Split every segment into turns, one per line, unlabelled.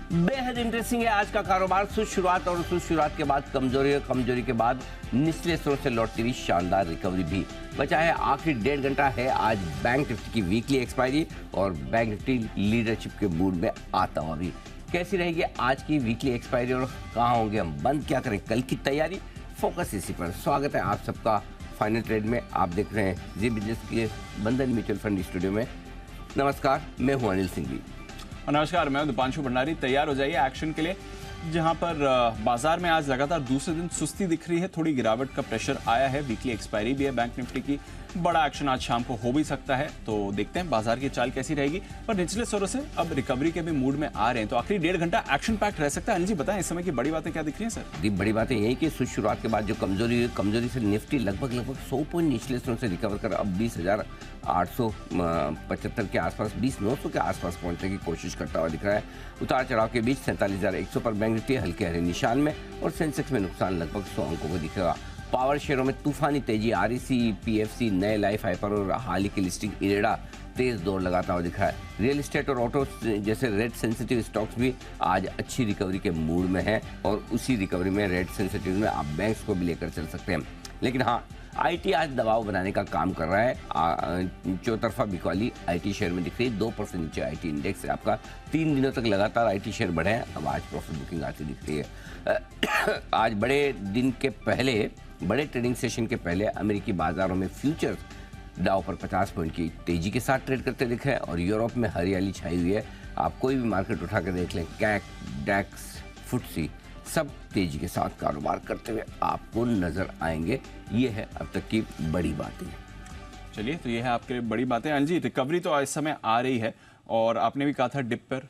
बेहद इंटरेस्टिंग है आज का कारोबार। सुस्त शुरुआत और सुस्त शुरुआत के बाद कमजोरी और कमजोरी के बाद निचले स्तरों से लौटती हुई शानदार रिकवरी भी। बचा है आखिरी 1.5 घंटा है आज बैंक निफ्टी की वीकली एक्सपायरी और बैंक निफ्टी लीडरशिप के मूड में आता हुआ भी। कैसी रहेगी आज की वीकली एक्सपायरी और कहाँ होंगे हम बंद, क्या करें कल की तैयारी, फोकस इसी पर। स्वागत है आप सबका फाइनल ट्रेड में। आप देख रहे हैं जी बिजनेस के बंधन म्यूचुअल फंड स्टूडियो में। नमस्कार, मैं हूं अनिल सिंह जी।
नमस्कार, मैं दीपांशु भंडारी। तैयार हो जाइए एक्शन के लिए, जहां पर बाजार में आज लगातार दूसरे दिन सुस्ती दिख रही है। थोड़ी गिरावट का प्रेशर आया है, वीकली एक्सपायरी भी है बैंक निफ्टी की। बड़ा एक्शन आज शाम को हो भी सकता है, तो देखते हैं बाजार की चाल कैसी रहेगी। पर निचले स्तरों से अब रिकवरी के भी मूड में आ रहे हैं, तो आखिरी 1.5 घंटा एक्शन पैक्ट रह सकता है। अनिल जी बताएं इस समय की बड़ी बातें क्या दिख रही हैं सर?
दी बड़ी बात है यही कि शुरुआत के बाद जो कमजोरी से निफ्टी लगभग 100 पॉइंट निचले स्तरों से रिकवर कर अब 20,875 के आसपास 20,900 के आसपास पहुंचने की कोशिश करता हुआ दिख रहा है। उतार चढ़ाव के बीच 47,100 पर बैंक निफ्टी हल्के हरे निशान में और सेंसेक्स में नुकसान लगभग 100 अंकों को दिखेगा। पावर शेयरों में तूफानी तेजी, आरईसी, पीएफसी, नए लाइफ हाइपर और हाल ही की लिस्टिंग इरेडा तेज दौड़ लगाता हुआ दिखा है। रियल एस्टेट और ऑटो जैसे रेट सेंसिटिव स्टॉक्स भी आज अच्छी रिकवरी के मूड में है और उसी रिकवरी में रेट सेंसिटिव में आप बैंक्स को भी लेकर चल सकते हैं। लेकिन हाँ, आईटी आज दबाव बनाने का काम कर रहा है। चौतरफा बिकवाली आईटी शेयर में दिख रही है। 2% नीचे आईटी इंडेक्स है आपका। 3 दिनों तक लगातार आईटी शेयर बढ़े हैं, अब आज प्रॉफिट बुकिंग आती दिख रही है। आज बड़े ट्रेडिंग सेशन के पहले अमेरिकी बाजारों में फ्यूचर्स डाउ पर 50 पॉइंट की तेजी के साथ ट्रेड करते दिखे हैं और यूरोप में हरियाली छाई हुई है। आप कोई भी मार्केट उठा कर देख लें, कैक, डैक्स, फुटसी सब तेजी के साथ कारोबार करते हुए आपको नजर आएंगे। ये है अब तक की बड़ी बातें।
चलिए, तो ये है आपके लिए बड़ी बातें। अनिल जी, रिकवरी तो इस समय आ रही है और आपने भी कहा था डिप पर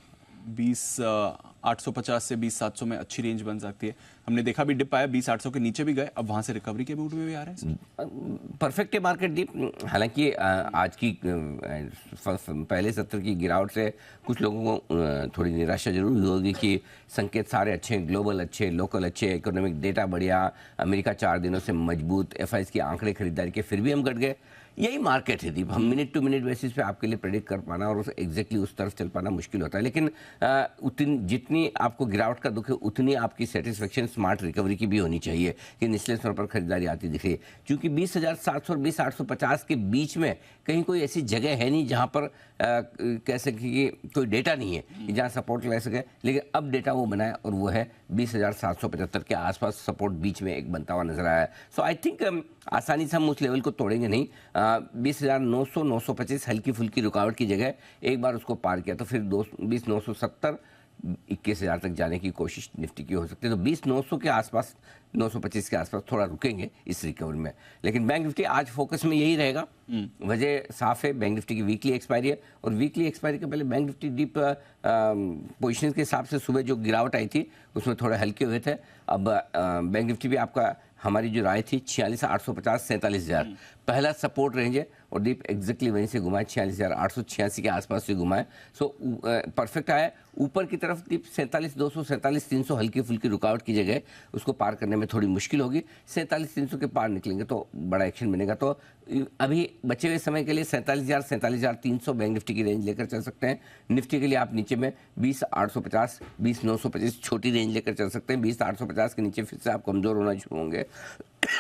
20,850 से 20,700 में अच्छी रेंज बन सकती है। हमने देखा भी डिप आया, 20,800 के नीचे भी गए, अब वहां से रिकवरी के मूड में भी आ रहे हैं।
परफेक्ट है मार्केट डिप। हालांकि आज की पहले सत्र की गिरावट से कुछ लोगों को थोड़ी निराशा जरूर हुई होगी कि संकेत सारे अच्छे हैं, ग्लोबल अच्छे, लोकल अच्छे, इकोनॉमिक डेटा बढ़िया, अमेरिका 4 दिनों से मजबूत, एफआईएस की आंकड़े खरीदारी के, फिर भी हम घट गए। यही मार्केट है दीप। हम मिनट टू मिनट बेसिस पे आपके लिए प्रेडिक्ट कर पाना और एग्जैक्टली उस तरफ चल पाना मुश्किल होता है। लेकिन जितनी आपको गिरावट का दुख है उतनी आपकी सेटिस्फेक्शन स्मार्ट रिकवरी की भी होनी चाहिए कि निचले स्तर पर खरीदारी आती दिख रही है। क्योंकि 20,700 और 20,850 के बीच में कहीं कोई ऐसी जगह है नहीं जहां पर कह सके कि कोई डेटा नहीं है कि जहां सपोर्ट ले सके। लेकिन अब डेटा वो बना है और वो है 20,775 के आसपास सपोर्ट बीच में एक बनता हुआ नजर आया है। सो आई थिंक आसानी से हम उस लेवल को तोड़ेंगे नहीं। 20,900, 925 हल्की फुल्की रुकावट की जगह एक बार उसको पार किया तो फिर 20,970, 21,000 तक जाने की कोशिश निफ्टी की हो सकती है। तो 20,900 के आसपास, 925 के आसपास थोड़ा रुकेंगे इस रिकवरी में। लेकिन बैंक निफ्टी आज फोकस में यही रहेगा। वजह साफ है, बैंक निफ्टी की वीकली एक्सपायरी है और वीकली एक्सपायरी के पहले बैंक निफ्टी डीप पोजीशन के हिसाब से सुबह जो गिरावट आई थी उसमें थोड़े हल्के हुए थे। अब बैंक निफ्टी भी आपका, हमारी जो राय थी 46,850, 47,000 पहला सपोर्ट रेंज है और डीप एग्जैक्टली वहीं से घुमाए, 46,886 के आसपास से घुमाए। सो परफेक्ट आया। ऊपर की तरफ डीप 47,200, 47,300 हल्की फुल्की रुकावट की जगह, उसको पार करने में थोड़ी मुश्किल होगी। 47,300 के पार निकलेंगे तो बड़ा एक्शन बनेगा। तो अभी बचे हुए समय के लिए 47,000, 47,300 बैंक निफ्टी की रेंज लेकर चल सकते हैं। निफ्टी के लिए आप नीचे में 20,850, 20,925 छोटी रेंज लेकर चल सकते हैं। 20,850 के नीचे फिर से आप कमजोर होना शुरू होंगे,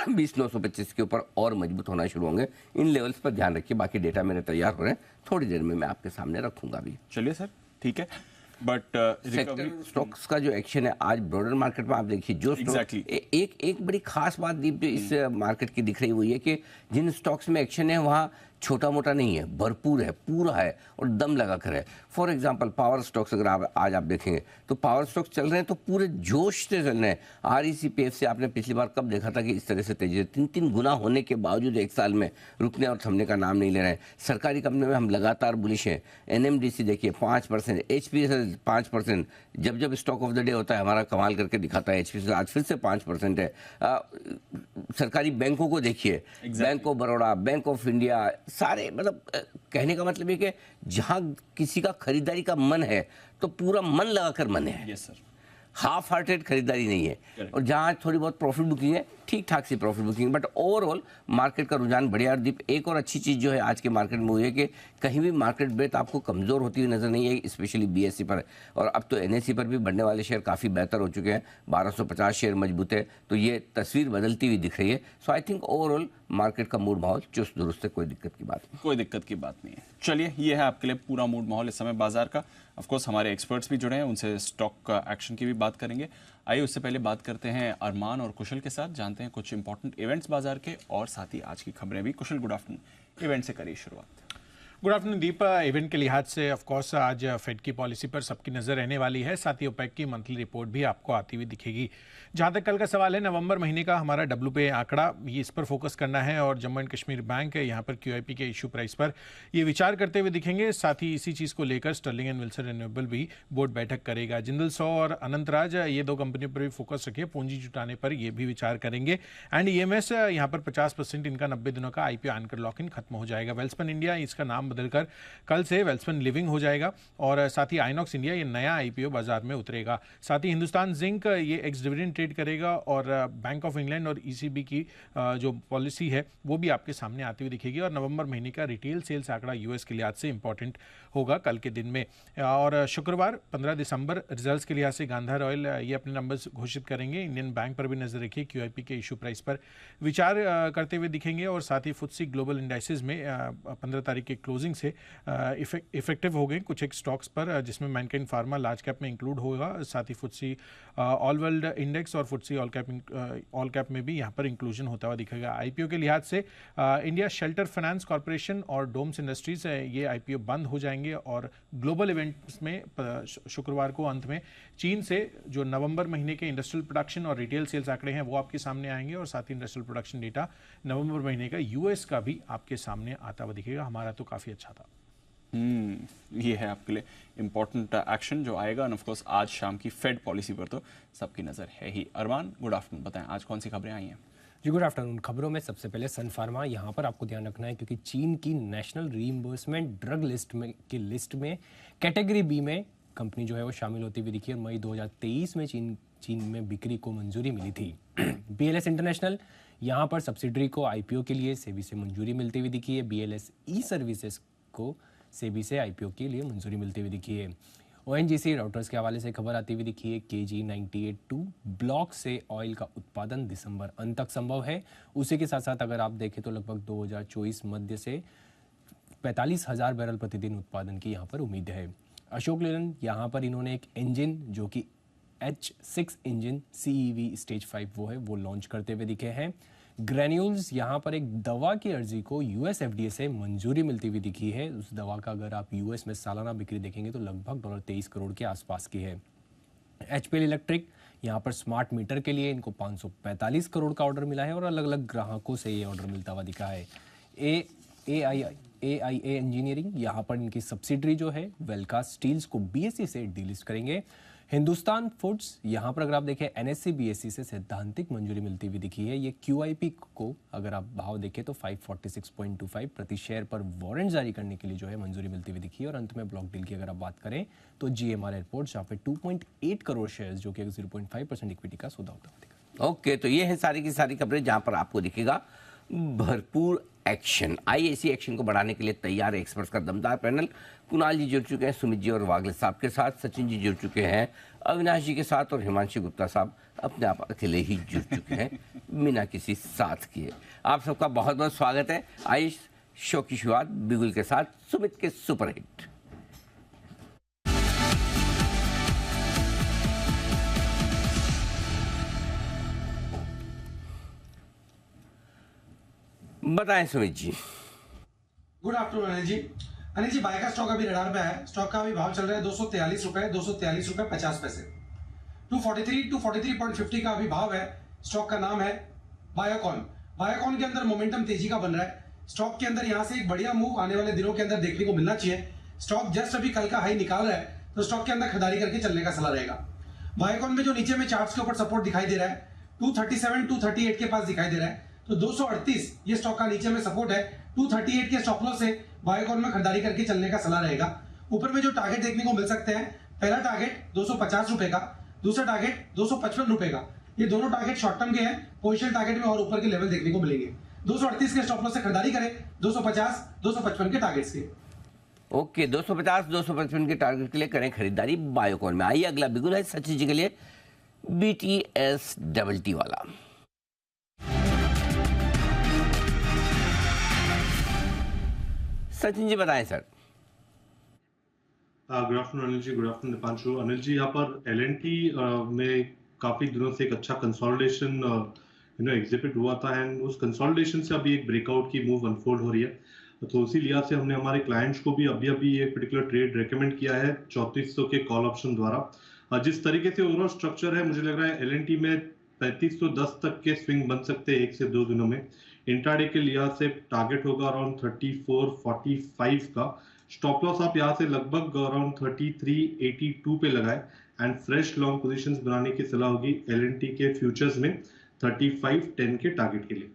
20,925 के ऊपर और मजबूत होना शुरू होंगे। इन लेवल्स पर ध्यान रखिए। बाकी डेटा मेरे तैयार हो रहे हैं, थोड़ी देर में मैं आपके सामने रखूंगा भी।
चलिए सर, ठीक है। बट
सेक्टर स्टॉक्स का जो एक्शन है आज ब्रॉडर मार्केट में आप देखिए जो एक बड़ी खास बात दीप जो इस मार्केट की दिख रही हुई है कि जिन स्टॉक्स में एक्शन है वहाँ छोटा मोटा नहीं है, भरपूर है, पूरा है और दम लगा कर है। फॉर एग्जांपल पावर स्टॉक्स अगर आज आप देखेंगे तो पावर स्टॉक्स चल रहे हैं तो पूरे जोश से चल रहे हैं। आरईसी, पीएफसी आपने पिछली बार कब देखा था कि इस तरह से तेजी 3-3 गुना होने के बावजूद एक साल में रुकने और थमने का नाम नहीं ले रहे हैं। सरकारी कंपनी में हम लगातार बुलिश हैं। एनएमडीसी देखिए 5%, एचपीसीएल 5%। जब स्टॉक ऑफ द डे होता है हमारा कमाल करके दिखाता है एचपीसीएल, आज फिर से 5% है। सरकारी बैंकों को देखिए, bank of Baroda, bank of India, सारे, मतलब कहने का मतलब है कि जहां किसी का खरीदारी का मन है तो पूरा मन लगाकर मन है।
यस सर,
हाफ हार्टेड खरीदारी नहीं है। और जहां थोड़ी बहुत प्रॉफिट बुकिंग है ठीक ठाक सी profit booking, but overall market का रुझान बढ़िया। और दीप, एक और अच्छी चीज़ जो है आज के मार्केट में हुई है कि कहीं भी मार्केट ब्रेथ आपको कमज़ोर होती हुई नज़र नहीं आई, स्पेशली बीएससी पर। और अब तो एनएससी पर भी बढ़ने वाले शेयर काफ़ी बेहतर हो चुके हैं, 1250 शेयर मजबूत है, तो ये तस्वीर बदलती हुई दिख रही है। सो आई थिंक ओवरऑल मार्केट का मूड माहौल चुस्त दुरुस्त है, कोई दिक्कत की बात नहीं।
कोई दिक्कत की बात नहीं है। चलिए, ये है आपके लिए पूरा मूड माहौल इस समय बाजार का। ऑफ कोर्स हमारे एक्सपर्ट्स भी जुड़े हैं, उनसे स्टॉक का एक्शन की भी बात करेंगे। आइए उससे पहले बात करते हैं अरमान और कुशल के साथ, जानते हैं कुछ इंपॉर्टेंट इवेंट्स बाजार के और साथ ही आज की खबरें भी। कुशल, गुड आफ्टरनून। इवेंट से करिए शुरुआत।
गुड आफ्टरनून दीप। इवेंट के लिहाज से ऑफ कोर्स आज फेड की पॉलिसी पर सबकी नजर रहने वाली है, साथ ही ओपेक की मंथली रिपोर्ट भी आपको आती हुई दिखेगी। जहां तक कल का सवाल है, नवंबर महीने का हमारा WPI आंकड़ा, ये इस पर फोकस करना है और जम्मू एंड कश्मीर बैंक यहाँ पर QIP के इशू प्राइस पर ये विचार करते हुए दिखेंगे। साथ ही इसी चीज़ को लेकर स्टर्लिंग एंड विल्सन रिन्यूएबल भी बोर्ड बैठक करेगा। जिंदल सौ और अनंतराज, ये दो कंपनियों पर भी फोकस रखिए, पूंजी जुटाने पर ये भी विचार करेंगे। एंड EMS यहाँ पर 50% इनका 90 दिनों का IPO एंकर लॉक इन खत्म हो जाएगा। वेल्सपन इंडिया, इसका नाम बदलकर कल से वेल्सपन लिविंग हो जाएगा। और साथ ही आइनॉक्स इंडिया, ये नया IPO बाजार में उतरेगा। साथ ही हिंदुस्तान जिंक, ये एक्स डिविडेंड ट्रेड करेगा। और बैंक ऑफ इंग्लैंड और ECB की जो पॉलिसी है वो भी आपके सामने आती हुई दिखेगी। और नवंबर महीने का रिटेल सेल्स आंकड़ा US के लिहाज से इंपॉर्टेंट होगा कल के दिन में। और शुक्रवार 15 दिसंबर रिजल्ट्स के लिहाज से गांधार ऑयल ये अपने नंबर्स घोषित करेंगे। इंडियन बैंक पर भी नजर रखिए, QIP के इशू प्राइस पर विचार करते हुए दिखेंगे। और साथ ही FTSE ग्लोबल इंडाइसेस में 15 तारीख के क्लोजिंग से इफेक्टिव हो गए कुछ एक स्टॉक्स पर, जिसमें मैनकाइंड फार्मा लार्ज कैप में इंक्लूड होगा। साथ ही FTSE ऑल वर्ल्ड इंडेक्स और FTSE ऑल कैप में भी यहाँ पर इंक्लूजन होता हुआ दिखेगा। IPO के लिहाज से इंडिया शेल्टर फाइनेंस कॉर्पोरेशन और डोम्स इंडस्ट्रीज, ये IPO बंद हो जाएंगे। और ग्लोबल इवेंट्स में शुक्रवार को अंत में चीन से जो नवंबर महीने के इंडस्ट्रियल प्रोडक्शन और रिटेल सेल्स आंकड़े हैं वो आपके सामने आएंगे। और साथ ही इंडस्ट्रियल प्रोडक्शन डेटा नवंबर महीने का US का भी आपके सामने आता हुआ दिखेगा। हमारा तो काफ़ी अच्छा था।
ये है आपके लिए इंपॉर्टेंट एक्शन जो आएगा। ऑफ कोर्स आज शाम की फेड पॉलिसी पर तो सबकी नजर है ही। अरमान, गुड आफ्टरनून, बताएं आज कौन सी खबरें आई हैं?
जी गुड आफ्टरनून। खबरों में सबसे पहले सन फार्मा, यहाँ पर आपको ध्यान रखना है क्योंकि चीन की नेशनल रीइंबर्समेंट ड्रग लिस्ट में कैटेगरी B में कंपनी जो है वो शामिल होती हुई दिखी। और मई 2023 में चीन में बिक्री को मंजूरी मिली थी। BLS इंटरनेशनल, यहाँ पर सब्सिडरी को IPO के लिए सेबी से मंजूरी मिलती हुई दिखी है। BLS ई सर्विसेज को सेबी से IPO के लिए मंजूरी मिलती हुई दिखी है। ONGC राउटर्स के हवाले से खबर आती हुई दिखी है। KG-98/2 ब्लॉक से ऑयल का उत्पादन दिसंबर अंत तक संभव है। उसी के साथ साथ अगर आप देखें तो लगभग 2024 मध्य से 45,000 बैरल प्रतिदिन उत्पादन की यहाँ पर उम्मीद है। अशोक लेलैंड, यहाँ पर इन्होंने एक इंजन जो कि H6 इंजन CEV स्टेज 5 वो लॉन्च करते हुए दिखे हैं। ग्रेन्यूल्स, यहाँ पर एक दवा की अर्जी को US FDA से मंजूरी मिलती हुई दिखी है। उस दवा का अगर आप US में सालाना बिक्री देखेंगे तो लगभग $23 करोड़ के आसपास की है। HPL इलेक्ट्रिक, यहाँ पर स्मार्ट मीटर के लिए इनको 545 करोड़ का ऑर्डर मिला है और अलग अलग ग्राहकों से ये ऑर्डर मिलता हुआ दिखा है। AIA इंजीनियरिंग, यहाँ पर इनकी सब्सिडरी जो है वेलका स्टील्स को BSE से डीलिस्ट करेंगे। हिंदुस्तान फूड्स, यहाँ पर अगर आप देखें NSE BSE से सैद्धांतिक मंजूरी मिलती हुई दिखी है। ये QIP को अगर आप भाव देखें तो 546.25 प्रति शेयर पर वारंट जारी करने के लिए जो है मंजूरी मिलती हुई दिखी है। और अंत में ब्लॉक डील की अगर आप बात करें तो GMR एयरपोर्ट, जहाँ पे 2.8 करोड़ शेयर्स जो कि 0.5% इक्विटी का सौदा होता है।
ओके, तो ये है सारी की सारी खबरें जहाँ पर आपको दिखेगा भरपूर एक्शन। IAC एक्शन को बढ़ाने के लिए तैयार है एक्सपर्ट्स का दमदार पैनल। कुणाल जी जुड़ चुके हैं सुमित जी और वागले साहब के साथ, सचिन जी जुड़ चुके हैं अविनाश जी के साथ और हिमांशु गुप्ता साहब अपने आप अकेले ही जुड़ चुके हैं बिना किसी साथ किए। आप सबका बहुत बहुत स्वागत है। आइए शो की शुरुआत बिगुल के साथ, सुमित के सुपरहिट। बताएं Sumit ji.
Good afternoon Anil ji, bye का स्टॉक अभी रडार पे है। स्टॉक का अभी भाव चल रहा है 243 रुपए, 243 रुपए 50 पैसे। 243.50 का अभी भाव है। स्टॉक का नाम है बायोकॉन। बायोकॉन के अंदर मोमेंटम तेजी का बन रहा है। स्टॉक के अंदर यहां से एक बढ़िया मूव आने वाले दिनों के अंदर देखने को मिलना चाहिए। स्टॉक जस्ट अभी कल का हाई निकाल रहा है तो स्टॉक के अंदर खरीदारी करके चलने का सलाह रहेगा। बायोकॉन में जो नीचे में चार्ट्स के ऊपर सपोर्ट दिखाई दे रहा है 237, 238 के पास दिखाई दे रहा है, तो 238 ये स्टॉक का नीचे में सपोर्ट है। 238 के स्टॉप लॉस से बायोकॉन में खरीदारी करके चलने का सलाह रहेगा। ऊपर में जो टारगेट देखने को मिल सकते हैं, पहला टारगेट 250 रुपए का, दूसरा टारगेट 255 रुपए का, ये दोनों टारगेट शॉर्ट टर्म के हैं, पोजिशन टारगेट में और ऊपर के लेवल देखने को मिलेंगे। 238 के स्टॉप लॉस से खरीदारी करें, 250 255 के टारगेट्स के।
ओके, 250 255 के टारगेट के लिए करें खरीदारी बायोकॉन में। आइए अगला बिगुल है सचिन जी के लिए, BTSWT वाला। सचिन जी बताएं sir.
Good afternoon Anil ji, good afternoon Deepanshu. Anil ji, यहाँ पर एलएनटी में काफी दिनों से एक अच्छा कंसोलिडेशन एग्जिबिट हुआ था, एंड उस कंसोलिडेशन से अभी एक ब्रेकआउट की मूव अनफोल्ड हो रही है। तो उसी लिहाज से हमने हमारे क्लाइंट्स को भी अभी एक पर्टिकुलर ट्रेड रेकमेंड किया है 3400 के कॉल ऑप्शन द्वारा। जिस तरीके से ओवरऑल स्ट्रक्चर है, मुझे लग रहा है एलएनटी में 3510 तक के स्विंग बन सकते हैं 1 से 2 दिनों में। इंट्राडे के लिहाज से टारगेट होगा अराउंड 3445 का। स्टॉप लॉस आप यहाँ से लगभग अराउंड 3382 पे लगाए, एंड फ्रेश लॉन्ग पोजीशंस बनाने की सलाह होगी एलएनटी के फ्यूचर्स में 3510 के टारगेट के लिए।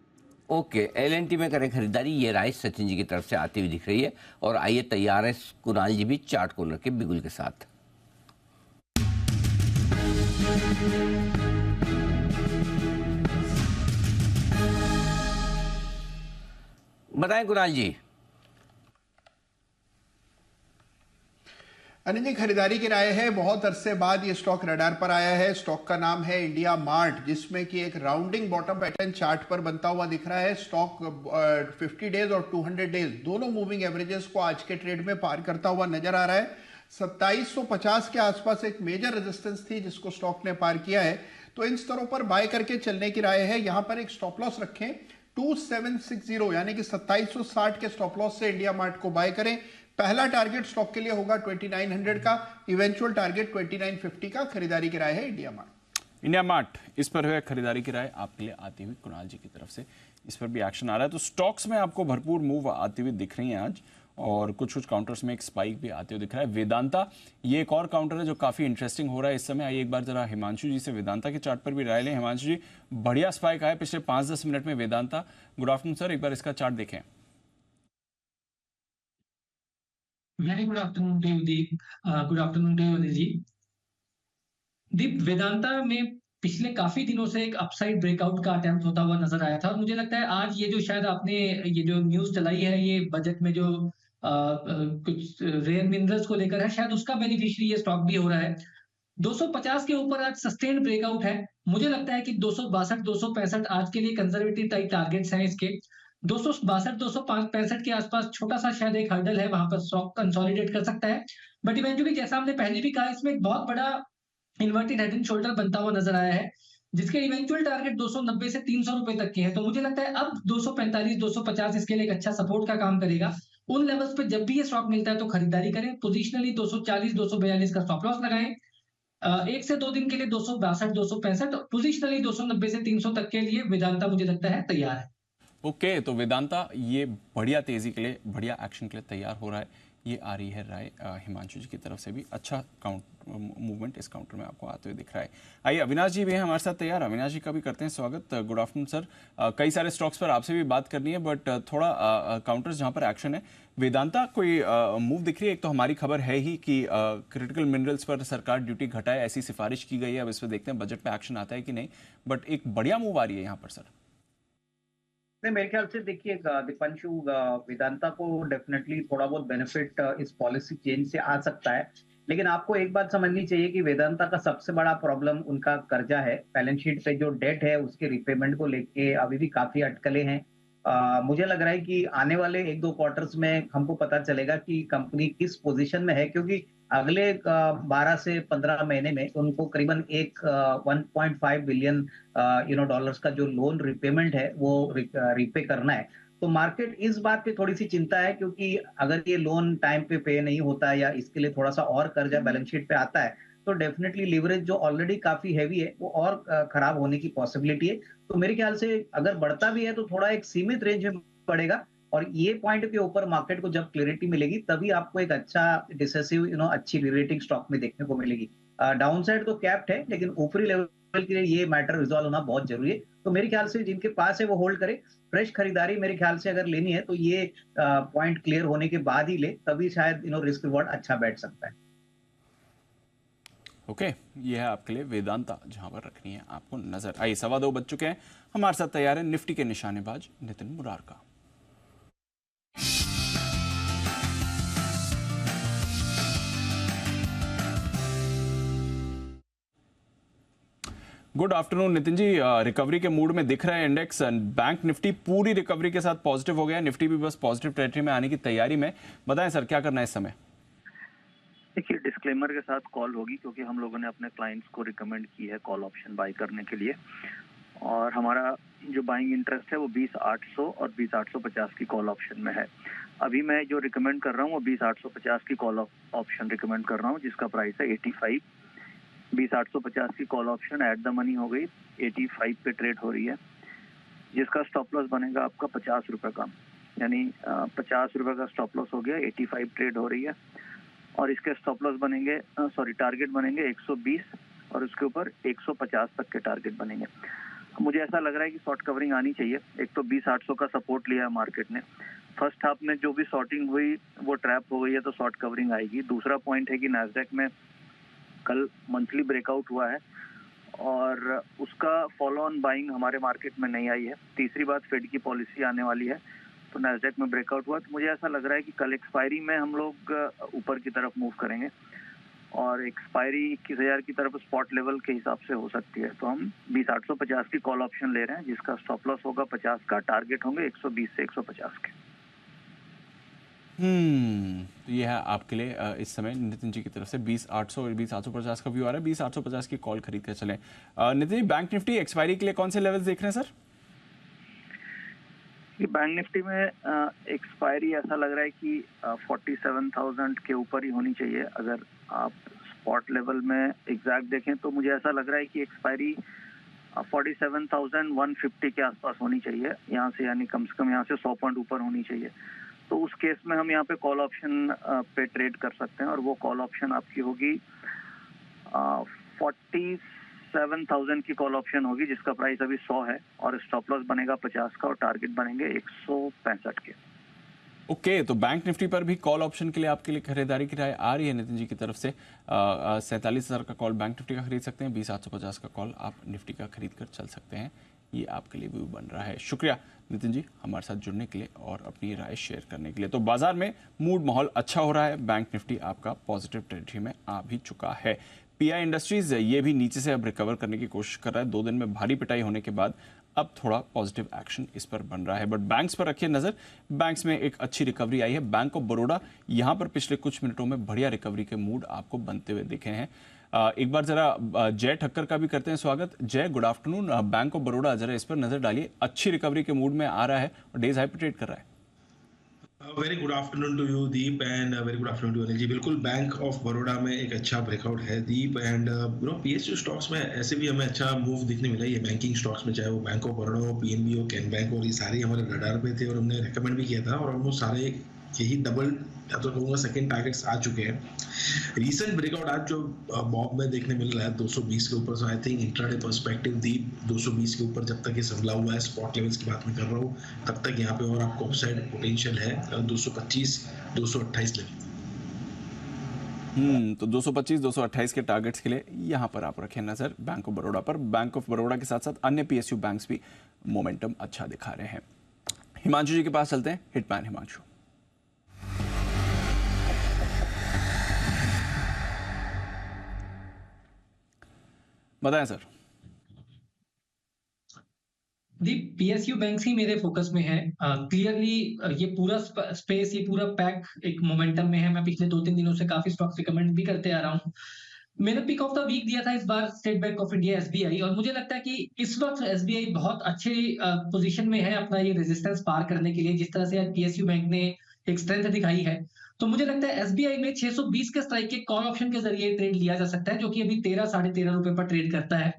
ओके, एलएनटी में करें खरीदारी, ये राय सचिन जी की तरफ से आती हुई दिख रही है। और आइए तैयार है कुणाल जी भी चार्ट कॉर्नर के बिगुल के साथ। बताएं कुणाल जी।
अनिल जी, खरीदारी की राय है। बहुत अरसे बाद ये स्टॉक रडार पर आया है। स्टॉक का नाम है इंडिया मार्ट, जिसमें कि एक राउंडिंग बॉटम पैटर्न चार्ट पर बनता हुआ दिख रहा है। स्टॉक 50 डेज और 200 डेज दोनों मूविंग एवरेजेस को आज के ट्रेड में पार करता हुआ नजर आ रहा है। 2750 के आसपास एक मेजर रेजिस्टेंस थी जिसको स्टॉक ने पार किया है, तो इन स्तरों पर बाय करके चलने की राय है। यहां पर एक स्टॉप लॉस रखें 2760, यानी कि 2760 के स्टॉप लॉस से इंडिया मार्ट को बाय करें। पहला टारगेट स्टॉक के लिए होगा 2900 का, इवेंचुअल टारगेट 2950 का। खरीदारी की राय है इंडिया मार्ट।
इंडिया मार्ट, इस पर है खरीदारी की राय आपके लिए आती हुई कुणाल जी की तरफ से। इस पर भी एक्शन आ रहा है। तो स्टॉक्स में आपको भरपूर मूव आती हुई दिख रही हैं आज, और कुछ काउंटर्स में एक स्पाइक भी आते हुए दिख रहा है। वेदांता, ये एक और काउंटर है जो काफी इंटरेस्टिंग हो रहा है इस समय। आइए एक बार जरा हिमांशु जी से वेदांता के चार्ट पर भी राय लें। हिमांशु जी, बढ़िया स्पाइक आया पिछले 5-10 मिनट में वेदांता। गुड आफ्टरनून सर, एक बार इसका चार्ट देखें।
Very good afternoon to you Deep, good afternoon to you Anil ji. Deep, Vedanta में पिछले काफी दिनों से एक अपसाइड ब्रेकआउट का अटेम्प्ट होता हुआ नजर आया था, और मुझे लगता है आज ये जो शायद आपने ये जो न्यूज चलाई है, ये बजट में जो कुछ रेयर मिनरल्स को लेकर है, शायद उसका बेनिफिशियरी ये स्टॉक भी हो रहा है। 250 के ऊपर आज सस्टेन्ड ब्रेकआउट है। मुझे लगता है कि 262 265 आज के लिए कंजर्वेटिव टाइप टारगेट्स हैं इसके। 262 265 के आसपास छोटा सा शायद एक हर्डल है, वहां पर स्टॉक कंसोलिडेट कर सकता है। बट इवेंचुअली जैसा हमने पहले भी कहा, इसमें एक बहुत बड़ा इन्वर्टेड हेड एंड शोल्डर बनता हुआ नजर आया है, जिसके इवेंचुअल टारगेट 290 से 300 रुपए तक के हैं। तो मुझे लगता है अब 245 250 इसके लिए एक अच्छा सपोर्ट का काम करेगा। उन लेवल्स पे जब भी ये स्टॉक मिलता है तो खरीदारी करें। पोजिशनली 240 242 का स्टॉप लॉस लगाएं। 1 से 2 दिन के लिए 262 265, पोजिशनली 290 से 300 तक के लिए वेदांता मुझे लगता है तैयार है।
ओके, तो वेदांता ये बढ़िया तेजी के लिए, बढ़िया एक्शन के लिए तैयार हो रहा है। ये आ रही है राय हिमांशु जी की तरफ से भी। अच्छा मूवमेंट इस काउंटर में आपको आते हुए दिख रहा है। आइए अविनाश जी भी हैं हमारे साथ तैयार। अविनाश जी का भी करते हैं स्वागत। Good afternoon sir. कई सारे स्टॉक्स पर आपसे भी बात करनी है, बट थोड़ा काउंटर्स जहां पर एक्शन है। वेदांता, कोई मूव दिख रही है? एक तो हमारी खबर है ही कि क्रिटिकल मिनरल्स पर सरकार ड्यूटी घटाए, ऐसी सिफारिश की गई है। अब इस पर देखते हैं बजट पे एक्शन आता है कि नहीं, बट एक बढ़िया मूव आ रही है यहाँ पर सर।
नहीं, मेरे ख्याल से देखिए दीपांशु, वेदांता को डेफिनेटली थोड़ा बहुत बेनिफिट इस पॉलिसी चेंज से आ सकता है, लेकिन आपको एक बात समझनी चाहिए कि वेदांता का सबसे बड़ा प्रॉब्लम उनका कर्जा है। बैलेंस शीट पे जो डेट है उसके रिपेमेंट को लेके अभी भी काफी अटकलें हैं। मुझे लग रहा है कि आने वाले 1-2 क्वार्टर्स में हमको पता चलेगा कि कंपनी किस पोजीशन में है, क्योंकि अगले 12 से 15 महीने में उनको करीबन 1.5 बिलियन डॉलर्स का जो लोन रिपेमेंट है वो रिपे करना है। तो मार्केट इस बात पे थोड़ी सी चिंता है, क्योंकि अगर ये लोन टाइम पे नहीं होता है या इसके लिए थोड़ा सा और कर्जा बैलेंस शीट पे आता है, तो डेफिनेटली लीवरेज जो ऑलरेडी काफी हैवी है वो और खराब होने की पॉसिबिलिटी है। तो मेरे ख्याल से अगर बढ़ता भी है तो थोड़ा एक सीमित रेंज में बढ़ेगा, और ये पॉइंट के ऊपर मार्केट को जब क्लियरिटी मिलेगी तभी आपको एक अच्छा डिसेसिव अच्छी रिलेटिंग स्टॉक में देखने को मिलेगी। डाउनसाइड तो कैप्ड है, लेकिन ऊपरी लेवल के लिए ये मैटर रिजॉल्व होना बहुत जरूरी है। तो मेरे ख्याल से जिनके पास है वो होल्ड करे। फ्रेश खरीदारी मेरे ख्याल से अगर लेनी है तो ये पॉइंट क्लियर होने के बाद ही ले, तभी शायद रिस्क रिवॉर्ड अच्छा बैठ सकता है।
ओके, ये है आपके लिए वेदांता, जहां पर रखनी है आपको नजर। आइए, 2:15 बज चुके हैं, हमारे साथ तैयार है निफ्टी के निशानेबाज Nitin Murarka. Good afternoon Nitin ji. Recovery के मूड में दिख रहा है इंडेक्स। बैंक निफ्टी पूरी रिकवरी के साथ पॉजिटिव हो गया, निफ्टी भी बस पॉजिटिव टेरिटरी में आने की तैयारी में। बताएं सर, क्या करना है इस समय?
देखिए, डिस्क्लेमर के साथ कॉल होगी क्योंकि हम लोगों ने अपने क्लाइंट्स को रिकमेंड की है कॉल ऑप्शन बाय करने के लिए, और हमारा जो बाइंग इंटरेस्ट है वो 20,800 और 20,850 की कॉल ऑप्शन में है। अभी मैं जो रिकमेंड कर रहा हूँ वो 20,850 की कॉल ऑप्शन रिकमेंड कर रहा हूँ, जिसका प्राइस है 85। 20,850 की call option at the money हो गई, 85 पे ट्रेड हो रही है, जिसका स्टॉप लॉस बनेगा आपका 50 रुपए का, यानी 50 रुपए का स्टॉप लॉस हो गया। 85 ट्रेड हो रही है और इसके स्टॉप लॉस बनेंगे, टारगेट बनेंगे 120 और उसके ऊपर 150 तक के टारगेट बनेंगे। मुझे ऐसा लग रहा है कि शॉर्ट कवरिंग आनी चाहिए। एक तो 20,800 का सपोर्ट लिया है मार्केट ने, फर्स्ट हाफ में जो भी शॉर्टिंग हुई वो ट्रैप हो गई है, तो शॉर्ट कवरिंग आएगी। दूसरा पॉइंट है कि नैस्डैक में कल मंथली ब्रेकआउट हुआ है और उसका फॉलो ऑन बाइंग हमारे मार्केट में नहीं आई है। तीसरी बात, फेड की पॉलिसी आने वाली है, तो नैस्डैक में ब्रेकआउट हुआ, तो मुझे ऐसा लग रहा है कि कल एक्सपायरी में हम लोग ऊपर की तरफ मूव करेंगे और एक्सपायरी 21,000 की तरफ स्पॉट लेवल के हिसाब से हो सकती है। तो हम 20,850 की कॉल ऑप्शन ले रहे हैं, जिसका स्टॉप लॉस होगा 50 का, टारगेट होंगे 120 से 150 के।
तो ये है आपके लिए इस समय नितिन जी की तरफ से 20,800 और 20,850 का व्यू आ रहा है। 20,850 की कॉल खरीद कर चलें। Nitin ji, bank Nifty expiry के लिए कौन से लेवल्स देख रहे हैं सर?
बैंक निफ्टी में एक्सपायरी ऐसा लग रहा है कि 47,000 के ऊपर ही होनी चाहिए। अगर आप स्पॉट लेवल में एग्जैक्ट देखें तो मुझे ऐसा लग रहा है कि एक्सपायरी 47,150 के आसपास होनी चाहिए यहाँ से, यानी कम से कम यहाँ से 100 पॉइंट ऊपर होनी चाहिए। तो उस केस में हम यहाँ पे कॉल ऑप्शन पे ट्रेड कर सकते हैं और वो कॉल ऑप्शन आपकी होगी 47,000 की कॉल ऑप्शन होगी, जिसका प्राइस अभी 100 है और स्टॉप लॉस बनेगा 50 का और टारगेट बनेंगे 165 के।
ओके, तो बैंक निफ्टी पर भी कॉल ऑप्शन के लिए आपके लिए खरीदारी की राय आ रही है नितिन जी की तरफ से। 47,000 का कॉल बैंक निफ्टी का खरीद सकते हैं, 20,850 का कॉल आप निफ्टी का खरीद कर चल सकते हैं। ये आपके लिए व्यू बन रहा है। शुक्रिया नितिन जी हमारे साथ जुड़ने के लिए और अपनी राय शेयर करने के लिए। तो बाजार में मूड माहौल अच्छा हो रहा है, बैंक निफ्टी आपका पॉजिटिव टेरिटरी में आ भी चुका है। पीआई इंडस्ट्रीज ये भी नीचे से अब रिकवर करने की कोशिश कर रहा है। 2 दिन में भारी पिटाई होने के बाद अब थोड़ा पॉजिटिव एक्शन इस पर बन रहा है। बट बैंक्स पर रखिए नजर, बैंक्स में एक अच्छी रिकवरी आई है। बैंक ऑफ बड़ौदा यहाँ पर पिछले कुछ मिनटों में बढ़िया रिकवरी के मूड आपको बनते हुए दिखे हैं। एक बार जरा जय ठक्कर का भी करते हैं स्वागत। जय, good afternoon. Bank of Baroda जरा इस पर नजर डालिए, अच्छी रिकवरी के मूड में आ रहा है और डेज हाई पे ट्रेड कर रहा है।
Very good afternoon to you Deep and very good afternoon to Anil ji. बिल्कुल बैंक ऑफ बड़ौदा में एक अच्छा ब्रेकआउट है दीप, एंड पीएसयू स्टॉक्स में ऐसे भी हमें अच्छा मूव दिखने मिला। ये बैंकिंग स्टॉक्स में, चाहे वो बैंक ऑफ बड़ौदा हो, पीएनबी हो, कैन बैंक और ये सारे हमारे रडार पे थे और हमने रिकमेंड भी किया था और ऑलमोस्ट सारे यही डबल तो कहूँगा सेकंड टारगेट्स आ चुके हैं। रीसेंट ब्रेकआउट आज जो बॉब में देखने मिल रहा है 220 के ऊपर, सो आई थिंक इंट्राडे पर्सपेक्टिव दी 220 के ऊपर जब तक ये संभला हुआ है, स्पॉट लेवल्स की बात मैं कर रहा हूँ, तब तक यहाँ पे और आपको अपसाइड पोटेंशियल है 225 228 लेवल।
तो 225 228 के टारगेट्स के लिए यहाँ पर आप रखें नजर बैंक ऑफ बड़ौदा पर। बैंक ऑफ बड़ौदा के साथ साथ अन्य पीएसयू बैंक्स भी मोमेंटम अच्छा दिखा रहे हैं। हिमांशु जी के पास चलते हैं। हिटमैन हिमांशु। बताएं सर।
पीएसयू बैंक ही मेरे फोकस में है क्लियरली। ये पूरा स्पेस, ये पूरा पैक एक मोमेंटम में है। मैं पिछले 2-3 दिनों से काफी स्टॉक्स रिकमेंड भी करते आ रहा हूँ। मैंने पिक ऑफ द वीक दिया था इस बार State Bank of India SBI, और मुझे लगता है कि इस वक्त एसबीआई बहुत अच्छे पोजीशन में है अपना ये रेजिस्टेंस पार करने के लिए। जिस तरह से आज पीएसयू बैंक ने एक स्ट्रेंथ दिखाई है, तो मुझे लगता है एसबीआई में 620 के स्ट्राइक के कॉल ऑप्शन के जरिए ट्रेड लिया जा सकता है, जो कि अभी 13 साढ़े 13 रुपए पर ट्रेड करता है।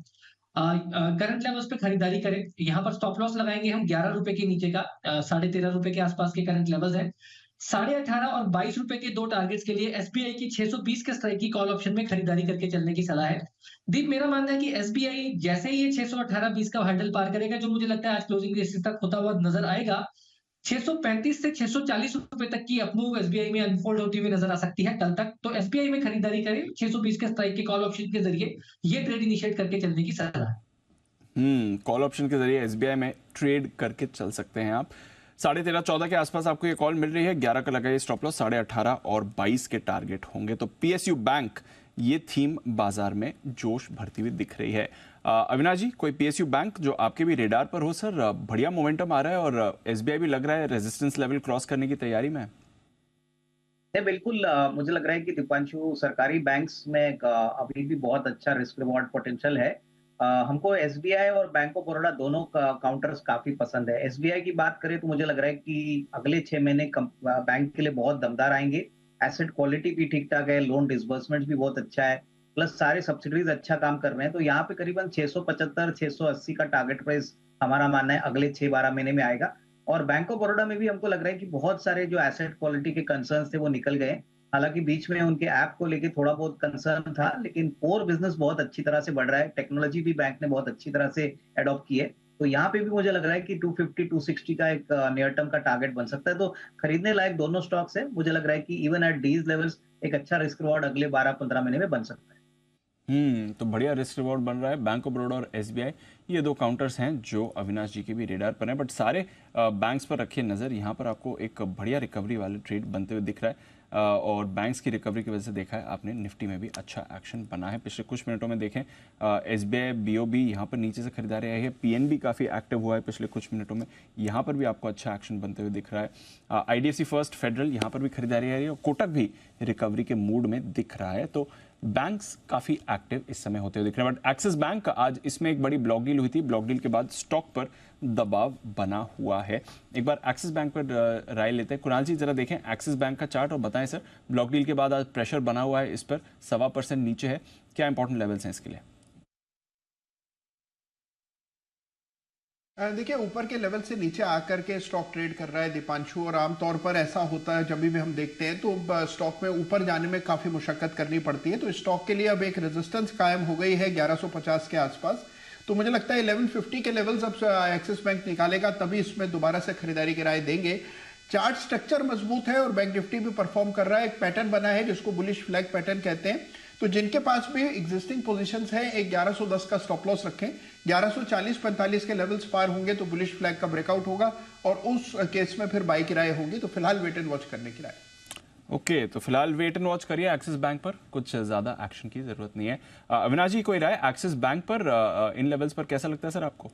करंट लेवल्स पे खरीदारी करें। यहाँ पर स्टॉप लॉस लगाएंगे हम 11 रुपए के नीचे का, 13.5 रुपए के आसपास के करंट लेवल्स है। 18.5 और 22 रुपए के 2 टारगेट्स के लिए एसबीआई की 620 के स्ट्राइक की कॉल ऑप्शन में खरीदारी करके चलने की सलाह है। दीप, मेरा मानना है कि एसबीआई जैसे ही ये 618-20 का हैंडल पार करेगा, जो मुझे लगता है आज क्लोजिंग रेशियो तक होता हुआ नजर आएगा, 635 से 640 रुपए तक की अपमूव एसबीआई में अनफोल्ड होती हुई नजर आ सकती है कल तक। तो एसबीआई में खरीदारी करें 620 के स्ट्राइक के कॉल ऑप्शन के जरिए, ये ट्रेड इनिशिएट करके चलने की सलाह है।
कॉल ऑप्शन के जरिए एसबीआई में ट्रेड करके चल सकते हैं आप। 13.5-14 के आसपास आपको ये कॉल मिल रही है। 11 का लगाइए स्टॉप लॉस, 18.5 और 22 के टारगेट होंगे। तो पीएसयू बैंक, ये थीम बाजार में जोश भरती हुई दिख रही है। अविनाश जी, कोई पीएसयू बैंक जो आपके भी रेडार पर हो सर? बढ़िया मोमेंटम आ रहा है और एसबीआई भी लग रहा है रेजिस्टेंस लेवल क्रॉस करने की तैयारी में।
बिल्कुल, मुझे लग रहा है कि दीपांशु, सरकारी बैंक्स में अभी भी बहुत अच्छा रिस्क रिवॉर्ड पोटेंशियल है। हमको एसबीआई और बैंक ऑफ बड़ौदा दोनों काउंटर्स काफी पसंद है। एसबीआई की बात करें तो मुझे लग रहा है कि अगले 6 महीने बैंक के लिए बहुत दमदार आएंगे। एसेट क्वालिटी भी ठीक ठाक है, लोन डिसबर्समेंट भी बहुत अच्छा है, प्लस सारे सब्सिडीज अच्छा काम कर रहे हैं। तो यहाँ पे करीबन 675-680 का टारगेट प्राइस हमारा मानना है अगले 6-12 महीने में आएगा। और बैंक ऑफ बड़ौदा में भी हमको लग रहा है कि बहुत सारे जो एसेट क्वालिटी के कंसर्न्स थे वो निकल गए। हालांकि बीच में उनके ऐप को लेके थोड़ा बहुत कंसर्न था, लेकिन कोर बिजनेस बहुत अच्छी तरह से बढ़ रहा है। टेक्नोलॉजी भी बैंक ने बहुत अच्छी तरह से एडॉप्ट की है। तो यहाँ पे भी मुझे लग रहा है कि 250-260 का एक नियर टर्म का टारगेट बन सकता है। तो खरीदने लायक दोनों स्टॉक्स है। मुझे लग रहा है कि इवन एट दीज लेवल्स एक अच्छा रिस्क रिवॉर्ड अगले 12-15 महीने में बन सकता है।
तो बढ़िया रिस्क रिवॉर्ड बन रहा है। बैंक ऑफ बड़ौदा और एसबीआई, ये दो काउंटर्स हैं जो अविनाश जी के भी रेडार पर हैं। बट सारे बैंक्स पर रखिए नज़र। यहाँ पर आपको एक बढ़िया रिकवरी वाले ट्रेड बनते हुए दिख रहा है। और बैंक्स की रिकवरी की वजह से देखा है आपने, निफ्टी में भी अच्छा एक्शन बना है। पिछले कुछ मिनटों में देखें एसबीआई, बीओबी यहाँ पर नीचे से खरीदारी आई है। पीएनबी काफ़ी एक्टिव हुआ है पिछले कुछ मिनटों में, यहाँ पर भी आपको अच्छा एक्शन बनते हुए दिख रहा है। आईडीएफसी फर्स्ट, फेडरल, यहाँ पर भी खरीदारी आ रही है और कोटक भी रिकवरी के मूड में दिख रहा है। तो बैंक्स काफ़ी एक्टिव इस समय होते हुए दिख रहे हैं। बट एक्सिस बैंक आज इसमें एक बड़ी ब्लॉक डील हुई थी। ब्लॉक डील के बाद स्टॉक पर दबाव बना हुआ है। एक बार एक्सिस बैंक पर राय लेते हैं। कुणाल जी, जरा देखें एक्सिस बैंक का चार्ट और बताएं सर, ब्लॉक डील के बाद आज प्रेशर बना हुआ है इस पर, 1.25% नीचे है। क्या इंपॉर्टेंट लेवल्स हैं इसके लिए?
देखिए, ऊपर के लेवल से नीचे आकर के स्टॉक ट्रेड कर रहा है दीपांशु, और आमतौर पर ऐसा होता है जब भी हम देखते हैं तो स्टॉक में ऊपर जाने में काफी मुशक्कत करनी पड़ती है। तो स्टॉक के लिए अब एक रेजिस्टेंस कायम हो गई है 1150 के आसपास। तो मुझे लगता है 1150 के लेवल्स अब एक्सिस बैंक निकालेगा, तभी इसमें दोबारा से खरीदारी की राय देंगे। चार्ट स्ट्रक्चर मजबूत है और बैंक निफ्टी भी परफॉर्म कर रहा है। एक पैटर्न बना है जिसको बुलिश फ्लैग पैटर्न कहते हैं। तो जिनके पास भी एग्जिस्टिंग पोजीशंस है, एक 1110 का स्टॉप लॉस रखें। 1140-45 के लेवल्स पार होंगे तो बुलिश फ्लैग का ब्रेकआउट होगा और उस केस में फिर बाई की राय होगी। तो फिलहाल वेट एंड वॉच करने की राय।
ओके, तो फिलहाल वेट एंड वॉच करिए एक्सिस बैंक पर, कुछ ज्यादा एक्शन की जरूरत नहीं है। अविनाश जी, कोई राय एक्सिस बैंक पर इन लेवल्स पर कैसा लगता है सर आपको?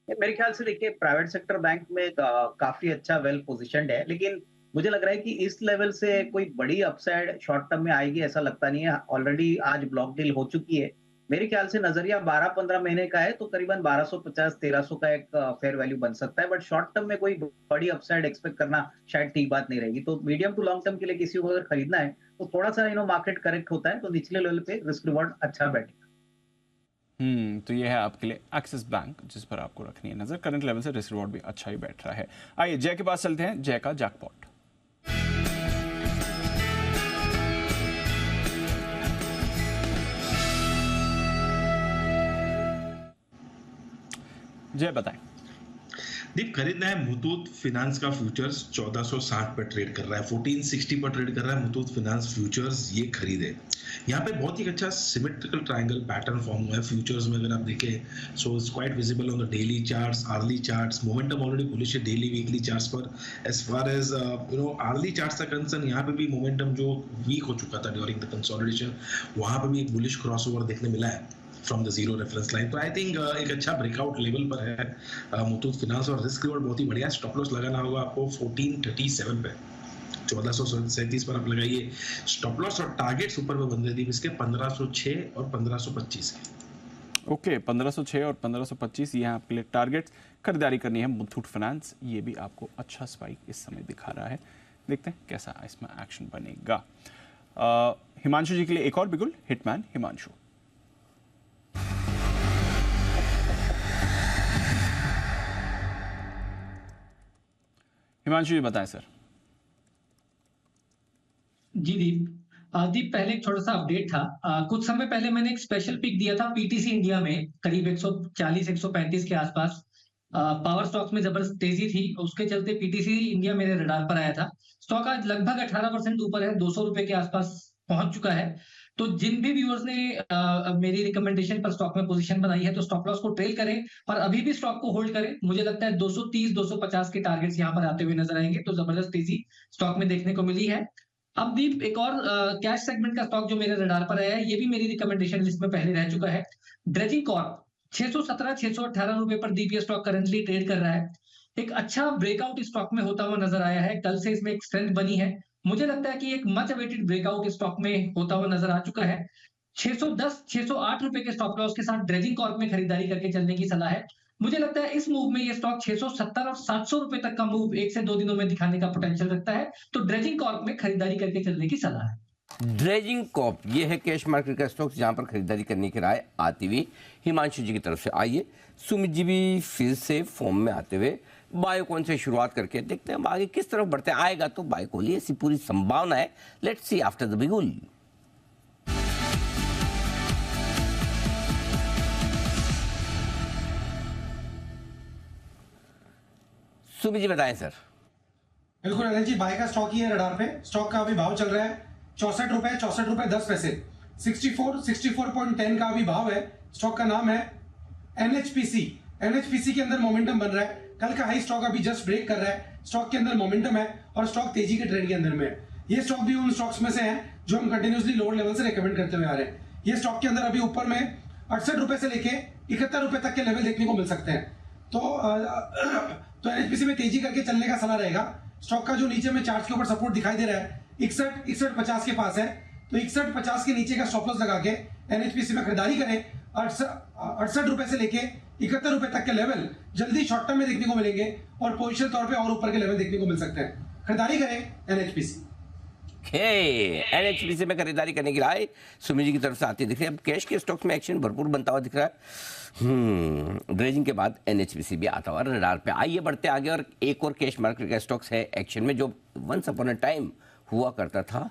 मेरे ख्याल से देखिए, प्राइवेट सेक्टर बैंक में काफी अच्छा वेल पोजिशनड है, लेकिन मुझे लग रहा है कि इस लेवल से कोई बड़ी अपसाइड शॉर्ट टर्म में आएगी ऐसा लगता नहीं है। ऑलरेडी आज ब्लॉक डील हो चुकी है। मेरे ख्याल से नजरिया 12-15 महीने का है, तो करीबन 1250-1300 का एक फेयर वैल्यू बन सकता है। बट शॉर्ट टर्म में कोई बड़ी अपसाइड एक्सपेक्ट करना शायद ठीक बात नहीं रहेगी। तो मीडियम टू लॉन्ग टर्म के लिए किसी को अगर खरीदना है तो थोड़ा सा मार्केट करेक्ट होता है तो निचले लेवल पे रिस्क रिवॉर्ड अच्छा बैठेगा।
तो ये है आपके लिए एक्सिस बैंक, जिस पर आपको रखनी है नजर। करंट लेवल से रिस्क रिवॉर्ड भी अच्छा ही बैठ रहा है। आइए जय के पास चलते हैं, जय का जैकपॉट। जय बताएं।
दीप, खरीदना है मुथूट फिनांस का फ्यूचर्स 1460 पर ट्रेड कर रहा है, 1460 पर ट्रेड कर रहा है मुथूट फिनांस फ्यूचर्स, ये खरीदे। यहाँ पे बहुत ही अच्छा सिमेट्रिकल ट्रायंगल पैटर्न फॉर्म हुआ है फ्यूचर्स में। अगर आप देखें so it's quite visible on the daily charts, hourly charts. Momentum already bullish है डेली वीकली चार्ट्स पर। As far as hourly charts का कंसर्न, यहाँ पे भी मोमेंटम जो वीक हो चुका था ड्यूरिंग द कंसोलिडेशन, वहाँ पे भी एक बुलिश क्रॉसओवर देखने मिला है from the zero reference line. तो आई थिंक एक अच्छा ब्रेकआउट लेवल पर है मुथूट फिनांस, और रिस्क रिवॉर्ड बहुत ही बढ़िया। स्टॉप लॉस लगाना होगा आपको 1437 पे, 1437 पर आप लगाइए स्टॉप लॉस, और टारगेट्स ऊपर में बन रही थी इसके 1506 और 1525 के।
ओके, 1506 और 1525 ये आपके लिए टारगेट्स। खरीदारी करनी है मुथूट फाइनेंस, ये भी आपको अच्छा स्पाइक इस समय दिखा रहा है। देखते हैं कैसा इसमें एक्शन बनेगा। हिमांशु जी के लिए एक और बिगुल, हिटमैन हिमांशु। हिमांशु जी बताएं सर।
जी दीप, पहले एक छोटा सा अपडेट था। कुछ समय पहले मैंने एक स्पेशल पिक दिया था पीटीसी इंडिया में, करीब 140-135 के आसपास। पावर स्टॉक्स में जबरदस्त तेजी थी, उसके चलते पीटीसी इंडिया मेरे रडार पर आया था। स्टॉक आज लगभग 18% ऊपर है, 200 रुपए के आसपास पहुंच चुका है। तो जिन भी व्यूअर्स ने मेरी रिकमेंडेशन पर स्टॉक में पोजीशन बनाई है तो स्टॉप लॉस को ट्रेल करें, पर अभी भी स्टॉक को होल्ड करें। मुझे लगता है 230 250 के टारगेट्स यहाँ पर आते हुए नजर आएंगे, तो जबरदस्त तेजी स्टॉक में देखने को मिली है। अब भी एक और कैश सेगमेंट का स्टॉक जो मेरे रडार पर आया है, ये भी मेरी रिकमेंडेशन लिस्ट में पहले रह चुका है। ड्रेजिंग कॉर्प 617 618 रुपए पर डीपीएस स्टॉक करंटली ट्रेड कर रहा है। एक अच्छा ब्रेकआउट इस स्टॉक में होता हुआ नजर आया है, कल से इसमें एक स्ट्रेंथ बनी है। मुझे लगता है कि एक मच अवेटेड ब्रेकआउट इस स्टॉक में होता हुआ नजर आ चुका है। 610 608 रुपए के स्टॉप लॉस के साथ ड्रेजिंग कॉर्प में खरीदारी करके चलने की सलाह है। मुझे लगता है इस मूव में ये स्टॉक 670 और 700 रुपए तक का मूव 1 से 2 दिनों में दिखाने का पोटेंशियल रखता है, तो ड्रेजिंग कॉर्प में खरीदारी करके चलने की सलाह है।
ड्रेजिंग कॉर्प ये है कैश मार्केट का स्टॉक्स जहां पर खरीदारी करने की राय आती हुई हिमांशु जी की तरफ से। आइए सुमित जी भी फिर से फॉर्म में आते हुए बायोकॉन से शुरुआत करके देखते हैं आगे किस तरफ बढ़ते हैं। आएगा तो बायोकॉन ही ऐसी पूरी संभावना है। लेट्स सी आफ्टर द बिगुल। सुमित जी बताएं सर।
बिल्कुल अनिल जी, बाय का स्टॉक ही है रडार पे। स्टॉक का अभी भाव चल रहा है 64 रुपए 10 पैसे। 64.10 का अभी भाव है। स्टॉक का नाम है एनएचपीसी। एनएचपीसी के अंदर मोमेंटम बन रहा है। कल का हाई स्टॉक अभी जस्ट ब्रेक कर रहा है। स्टॉक के अंदर मोमेंटम है और स्टॉक तेजी के ट्रेंड के अंदर में है। ये स्टॉक भी उन स्टॉक्स में से है जो हम कंटिन्यूसली लोअर लेवल से रिकमेंड करते हुए आ रहे हैं। ये स्टॉक के अंदर अभी ऊपर में 68 रुपए से लेके 71 रुपए तक के लेवल देखने को मिल सकते हैं। तो एनएचपीसी में तेजी करके चलने का सलाह रहेगा। स्टॉक का जो नीचे में चार्ट के ऊपर सपोर्ट दिखाई दे रहा है 61.50 के पास है, तो 61.50 के नीचे का स्टॉप लॉस लगा के एनएचपीसी में खरीदारी करें। 68 रुपए से लेके 71 रुपए तक के लेवल जल्दी शॉर्ट टर्म में देखने को मिलेंगे और पोजिशनल तौर पे और ऊपर के लेवल देखने को मिल सकते हैं। खरीदारी करें एनएचपीसी।
एनएचपीसी में खरीदारी करने की राय सुमित जी की तरफ से आती दिख रही है। अब कैश के स्टॉक्स में एक्शन भरपूर बनता हुआ दिख रहा है। ड्रेजिंग के बाद एनएचपीसी भी आता हुआ रडार पे। आइए बढ़ते आगे और एक और कैश मार्केट का स्टॉक्स है एक्शन में जो वंस अपॉन अ टाइम हुआ करता था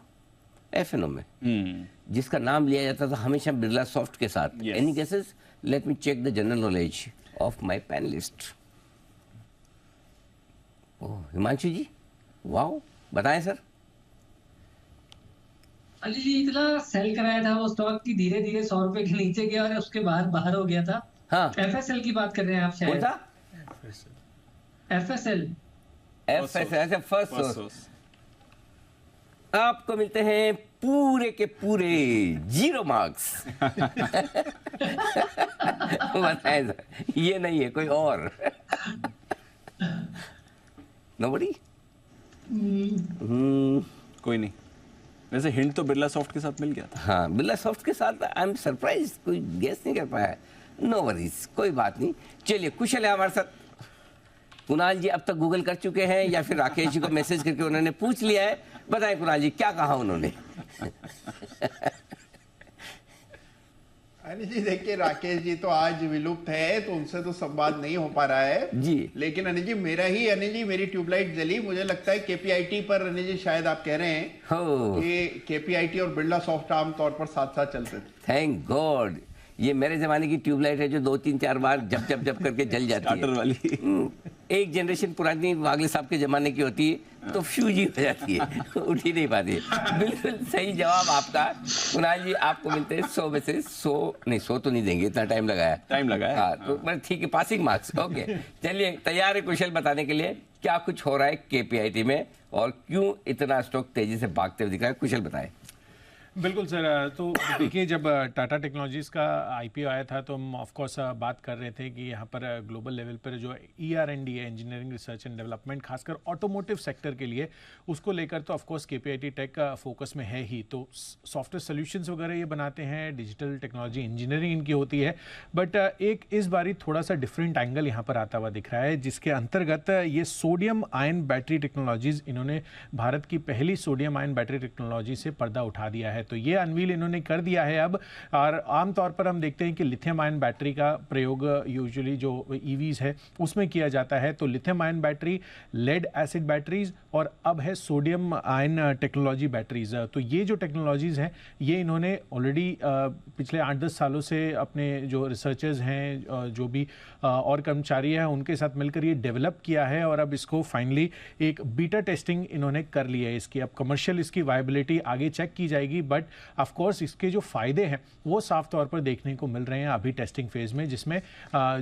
एफएनओ में, जिसका नाम लिया जाता था हमेशा बिरला सॉफ्ट के साथ। Any guesses? Let me check the general knowledge of my panelist. Oh Himanshu ji, wow, बताएं सर।
अली जी, इतना सेल कराया था वो स्टॉक की धीरे धीरे 100 रुपए के नीचे गया और उसके बाहर हो गया था।
हाँ,
एफएसएल की बात कर रहे हैं आप शायद।
कौन सा?
एफएसएल।
FSL first source. आपको मिलते हैं पूरे के पूरे 0 मार्क्स। बताएं सर, ये नहीं है कोई और? नोबडी?
कोई नहीं। वैसे हिंट तो बिरला सॉफ्ट के साथ मिल गया था।
हाँ, बिरला सॉफ्ट के साथ। आई एम सरप्राइज, कोई गेस नहीं कर पाया। नो वरीज, कोई बात नहीं। चलिए, कुशल है हमारे साथ कुणाल जी। अब तक गूगल कर चुके हैं या फिर राकेश जी को मैसेज करके उन्होंने पूछ लिया है? बताएं कुणाल जी, क्या कहा उन्होंने?
अनिल जी देखिए, राकेश जी तो आज विलुप्त है तो उनसे तो संवाद नहीं हो पा रहा है
जी।
लेकिन अनिल जी मेरी ट्यूबलाइट जली। मुझे लगता है केपीआईटी पर अनिल जी शायद आप कह रहे हैं कि केपीआईटी और बिरला सॉफ्ट आमतौर पर साथ साथ चलते थे।
थैंक गॉड, ये मेरे जमाने की ट्यूबलाइट है जो 2-3-4 बार जब करके जल जाती है।
स्टार्टर वाली।
एक जनरेशन पुरानी वागले साहब के जमाने की होती है तो फ्यूज ही हो जाती है, उठ ही नहीं पाती है। बिल्कुल सही जवाब आपका कुणाल जी। आपको मिलते हैं 100 में से 100 तो नहीं देंगे, इतना टाइम लगाया। हाँ, तो मतलब ठीक है, पासिंग मार्क्स। ओके, चलिए, तैयार है कुशल बताने के लिए क्या कुछ हो रहा है केपीआईटी में और क्यों इतना स्टॉक तेजी से भागते हुए दिख रहा है? कुशल बताएं।
बिल्कुल सर। तो देखिए, जब टाटा टेक्नोलॉजीज़ का आईपीओ आया था तो हम ऑफ कोर्स बात कर रहे थे कि यहाँ पर ग्लोबल लेवल पर जो ER&D है, इंजीनियरिंग रिसर्च एंड डेवलपमेंट, खासकर ऑटोमोटिव सेक्टर के लिए, उसको लेकर तो ऑफ कोर्स केपीआईटी टेक का फोकस में है ही। तो सॉफ्टवेयर सोल्यूशंस वगैरह ये बनाते हैं, डिजिटल टेक्नोलॉजी इंजीनियरिंग इनकी होती है। बट एक इस बारी थोड़ा सा डिफरेंट एंगल यहाँ पर आता हुआ दिख रहा है, जिसके अंतर्गत ये सोडियम आयन बैटरी टेक्नोलॉजीज़, इन्होंने भारत की पहली सोडियम आयन बैटरी टेक्नोलॉजी से पर्दा उठा दिया है। तो ये अनवील इन्होंने कर दिया है अब। और आमतौर पर हम देखते हैं कि लिथियम आयन बैटरी का प्रयोग यूजुअली जो ईवीज है उसमें किया जाता है। तो lithium ion battery, lead acid batteries और अब है सोडियम आयन टेक्नोलॉजी बैटरीज। तो ये जो टेक्नोलॉजीज हैं ये इन्होंने ऑलरेडी पिछले 8-10 सालों से अपने जो रिसर्चर्स हैं, जो भी और कर्मचारी हैं, उनके साथ मिलकर ये डेवलप किया है और अब इसको फाइनली एक बीटा टेस्टिंग इन्होंने कर ली है इसकी। अब कमर्शियल इसकी वायबिलिटी आगे चेक की जाएगी, बट ऑफ कोर्स इसके जो फायदे हैं वो साफ तौर पर देखने को मिल रहे हैं अभी टेस्टिंग फेज में, जिसमें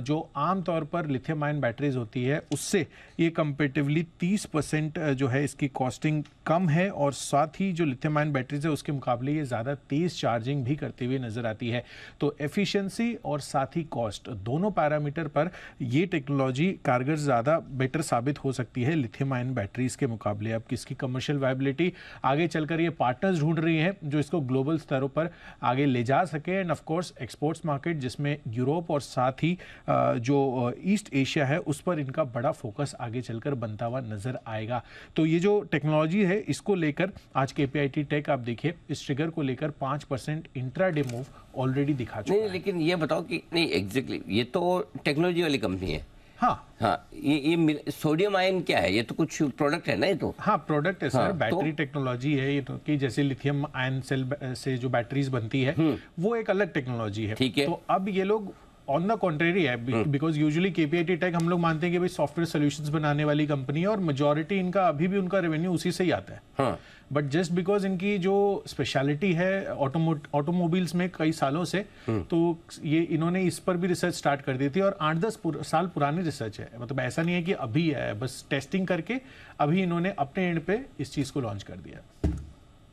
जो आम तौर पर लिथियम आयन बैटरीज होती है उससे ये कंपेरेटिवली 30% जो है इसकी कॉस्टिंग कम है और साथ ही जो लिथियम आयन बैटरीज है उसके मुकाबले ये ज़्यादा तेज चार्जिंग भी करते हुए नजर आती है। तो एफिशिएंसी और साथ ही कॉस्ट दोनों पैरामीटर पर ये टेक्नोलॉजी कारगर ज़्यादा बेटर साबित हो सकती है लिथियम आयन बैटरीज के मुकाबले। अब किसकी कमर्शियल वायबिलिटी आगे चलकर ये पार्टनर्स ढूंढ रही हैं जो इसको ग्लोबल स्तरों पर आगे ले जा सके। End of course exports market जिसमें यूरोप और साथ ही जो ईस्ट एशिया है उस पर इनका बड़ा फोकस आगे चलकर बनता हुआ नजर आएगा। तो ये जो टेक्नोलॉजी है इसको लेकर आज KPIT टेक आप देखिए इस ट्रिगर को लेकर 5% इंट्राडे मूव ऑलरेडी दिखा चुका है।
लेकिन ये बताओ कि नहीं एग्जैक्टली ये तो टेक्नोलॉजी वाली कंपनी है।
हाँ,
ये सोडियम आयन क्या है? ये तो कुछ प्रोडक्ट है ना? ये तो
हाँ प्रोडक्ट है सर।
हाँ,
बैटरी टेक्नोलॉजी है ये तो, कि जैसे लिथियम आयन सेल से जो बैटरीज बनती है वो एक अलग टेक्नोलॉजी है।
ठीक है।
तो अब ये लोग ऑन द कॉन्ट्रेरी है, बिकॉज यूजुअली KPIT टेक हम लोग मानते हैं कि भाई सॉफ्टवेयर सॉल्यूशंस बनाने वाली कंपनी है और मेजॉरिटी इनका अभी भी उनका रेवेन्यू उसी से ही आता है।
हाँ।
बट जस्ट बिकॉज इनकी जो स्पेशलिटी है ऑटोमोबाइल्स में कई सालों से, तो ये इन्होंने इस पर भी रिसर्च स्टार्ट कर दी थी और 8-10 साल पुरानी रिसर्च है। मतलब ऐसा नहीं है कि अभी है, बस टेस्टिंग करके अभी इन्होंने अपने एंड पे इस चीज को लॉन्च कर दिया।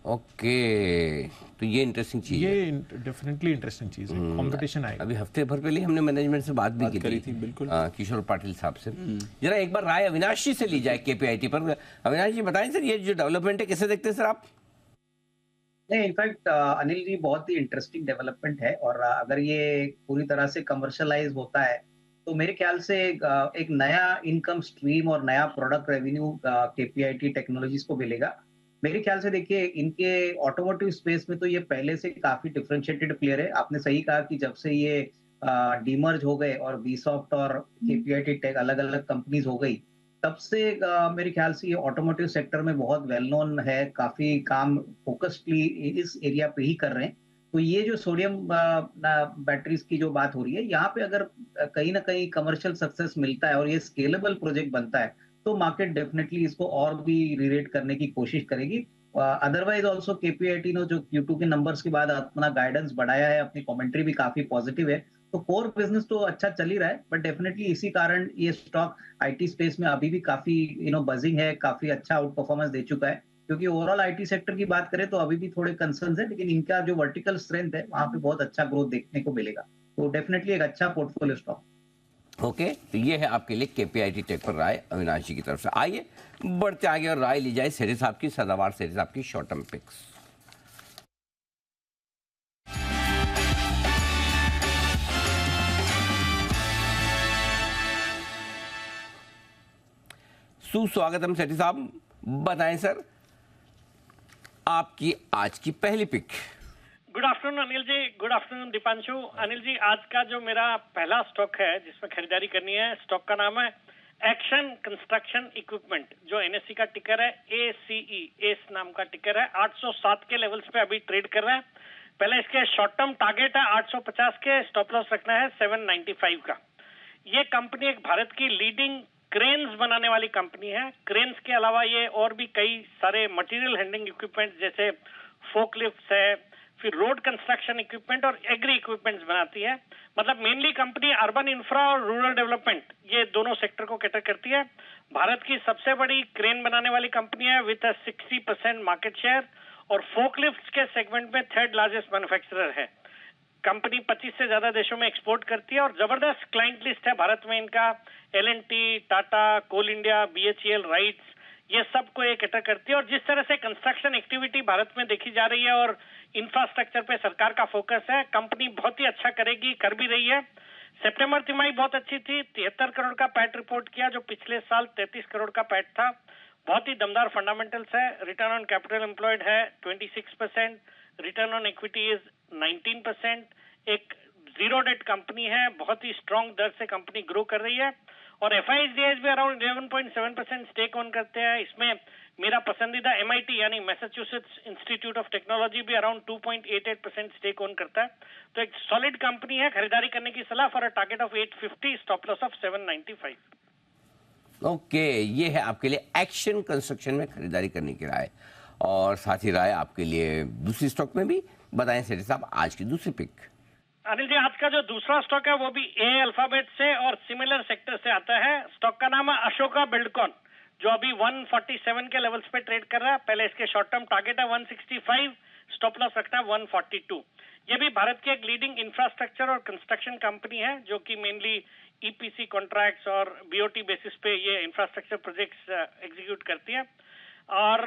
ओके, तो ये इंटरेस्टिंग चीज है।
ये डेफिनेटली इंटरेस्टिंग चीज है। कंपटीशन आएगा।
अभी हफ्ते भर पहले हमने मैनेजमेंट से बात भी की थी
बिल्कुल
किशोर पाटिल साहब से। जरा एक बार राय अविनाश जी से ली जाए KPIT पर। अविनाश जी बताएं सर, ये जो डेवलपमेंट है कैसे देखते हैं सर आप?
नहीं, इनफैक्ट अनिल जी बहुत ही इंटरेस्टिंग डेवलपमेंट है और अगर ये पूरी तरह से कमर्शलाइज होता है तो मेरे ख्याल से एक नया इनकम स्ट्रीम और नया प्रोडक्ट रेवेन्यू KPIT टेक्नोलॉजीज को मिलेगा। मेरे ख्याल से देखिए इनके ऑटोमोटिव स्पेस में तो ये पहले से काफी डिफरेंशिएटेड प्लेयर है। आपने सही कहा कि जब से ये डीमर्ज हो गए और Vsoft और KPIT टेक अलग अलग कंपनीज हो गई, तब से मेरे ख्याल से ये ऑटोमोटिव सेक्टर में बहुत वेल नोन है, काफी काम फोकस्डली इस एरिया पे ही कर रहे हैं। तो ये जो सोडियम बैटरीज की जो बात हो रही है, यहाँ पे अगर कहीं ना कहीं कमर्शियल सक्सेस मिलता है और ये स्केलेबल प्रोजेक्ट बनता है तो मार्केट डेफिनेटली इसको और भी रीरेट करने की कोशिश करेगी। अदरवाइज ऑल्सो KPIT ने जो Q2 के नंबर्स के बाद अपना गाइडेंस बढ़ाया है, अपनी कमेंट्री भी काफी पॉजिटिव है। तो कोर बिजनेस तो अच्छा चल ही रहा है, बट डेफिनेटली इसी कारण ये स्टॉक IT स्पेस में अभी भी काफी बजिंग है, काफी अच्छा आउट परफॉर्मेंस दे चुका है। क्योंकि ओवरऑल IT सेक्टर की बात करें तो अभी भी थोड़े कंसर्न्स है, लेकिन इनका जो वर्टिकल स्ट्रेंथ है वहां पे बहुत अच्छा ग्रोथ देखने को मिलेगा। तो डेफिनेटली एक अच्छा पोर्टफोलियो स्टॉक।
ओके, तो ये है आपके लिए KPIT टेक पर राय अविनाश जी की तरफ से। आइए बढ़ते आगे और राय ली जाए सेठी साहब की, सदाबहार सेठी साहब की शॉर्ट टर्म पिक्स। सुस्वागतम सेठी साहब, बताएं सर आपकी आज की पहली pick.
Good afternoon Anil ji, good afternoon Deepanshu. Anil ji, आज का जो मेरा पहला स्टॉक है जिसमें खरीदारी करनी है, स्टॉक का नाम है एक्शन कंस्ट्रक्शन इक्विपमेंट, जो NSE का टिकर है ACE, एस नाम का टिकर है। 807 के लेवल्स पे अभी ट्रेड कर रहा है। पहले इसके शॉर्ट टर्म टारगेट है 850 के, स्टॉप लॉस रखना है 795 का। ये कंपनी एक भारत की लीडिंग क्रेन्स बनाने वाली कंपनी है। क्रेन्स के अलावा ये और भी कई सारे मटेरियल हैंडलिंग इक्विपमेंट जैसे फोकलिफ्ट्स है, फिर रोड कंस्ट्रक्शन इक्विपमेंट और एग्री इक्विपमेंट्स बनाती है। मतलब मेनली कंपनी अर्बन इंफ्रा और रूरल डेवलपमेंट, ये दोनों सेक्टर को कैटर करती है। भारत की सबसे बड़ी क्रेन बनाने वाली कंपनी है विद 60% मार्केट शेयर और फोकलिफ्ट्स के सेगमेंट में 3rd लार्जेस्ट मैन्युफैक्चरर है। कंपनी 25 से ज्यादा देशों में एक्सपोर्ट करती है और जबरदस्त क्लाइंट लिस्ट है भारत में इनका। L&T, टाटा, कोल इंडिया, BHEL, राइट्स, ये सब को ये कैटर करती है। और जिस तरह से कंस्ट्रक्शन एक्टिविटी भारत में देखी जा रही है और इंफ्रास्ट्रक्चर पे सरकार का फोकस है, कंपनी बहुत ही अच्छा करेगी, कर भी रही है। सितंबर तिमाही बहुत अच्छी थी, 73 करोड़ का पैट रिपोर्ट किया, जो पिछले साल 33 करोड़ का पैट था। बहुत ही दमदार फंडामेंटल्स है। रिटर्न ऑन कैपिटल एम्प्लॉयड है 26%, रिटर्न ऑन इक्विटी इज 19%, एक जीरो डेट कंपनी है, बहुत ही स्ट्रांग दर से कंपनी ग्रो कर रही है। और FISDS भी अराउंड 11.7% स्टेक ऑन करते हैं। इसमें मेरा पसंदीदा MIT यानी मैसाचुसेट्स इंस्टीट्यूट ऑफ टेक्नोलॉजी भी अराउंड 2.88% स्टेक ऑन करता है। तो एक सॉलिड कंपनी है, खरीदारी करने की सलाह for a target of 850, stop loss of 795।
Okay, ये है आपके लिए एक्शन कंस्ट्रक्शन में खरीदारी करने की राय, और साथ ही राय आपके लिए दूसरी स्टॉक में भी बताएं सेठी साहब आज की दूसरी पिक।
अनिल जी, आज का जो दूसरा स्टॉक है वो भी A अल्फाबेट से और सिमिलर सेक्टर से आता है। स्टॉक का नाम है अशोका बिल्डकॉन, जो अभी 147 के लेवल्स पे ट्रेड कर रहा है। पहले इसके शॉर्ट टर्म टारगेट है 165, स्टॉप लॉस रखना है 142। ये भी भारत की एक लीडिंग इंफ्रास्ट्रक्चर और कंस्ट्रक्शन कंपनी है, जो कि मेनली EPC कॉन्ट्रैक्ट्स और BOT बेसिस पे ये इंफ्रास्ट्रक्चर प्रोजेक्ट्स एग्जीक्यूट करती है। और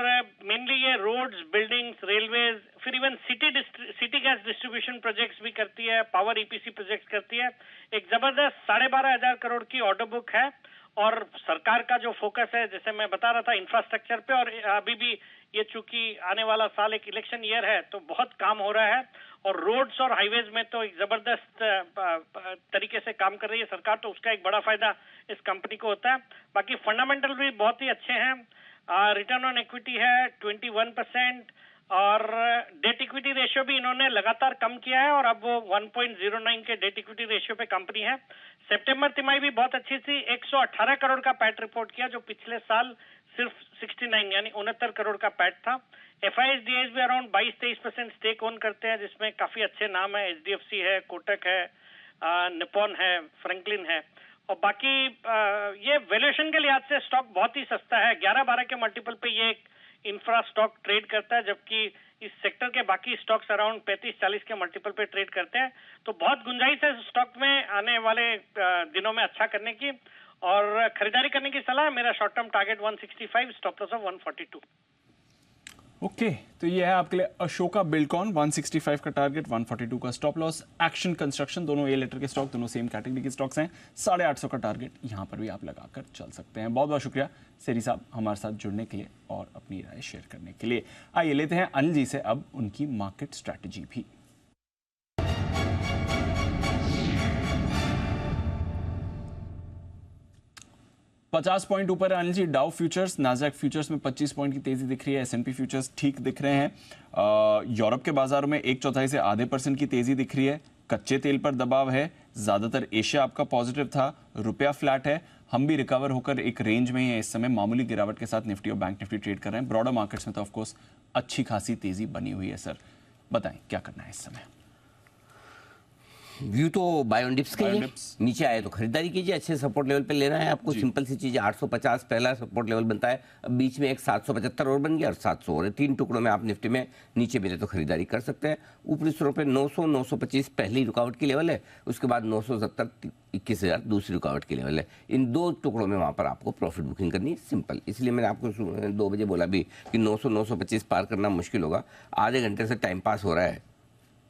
मेनली ये रोड्स, बिल्डिंग्स, रेलवेज, फिर even city gas distribution projects भी करती है, पावर EPC प्रोजेक्ट्स करती है। एक जबरदस्त 12,500 करोड़ की ऑर्डर बुक है, और सरकार का जो फोकस है, जैसे मैं बता रहा था, इंफ्रास्ट्रक्चर पे, और अभी भी ये चूंकि आने वाला साल एक इलेक्शन ईयर है तो बहुत काम हो रहा है, और रोड्स और हाईवेज में तो एक जबरदस्त तरीके से काम कर रही है सरकार, तो उसका एक बड़ा फायदा इस कंपनी को होता है। बाकी फंडामेंटल भी बहुत ही अच्छे हैं। रिटर्न ऑन इक्विटी है 21%, और डेट इक्विटी रेशियो भी इन्होंने लगातार कम किया है, और अब वो 1.09 के डेट इक्विटी रेशियो पे कंपनी है। सितंबर तिमाही भी बहुत अच्छी थी, 118 करोड़ का पैट रिपोर्ट किया, जो पिछले साल सिर्फ 69 यानी 69 करोड़ का पैट था। FISDS भी अराउंड 22-23% स्टेक ऑन करते हैं, जिसमें काफी अच्छे नाम है, HDFC है, कोटक है, निपॉन है, फ्रैंकलिन है। और बाकी ये वैल्यूएशन के लिहाज से स्टॉक बहुत ही सस्ता है, 11-12 के मल्टीपल पे ये एक इंफ्रा स्टॉक ट्रेड करता है, जबकि इस सेक्टर के बाकी स्टॉक्स अराउंड 35-40 के मल्टीपल पे ट्रेड करते हैं। तो बहुत गुंजाइश है स्टॉक में आने वाले दिनों में अच्छा करने की, और खरीदारी करने की सलाह है। मेरा short term target 165, stop loss of 142।
Okay, तो ये है आपके लिए अशोका बिल्डकॉन, 165 का टारगेट, 142 का स्टॉप लॉस। एक्शन कंस्ट्रक्शन, दोनों ए लेटर के स्टॉक, दोनों सेम कैटेगरी के स्टॉक्स हैं। 850 का टारगेट यहां पर भी आप लगाकर चल सकते हैं। बहुत बहुत शुक्रिया सेठी साहब हमारे साथ जुड़ने के लिए और अपनी राय शेयर करने के लिए। आइए लेते हैं अनिल जी से अब उनकी मार्केट स्ट्रैटेजी भी। 50 पॉइंट ऊपर है Anil ji Dow futures, नाज़डैक futures में 25 पॉइंट की तेजी दिख रही है, S&P फ्यूचर्स ठीक दिख रहे हैं। यूरोप के बाजारों में 1/4 से आधे % की तेजी दिख रही है। कच्चे तेल पर दबाव है, ज्यादातर एशिया आपका पॉजिटिव था, रुपया फ्लैट है, हम भी रिकवर होकर एक रेंज में ही है इस समय। मामूली गिरावट के साथ निफ्टी और बैंक निफ्टी ट्रेड कर रहे हैं। ब्रॉडर मार्केट्स में तो ऑफकोर्स अच्छी खासी तेजी बनी हुई है। सर बताएं क्या करना है इस समय?
व्यू तो बाय ऑन डिप्स के लिए, नीचे आए तो खरीदारी कीजिए, अच्छे सपोर्ट लेवल पे लेना है आपको। सिंपल सी चीज, 850 पहला सपोर्ट लेवल बनता है, अब बीच में एक 775 और बन गया और 700 और 3 टुकड़ों में आप निफ्टी में नीचे मिले तो खरीदारी कर सकते हैं। ऊपरी स्तरों पे 900 925 पहली रुकावट की लेवल है, उसके बाद 970 21,000 दूसरी रुकावट की लेवल है। इन 2 टुकड़ों में वहां पर आपको प्रॉफिट बुकिंग करनी है, सिंपल। इसलिए मैंने आपको 2 बजे बोला भी कि 900 925 पार करना मुश्किल होगा। आधे घंटे से टाइम पास हो रहा है,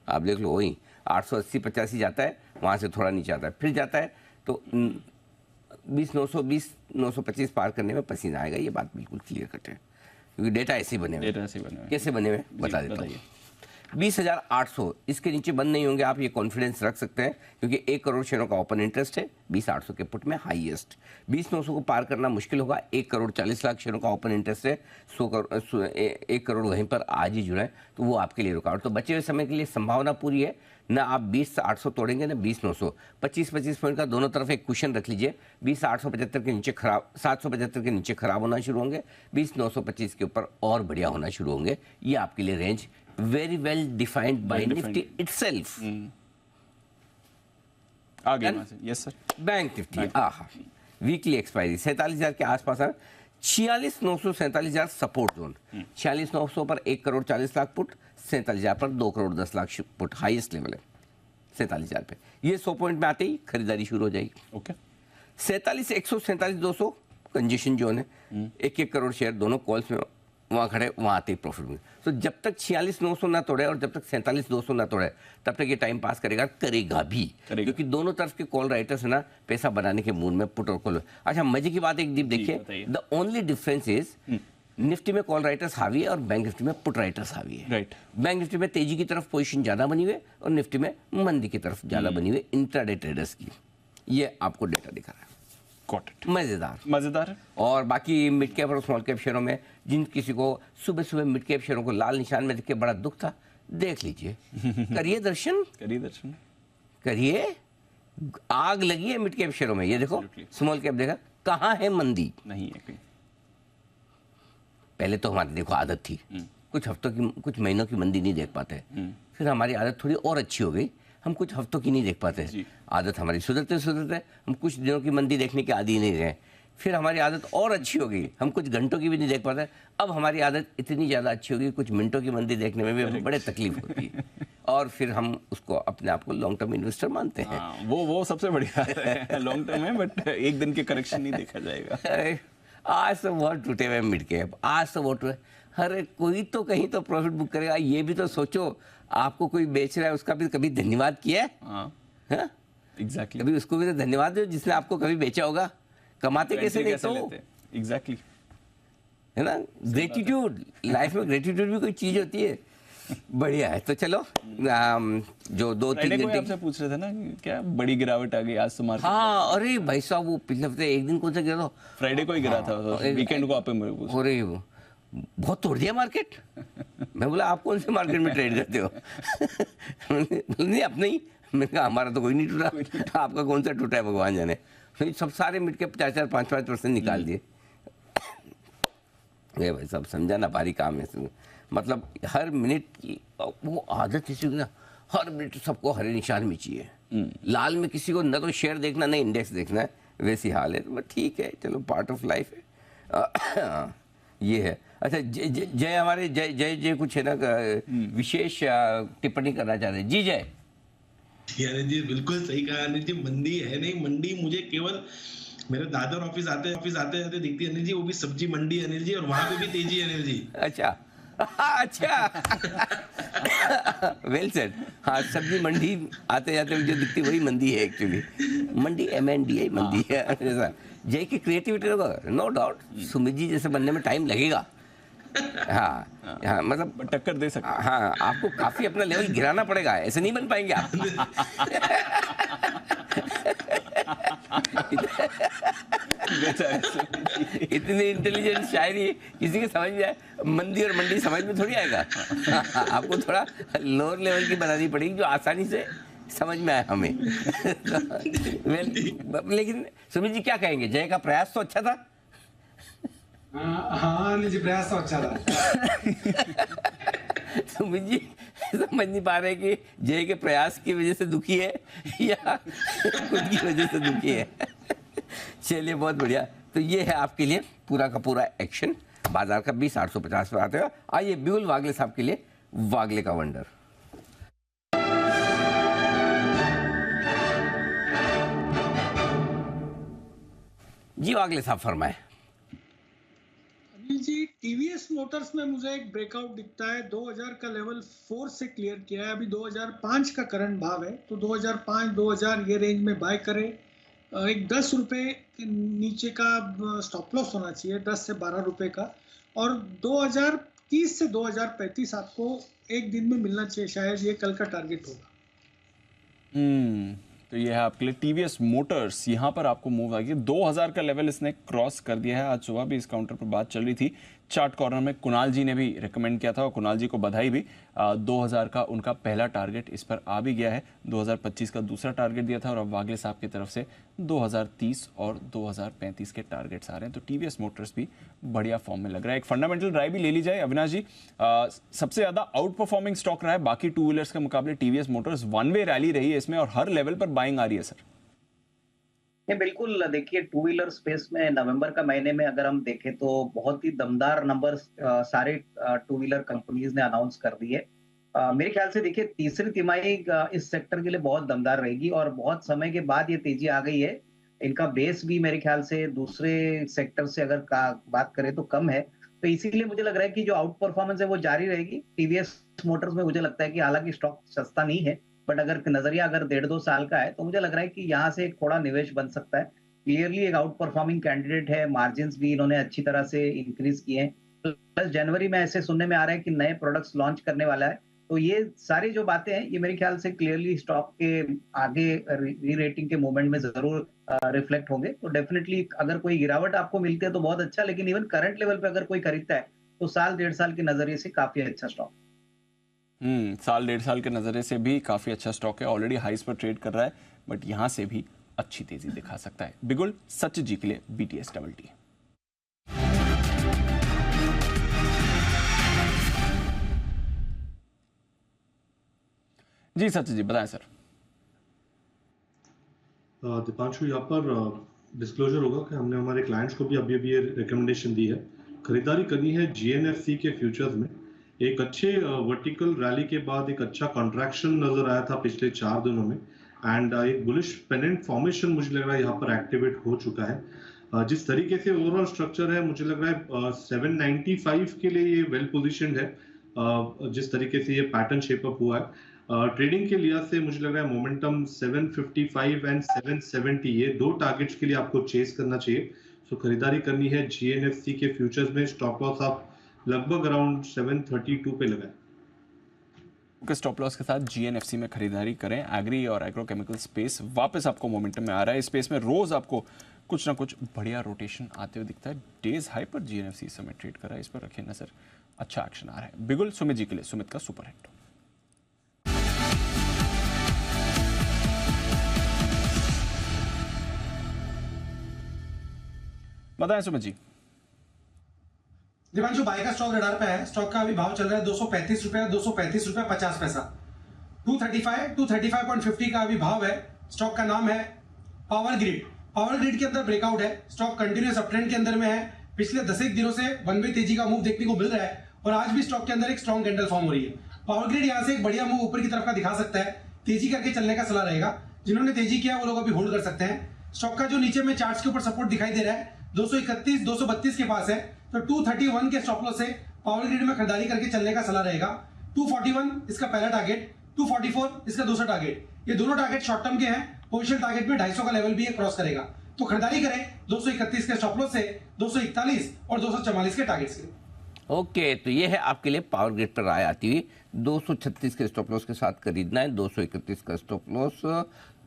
आप देख लो, वही 880 85 जाता है, वहाँ से थोड़ा नीचे आता है, फिर जाता है, तो 20 925 पार करने में पसीना आएगा। ये बात बिल्कुल क्लियर कट है, क्योंकि डेटा ऐसे ही बने हुए। कैसे बने हुए बता देता हूँ। 20,800 इसके नीचे बंद नहीं होंगे, आप ये कॉन्फिडेंस रख सकते हैं, क्योंकि 1 करोड़ शेयरों का ओपन इंटरेस्ट है। 20,800 के पुट में हाईएस्ट। 20,900 को पार करना मुश्किल होगा। 1 करोड़ 40 लाख शेयरों का ओपन इंटरेस्ट है। 1 करोड़ वहीं पर आज ही जुड़ा है, तो वो आपके लिए रुकावट। तो बचे हुए समय के लिए संभावना पूरी है, ना आप 20,800 तोड़ेंगे ना 20,900। 25 पॉइंट का दोनों तरफ एक कुशन रख लीजिए। 20,875 के नीचे खराब, 775 के नीचे खराब होना शुरू होंगे, 20,925 के ऊपर और बढ़िया होना शुरू होंगे। ये आपके लिए range very well defined by Nifty itself.
आगे yes sir.
Bank Nifty weekly expiry 47,000 के आसपास है। 46,900 47,000 सपोर्ट जोन। 46,900 पर 1 करोड़ 40 लाख पुट, 47,000 पर 2 crore 10 lakh put, highest level है 47,000 पे। ये 100 पॉइंट में आते ही खरीदारी शुरू हो जाएगी।
ओके।
47,100 47,200 कंजेशन जोन है। 1-1 करोड़ शेयर दोनों कॉल्स में वहाँ खड़े, वहाँ आते ही प्रॉफिट में। तो जब तक 46,900 ना तोड़े और जब तक 47,200 ना तोड़े, तब तक ये टाइम पास करेगा भी, क्योंकि दोनों तरफ के कॉल राइटर्स है ना पैसा बनाने के मूड में, पुट और कॉल। अच्छा, मजे की बात एक दीप देखिए, the only difference is Nifty में कॉल राइटर्स हावी है और बैंक निफ्टी में पुट राइटर्स हावी है।
राइट।
बैंक निफ्टी में तेजी की तरफ पोजीशन ज्यादा बनी हुई है और निफ्टी में मंदी की तरफ ज्यादा बनी हुई है इंट्राडे ट्रेडर्स की। ये आपको डेटा दिखा रहा है।
Got it.
मजेदार है। और बाकी मिड कैप और स्मॉल कैप शेयरों में जिन किसी को सुबह सुबह मिड कैप शेयरों को लाल निशान में देख के बड़ा दुख था, देख लीजिए, करिए दर्शन, करिए। आग लगी है मिड कैप शेयरों में। ये देखो स्मॉल कैप देखा, कहाँ है मंदी?
नहीं है कहीं।
पहले तो हमारी देखो आदत थी, कुछ हफ्तों की कुछ महीनों की मंदी नहीं देख पाते, फिर हमारी आदत थोड़ी और अच्छी हो गई, हम कुछ हफ्तों की नहीं देख पाते। आदत हमारी सुधरते सुधरते हम कुछ दिनों की मंदी देखने के आदी नहीं रहे, फिर हमारी आदत और अच्छी हो गई, हम कुछ घंटों की भी नहीं देख पाते। अब हमारी आदत इतनी ज़्यादा अच्छी हो गई, कुछ मिनटों की मंदी देखने में भी हमें बड़े तकलीफ होती है और फिर हम उसको अपने आप को लॉन्ग टर्म इन्वेस्टर मानते हैं।
वो सबसे बढ़िया है लॉन्ग टर्म है, बट एक दिन के करेक्शन नहीं देखा जाएगा।
आज तो बहुत टूटे हुए मिड कैप, आज तो बहुत अरे कोई तो कहीं तो प्रॉफिट बुक करेगा। ये भी तो सोचो, आपको कोई बेच रहा है उसका भी कभी धन्यवाद किया है?
एग्जैक्टली।
कभी उसको भी तो धन्यवाद दो जिसने आपको कभी बेचा होगा। कमाते कैसे नहीं तो?
एग्जैक्टली,
है ना? ग्रेटिट्यूड, लाइफ में ग्रेटिट्यूड भी कोई चीज होती है। बढ़िया है। तो चलो जो 2-3 घंटे
आपसे पूछ रहे थे ना क्या बड़ी गिरावट आ गई आज तो मार्केट।
हाँ, अरे भाई साहब वो पिछले हफ्ते एक दिन कौन सा गिरा था?
फ्राइडे को ही गिरा था, वीकेंड को आप
अरे बहुत तोड़ दिया मार्केट। मैं बोला आप कौन से मार्केट में ट्रेड करते हो? नहीं अपने ही। मैंने कहा हमारा तो कोई नहीं टूटा, आपका कौन सा टूटा है भगवान जाने। सब सारे मिट के 4-5% निकाल दिए। ये भाई सब समझा ना, भारी काम है। मतलब हर मिनट की वो आदत इसी ना, हर मिनट सबको हरे निशान में चाहिए। लाल में किसी को न तो शेयर देखना न इंडेक्स देखना है, वैसी हाल है। तो ठीक है, चलो पार्ट ऑफ लाइफ है। ये है। अच्छा जय हमारे जय कुछ है ना विशेष टिप्पणी करना चाह रहे हैं? जी जय।
अनिल जी बिल्कुल सही कहा अनिल जी, मंदी है नहीं। मंडी मुझे केवल मेरे दादर ऑफिस आते जाते दिखती है अनिल जी, वो भी सब्जी मंडी अनिल जी, और वहां पे भी तेजी है अनिल जी।
अच्छा वेल सेड। हाँ, सब्जी मंडी आते जाते मुझे दिखती वही मंदी है एक्चुअली। मंडी MNDI मंदी है। जय की क्रिएटिविटी होगा नो डाउट, सुमित जी जैसे बनने में टाइम लगेगा। हाँ मतलब
टक्कर दे सकते।
हाँ, आपको काफी अपना लेवल गिराना पड़ेगा, ऐसे नहीं बन पाएंगे आप। इतनी इंटेलिजेंट शायरी किसी के समझ में आए? मंदी और मंडी समझ में थोड़ी आएगा। आपको थोड़ा लोअर लेवल की बनानी पड़ेगी जो आसानी से समझ में आए हमें। लेकिन सुमित जी क्या कहेंगे, जय का प्रयास तो अच्छा था?
हाँ जी, प्रयास तो अच्छा था।
सुमित जी समझ नहीं पा रहे कि जय के प्रयास की वजह से दुखी है या खुद की वजह से दुखी है। चलिए बहुत बढ़िया। तो ये है आपके लिए पूरा का पूरा एक्शन बाजार का 20,850 पर आते हुए। आइए बिहुल वागले साहब के लिए वागले का वंडर। जी वागले साहब फरमाए।
अनिल जी, टीवीएस मोटर्स में मुझे एक ब्रेकआउट दिखता है। 2000 का लेवल 4 से क्लियर किया है, अभी 2005 का करंट भाव है, तो 2005-2000 ये रेंज में बाय करें। एक 10 रुपए के नीचे का स्टॉप लॉस होना चाहिए, 10 से 12 रुपए का, और 2030 से 2035 आपको एक दिन में मिलना चाहिए, शायद ये कल का टारगेट होगा।
तो ये है आपके लिए टीवीएस मोटर्स। यहाँ पर आपको मूव आ गई, 2000 का लेवल इसने क्रॉस कर दिया है। आज सुबह भी इस काउंटर पर बात चल रही थी, चार्ट कॉर्नर में कुणाल जी ने भी रिकमेंड किया था और कुणाल जी को बधाई भी। 2000 का उनका पहला टारगेट इस पर आ भी गया है। 2025 का दूसरा टारगेट दिया था और अब वागले साहब की तरफ से 2030 और 2035 के टारगेट्स आ रहे हैं। तो टीवीएस मोटर्स भी बढ़िया फॉर्म में लग रहा है। एक फंडामेंटल राय भी ले ली जाए अविनाश जी, सबसे ज्यादा आउट परफॉर्मिंग स्टॉक रहा है बाकी टू व्हीलर्स के मुकाबले TVS Motors. One way rally रही है इसमें और हर लेवल पर बाइंग आ रही है सर।
बिल्कुल, देखिए टू व्हीलर स्पेस में नवंबर का महीने में अगर हम देखें तो बहुत ही दमदार नंबर सारे टू व्हीलर कंपनीज ने अनाउंस कर दिए। मेरे ख्याल से देखिए तीसरी तिमाही इस सेक्टर के लिए बहुत दमदार रहेगी और बहुत समय के बाद ये तेजी आ गई है। इनका बेस भी मेरे ख्याल से दूसरे सेक्टर से अगर बात करें तो कम है, तो इसीलिए मुझे लग रहा है कि जो आउट परफॉर्मेंस है वो जारी रहेगी टीवीएस मोटर्स में। मुझे लगता है कि हालांकि स्टॉक सस्ता नहीं है, बट अगर नजरिया अगर 1.5-2 साल का है तो मुझे लग रहा है कि यहाँ से एक थोड़ा निवेश बन सकता है। क्लियरली एक आउट परफॉर्मिंग कैंडिडेट है, मार्जिन भी इन्होंने अच्छी तरह से इंक्रीज किए हैं। प्लस जनवरी में ऐसे सुनने में आ रहा है कि नए प्रोडक्ट्स लॉन्च करने वाला है। तो ये सारी जो बातें हैं ये मेरे ख्याल से क्लियरली स्टॉक के आगे री रेटिंग के मूवमेंट में जरूर रिफ्लेक्ट होंगे। तो डेफिनेटली अगर कोई गिरावट आपको मिलती है तो बहुत अच्छा, लेकिन इवन करंट लेवल पे अगर कोई खरीदता है तो साल 1.5 साल के नजरिए से काफी अच्छा स्टॉक।
साल 1.5 साल के नजरिए से भी काफी अच्छा स्टॉक है, ऑलरेडी हाईस पर ट्रेड कर रहा है, बट यहां से भी अच्छी तेजी दिखा सकता है। बिगुल सच जी के लिए BTS डबल टी। जी सच जी बताएं सर।
दीपांशु, यहाँ पर डिस्क्लोजर होगा कि हमने हमारे क्लाइंट्स को भी अभी अभी ये रिकमेंडेशन दी है, खरीदारी करनी है GNFC के फ्यूचर्स में। एक अच्छे वर्टिकल रैली के बाद एक अच्छा कॉन्ट्रैक्शन नजर आया था पिछले 4 दिनों में, एंड एक बुलिश पेनेंट फॉर्मेशन मुझे लग रहा है यहाँ पर एक्टिवेट हो चुका है। जिस तरीके से ओवरऑल स्ट्रक्चर है, मुझे लग रहा है 795 के लिए ये वेल पोजिशनड है। जिस तरीके से ये पैटर्न शेपअप हुआ है ट्रेडिंग के लिहाज से, मुझे लग रहा है मोमेंटम 755 एंड 770 ये 2 टारगेट्स के लिए आपको चेस करना चाहिए। सो खरीदारी करनी है GNFC के फ्यूचर्स में। स्टॉप लॉस आप लगभग अराउंड 732 पे लगाएं।
स्टॉप लॉस के साथ GNFC में खरीदारी करें। एग्री और एग्रोकेमिकल स्पेस वापस आपको मोमेंटम में आ रहा है। इस स्पेस में रोज आपको कुछ ना कुछ बढ़िया रोटेशन आते हुए दिखता है। डेज हाई पर GNFC इस समय ट्रेड कर रहा है, इस पर रखें नजर, अच्छा एक्शन आ रहा है। बिगुल सुमित जी के लिए सुमित का सुपर हिट। बताएं सुमित जी।
दीपांशु, बाय का स्टॉक रडार पे है। स्टॉक का अभी भाव चल रहा है 235 रुपया, 235 रुपया 50 पैसा। 235, 235.50 का अभी भाव है। स्टॉक का नाम है पावर ग्रिड। पावर ग्रिड के अंदर ब्रेकआउट है। स्टॉक कंटिन्यूअस अपट्रेंड के अंदर में है। पिछले 10 दिनों से वन वे तेजी का मूव देखने को मिल रहा है और आज भी स्टॉक के अंदर एक स्ट्रॉन्ग कैंडल फॉर्म हो रही है। पावर ग्रिड यहाँ से एक बढ़िया मूव ऊपर की तरफ का दिखा सकता है। तेजी करके चलने का सलाह रहेगा। जिन्होंने तेजी किया वो लोग अभी होल्ड कर सकते हैं। स्टॉक का जो नीचे में चार्ट्स के ऊपर सपोर्ट दिखाई दे रहा है 231, 232 के पास है, तो 231 के स्टॉप लॉस से पावर ग्रिड में खरीदारी करके चलने का सलाह रहेगा। 241 इसका पहला टारगेट, 244 इसका दूसरा टारगेट। ये दोनों टारगेट शॉर्ट टर्म के हैं। पोजिशन टारगेट में 250 का लेवल भी ये क्रॉस करेगा, तो खरीदारी करें 231 के स्टॉप लॉस से 241 और 244 के टारगेट्स के।
ओके, तो ये है आपके लिए पावर ग्रिड पर राय आती हुई। 236 के स्टॉप लॉस के साथ खरीदना है, 231 का स्टॉप लॉस,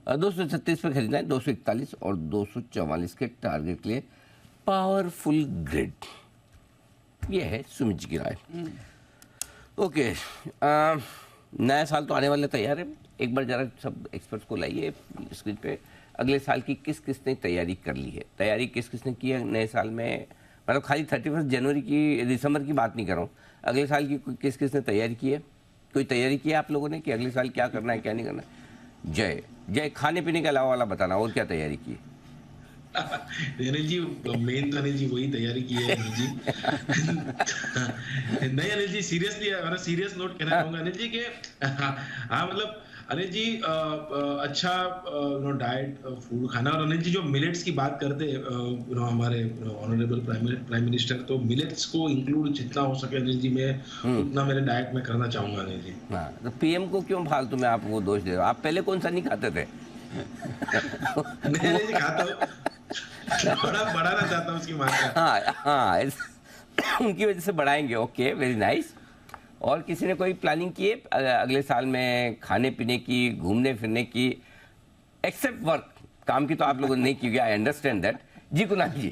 236 पे खरीदना है, 241 और 244 के टारगेट के लिए पावरफुल ग्रिड। ये है सुमित जी की राय। ओके, नया साल तो आने वाला तैयार है। एक बार जरा सब एक्सपर्ट्स को लाइए स्क्रीन पे। अगले साल की किस किसने तैयारी कर ली है? तैयारी किस किसने की है नए साल में? मतलब खाली 31 जनवरी की, दिसंबर की बात नहीं कर रहा हूँ, अगले साल की किस किसने तैयारी की है? कोई तैयारी की है आप लोगों ने कि अगले साल क्या करना है क्या नहीं करना है? जय खाने पीने के अलावा वाला बताना, और क्या तैयारी की है?
अनिल जी मेन तो अनिल जी वही तैयारी की है अनिल जी। नहीं अनिल जी सीरियसली मेरा सीरियस नोट कहना चाहूंगा अनिल जी के हाँ मतलब अनिल जी अच्छा डाइट फूड खाना। और अनिल जी जो मिलेट्स की बात करते हैं हमारे ऑनरेबल प्राइम मिनिस्टर, तो मिलेट्स को इंक्लूड जितना हो सके अनिल जी मैं उतना मेरे डाइट में करना चाहूंगा अनिल जी।
हाँ, तो PM को क्यों फालतू में आप वो दोष दे रहे हो? आप पहले कौन सा नहीं खाते थे?
नहीं अनिल जी खाता हूँ, बढ़ाना चाहता हूँ उसकी मात्रा।
हाँ उनकी वजह से बढ़ाएंगे। Okay, very nice. और किसी ने कोई प्लानिंग की है अगले साल में खाने पीने की, घूमने फिरने की? एक्सेप्ट वर्क, काम की तो आप लोगों ने नहीं की, आई अंडरस्टैंड दैट। जी कुणाल जी।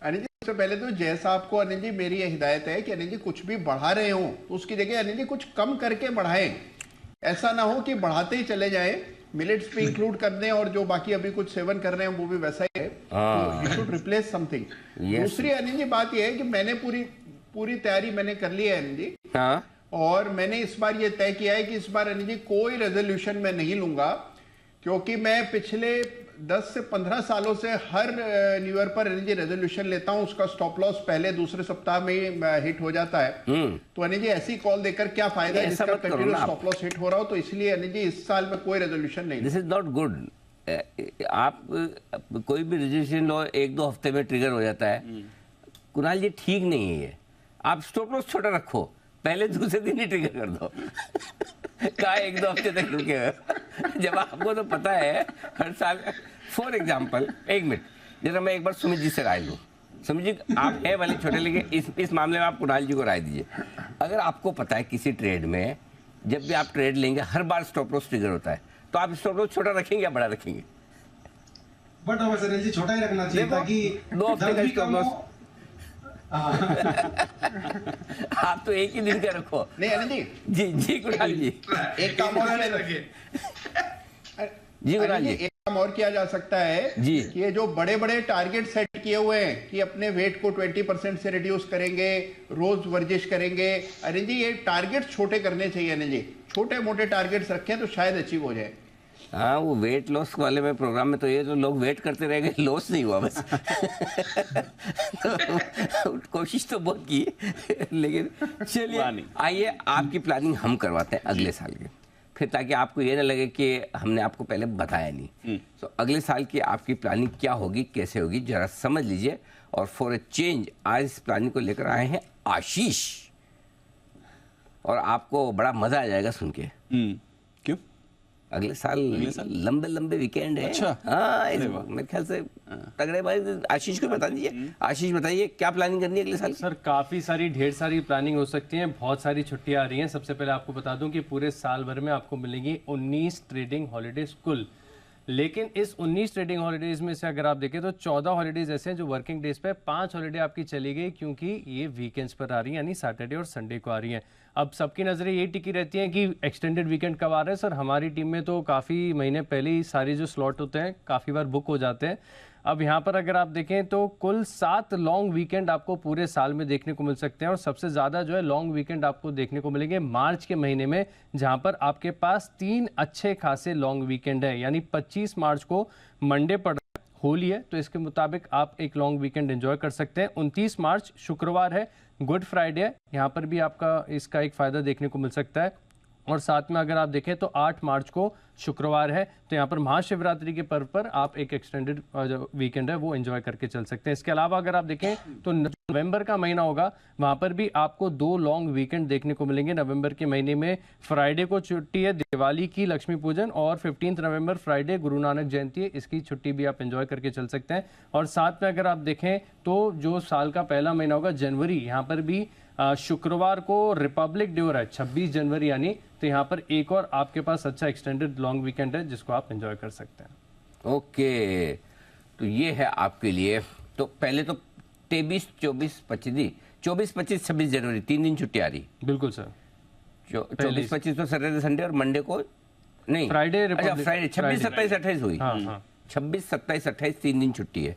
अनिल जी सबसे पहले तो जैसा आपको अनिल जी मेरी हिदायत है कि अनिल जी कुछ भी बढ़ा रहे हो तो उसकी जगह अनिल जी कुछ कम करके बढ़ाएं। ऐसा ना हो कि बढ़ाते ही चले जाएं, मिलेट्स पे इंक्लूड कर दें और जो बाकी अभी कुछ सेवन कर रहे हैं वो भी वैसा ही है। तो यू शुड रिप्लेस समथिंग। दूसरी अनिल जी बात ये है कि मैंने पूरी तैयारी मैंने कर ली है अनिल जी। और मैंने इस बार ये तय किया है कि इस बार अनिल जी कोई रेजोल्यूशन मैं नहीं लूंगा, क्योंकि मैं पिछले 10 से 15 सालों से हर न्यू ईयर पर अनिल जी रेजोल्यूशन लेता हूं, उसका स्टॉप लॉस पहले दूसरे सप्ताह में ही हिट हो जाता है। तो अनिल जी ऐसी कॉल देकर क्या फायदा है जिसका कंटिन्यूअस स्टॉप लॉस हिट हो रहा हो। तो इसलिए अनिल जी इस साल में कोई रेजोल्यूशन नहीं।
This is not good. आप कोई भी रेजोल्यूशन लो 1-2 हफ्ते में ट्रिगर हो जाता है। कुणाल जी ठीक नहीं है। आप स्टॉप लॉस छोटा रखो, पहले दूसरे दिन ही ट्रिगर कर दो। कहा 1-2 हफ्ते तक रुके। जब आपको तो पता है हर साल, फॉर एग्जाम्पल, एक मिनट, जरा मैं एक बार सुमित जी से राय लूँ। सुमित जी, आप है वाले छोटे, लेकिन इस मामले में आप कुणाल जी को राय दीजिए। अगर आपको पता है किसी ट्रेड में जब भी आप ट्रेड लेंगे हर बार स्टॉप लॉस ट्रिगर होता है, तो आप स्टॉप लॉस छोटा रखेंगे या बड़ा रखेंगे?
बट अनिल जी छोटा ही रखना चाहिए ताकि
2 हफ्ते का स्टॉप लॉस। आप तो एक ही दिन का रखो।
नहीं अनिल जी,
जी कुणाल जी,
एक काम और
जी कुणाल जी,
एक काम और किया जा सकता है
जी
कि ये जो बड़े बड़े टारगेट सेट किए हुए हैं कि अपने वेट को 20% से रिड्यूस करेंगे, रोज वर्जिश करेंगे, अनिल जी ये टारगेट छोटे करने चाहिए। अनिल जी छोटे मोटे टारगेट्स रखें तो शायद अचीव हो जाए।
हाँ, वो वेट लॉस वाले में प्रोग्राम में तो ये तो लोग वेट करते रह गए, लॉस नहीं हुआ बस। तो कोशिश तो बहुत की, लेकिन चलिए आइए आपकी प्लानिंग हम करवाते हैं अगले साल की, फिर ताकि आपको ये ना लगे कि हमने आपको पहले बताया नहीं। तो अगले साल की आपकी प्लानिंग क्या होगी, कैसे होगी, जरा समझ लीजिए। और फॉर ए चेंज आज इस प्लानिंग को लेकर आए हैं आशीष, और आपको बड़ा मजा आ जाएगा सुन के।
क्यों?
अगले साल लंबे लंबे वीकेंड है।
अच्छा,
हाँ, मेरे ख्याल से तगड़े भाई। आशीष को बता दीजिए। आशीष बताइए क्या प्लानिंग करनी है अगले साल?
सर काफ़ी सारी, ढेर सारी प्लानिंग हो सकती है, बहुत सारी छुट्टियां आ रही हैं। सबसे पहले आपको बता दूं कि पूरे साल भर में आपको मिलेंगी 19 ट्रेडिंग हॉलीडेज कुल। लेकिन इस 19 ट्रेडिंग हॉलीडेज में से अगर आप देखें तो 14 हॉलीडेज ऐसे हैं जो वर्किंग डेज पे, 5 हॉलीडे आपकी चली गई क्योंकि ये वीकेंड्स पर आ रही हैं, यानी सैटरडे और संडे को आ रही हैं। अब सबकी नज़रें ये टिकी रहती हैं कि एक्सटेंडेड वीकेंड कब आ रहा है। सर हमारी टीम में तो काफ़ी महीने पहले ही सारे जो स्लॉट होते हैं काफ़ी बार बुक हो जाते हैं। अब यहाँ पर अगर आप देखें तो कुल 7 लॉन्ग वीकेंड आपको पूरे साल में देखने को मिल सकते हैं, और सबसे ज़्यादा जो है लॉन्ग वीकेंड आपको देखने को मिलेंगे मार्च के महीने में, जहाँ पर आपके पास 3 अच्छे खासे लॉन्ग वीकेंड है। यानी 25 मार्च को मंडे पड़ होली है, तो इसके मुताबिक आप एक लॉन्ग वीकेंड एंजॉय कर सकते हैं। 29 मार्च शुक्रवार है, गुड फ्राइडे है, यहाँ पर भी आपका इसका एक फ़ायदा देखने को मिल सकता है। और साथ में अगर आप देखें तो 8 मार्च को शुक्रवार है, तो यहाँ पर महाशिवरात्रि के पर्व पर आप एक एक्सटेंडेड जो वीकेंड है वो एंजॉय करके चल सकते हैं। इसके अलावा अगर आप देखें तो नवंबर का महीना होगा, वहाँ पर भी आपको 2 लॉन्ग वीकेंड देखने को मिलेंगे। नवंबर के महीने में फ्राइडे को छुट्टी है दिवाली की, लक्ष्मी पूजन, और 15 नवंबर फ्राइडे गुरु नानक जयंती है, इसकी छुट्टी भी आप एंजॉय करके चल सकते हैं। और साथ में अगर आप देखें तो जो साल का पहला महीना होगा जनवरी, यहाँ पर भी शुक्रवार को रिपब्लिक डे हो रहा है 26 जनवरी यानी, तो यहाँ पर एक और आपके पास अच्छा एक्सटेंडेड लॉन्ग वीकेंड है जिसको आप एंजॉय कर सकते हैं।
ओके, तो ये है आपके लिए। तो पहले तो 23, 24, 25, 26 जनवरी 3 दिन छुट्टी आ रही।
बिल्कुल सर।
24, 25 तो सैटरडे संडे, और मंडे को नहीं,
फ्राइडे,
अच्छा फ्राइडे 26, 27, 28 हुई।
हाँ।
26, 27, 28 3 दिन छुट्टी है।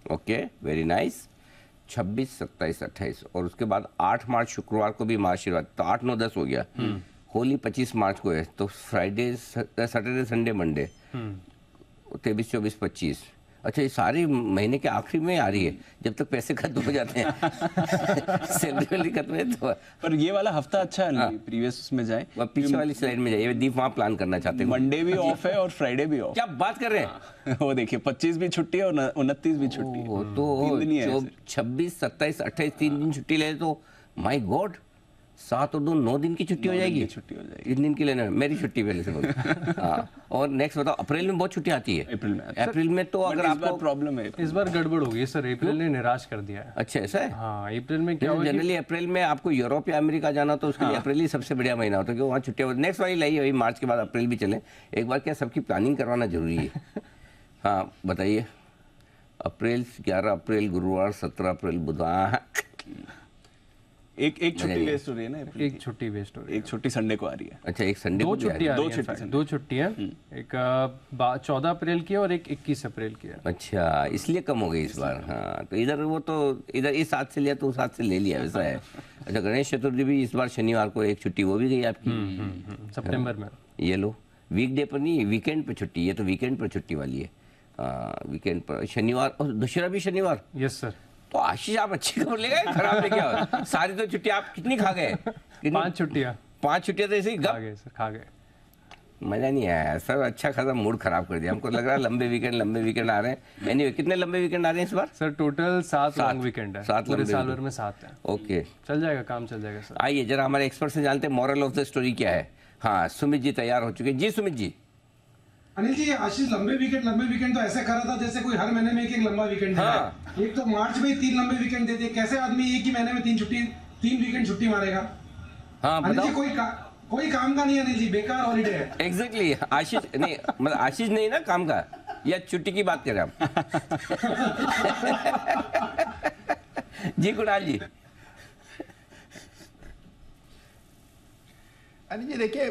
Okay, very nice. 26, 27, 28 और उसके बाद 8 मार्च शुक्रवार को भी महाशिवरात्रि, तो 8, 9, 10 हो गया। होली 25 मार्च को है, तो फ्राइडे, सैटरडे, संडे, मंडे 23, 24, 25। अच्छा, ये सारी महीने के आखिरी में आ रही है जब तक पैसे खत्म हो जाते हैं। सैलरी खत्म है तो।
पर ये वाला हफ्ता अच्छा है, प्रीवियस उसमें जाए,
पीछे वाली स्लाइड में जाइए, दीप वहाँ प्लान करना चाहते हैं।
मंडे भी ऑफ है और फ्राइडे भी ऑफ।
क्या बात कर रहे हैं?
वो देखिए 25 भी छुट्टी है और 29 भी छुट्टी है।
तो 26, 27, 28 3 दिन छुट्टी ले तो माय गॉड 7 और 2 9 दिन की छुट्टी हो जाएगी।
छुट्टी हो जाएगी
3 दिन की लेना, मेरी छुट्टी पहले से बोलो। हाँ, और नेक्स्ट बताओ, अप्रैल में बहुत छुट्टी आती है। अप्रैल में तो अगर आपको
प्रॉब्लम है,
इस बार गड़बड़ हो गई सर, अप्रैल ने निराश कर दिया है।
अच्छा, ऐसा है?
हाँ, अप्रैल में क्या होगा,
जनरली अप्रैल में आपको यूरोप या अमेरिका जाना तो उसके लिए अप्रैल ही सबसे बढ़िया महीना होता है, क्योंकि वहाँ छुट्टियाँ। नेक्स्ट वाली लाइए, वही मार्च के बाद अप्रैल भी चले। एक बार क्या सबकी प्लानिंग करवाना जरूरी है। हाँ बताइए। अप्रैल 11 अप्रैल गुरुवार, 17 अप्रैल बुधवार।
एक छुट्टी वेस्ट हो रही है ना,
एक छुट्टी वेस्ट हो रही है,
एक छुट्टी संडे को आ रही है।
अच्छा, एक संडे
दो छुट्टी है, एक 14 अप्रैल की और एक 21 अप्रैल की है।
अच्छा, इसलिए कम हो गई इस बार। हाँ, तो इधर वो तो इधर इस हाथ से लिया तो उस हाथ से ले लिया, वैसा है। अच्छा, गणेश चतुर्थी भी इस बार शनिवार को एक छुट्टी, वो भी गई आपकी
सितंबर में।
ये लो, वीकडे पर नहीं, वीकेंड पर छुट्टी। ये तो वीकेंड पर छुट्टी वाली है। वीकेंड पर शनिवार, और दशहरा भी शनिवार।
Yes sir.
तो आशीष आप अच्छी खबर ले गए, खराब लेके आओ। सारी तो छुट्टी आप कितनी खा गए?
5 छुट्टियाँ।
5 छुट्टियाँ तो ऐसे ही
खा गए।
मजा नहीं आया सर, अच्छा खासा मूड खराब कर दिया। हमको लग रहा है लंबे वीकेंड आ रहे हैं। एनीवे, कितने लंबे वीकेंड आ रहे हैं इस बार?
सर टोटल 7 लॉन्ग वीकेंड है।
7
पूरे साल भर में 7 है।
ओके,
चल जाएगा, काम चल जाएगा सर।
आइए जरा हमारे एक्सपर्ट से जानते हैं मॉरल ऑफ द स्टोरी क्या है। हाँ, सुमित जी तैयार हो चुके हैं। जी सुमित जी।
अनिल जी, आशीष लंबे वीकेंड तो ऐसे कर रहा था जैसे कोई हर महीने में एक लंबा वीकेंड है। एक तो मार्च में 3 लंबे वीकेंड दे दिए, कैसे आदमी एक ही महीने में 3 वीकेंड छुट्टी मारेगा?
हाँ
अनिल
बताओ।
जी, कोई काम का नहीं है अनिल जी, बेकार हॉलीडे है।
एग्जैक्टली आशीष नहीं, मतलब आशीष नहीं ना काम का, या छुट्टी की बात करें हम। जी कुणाल जी।
अनिल जी देखिए,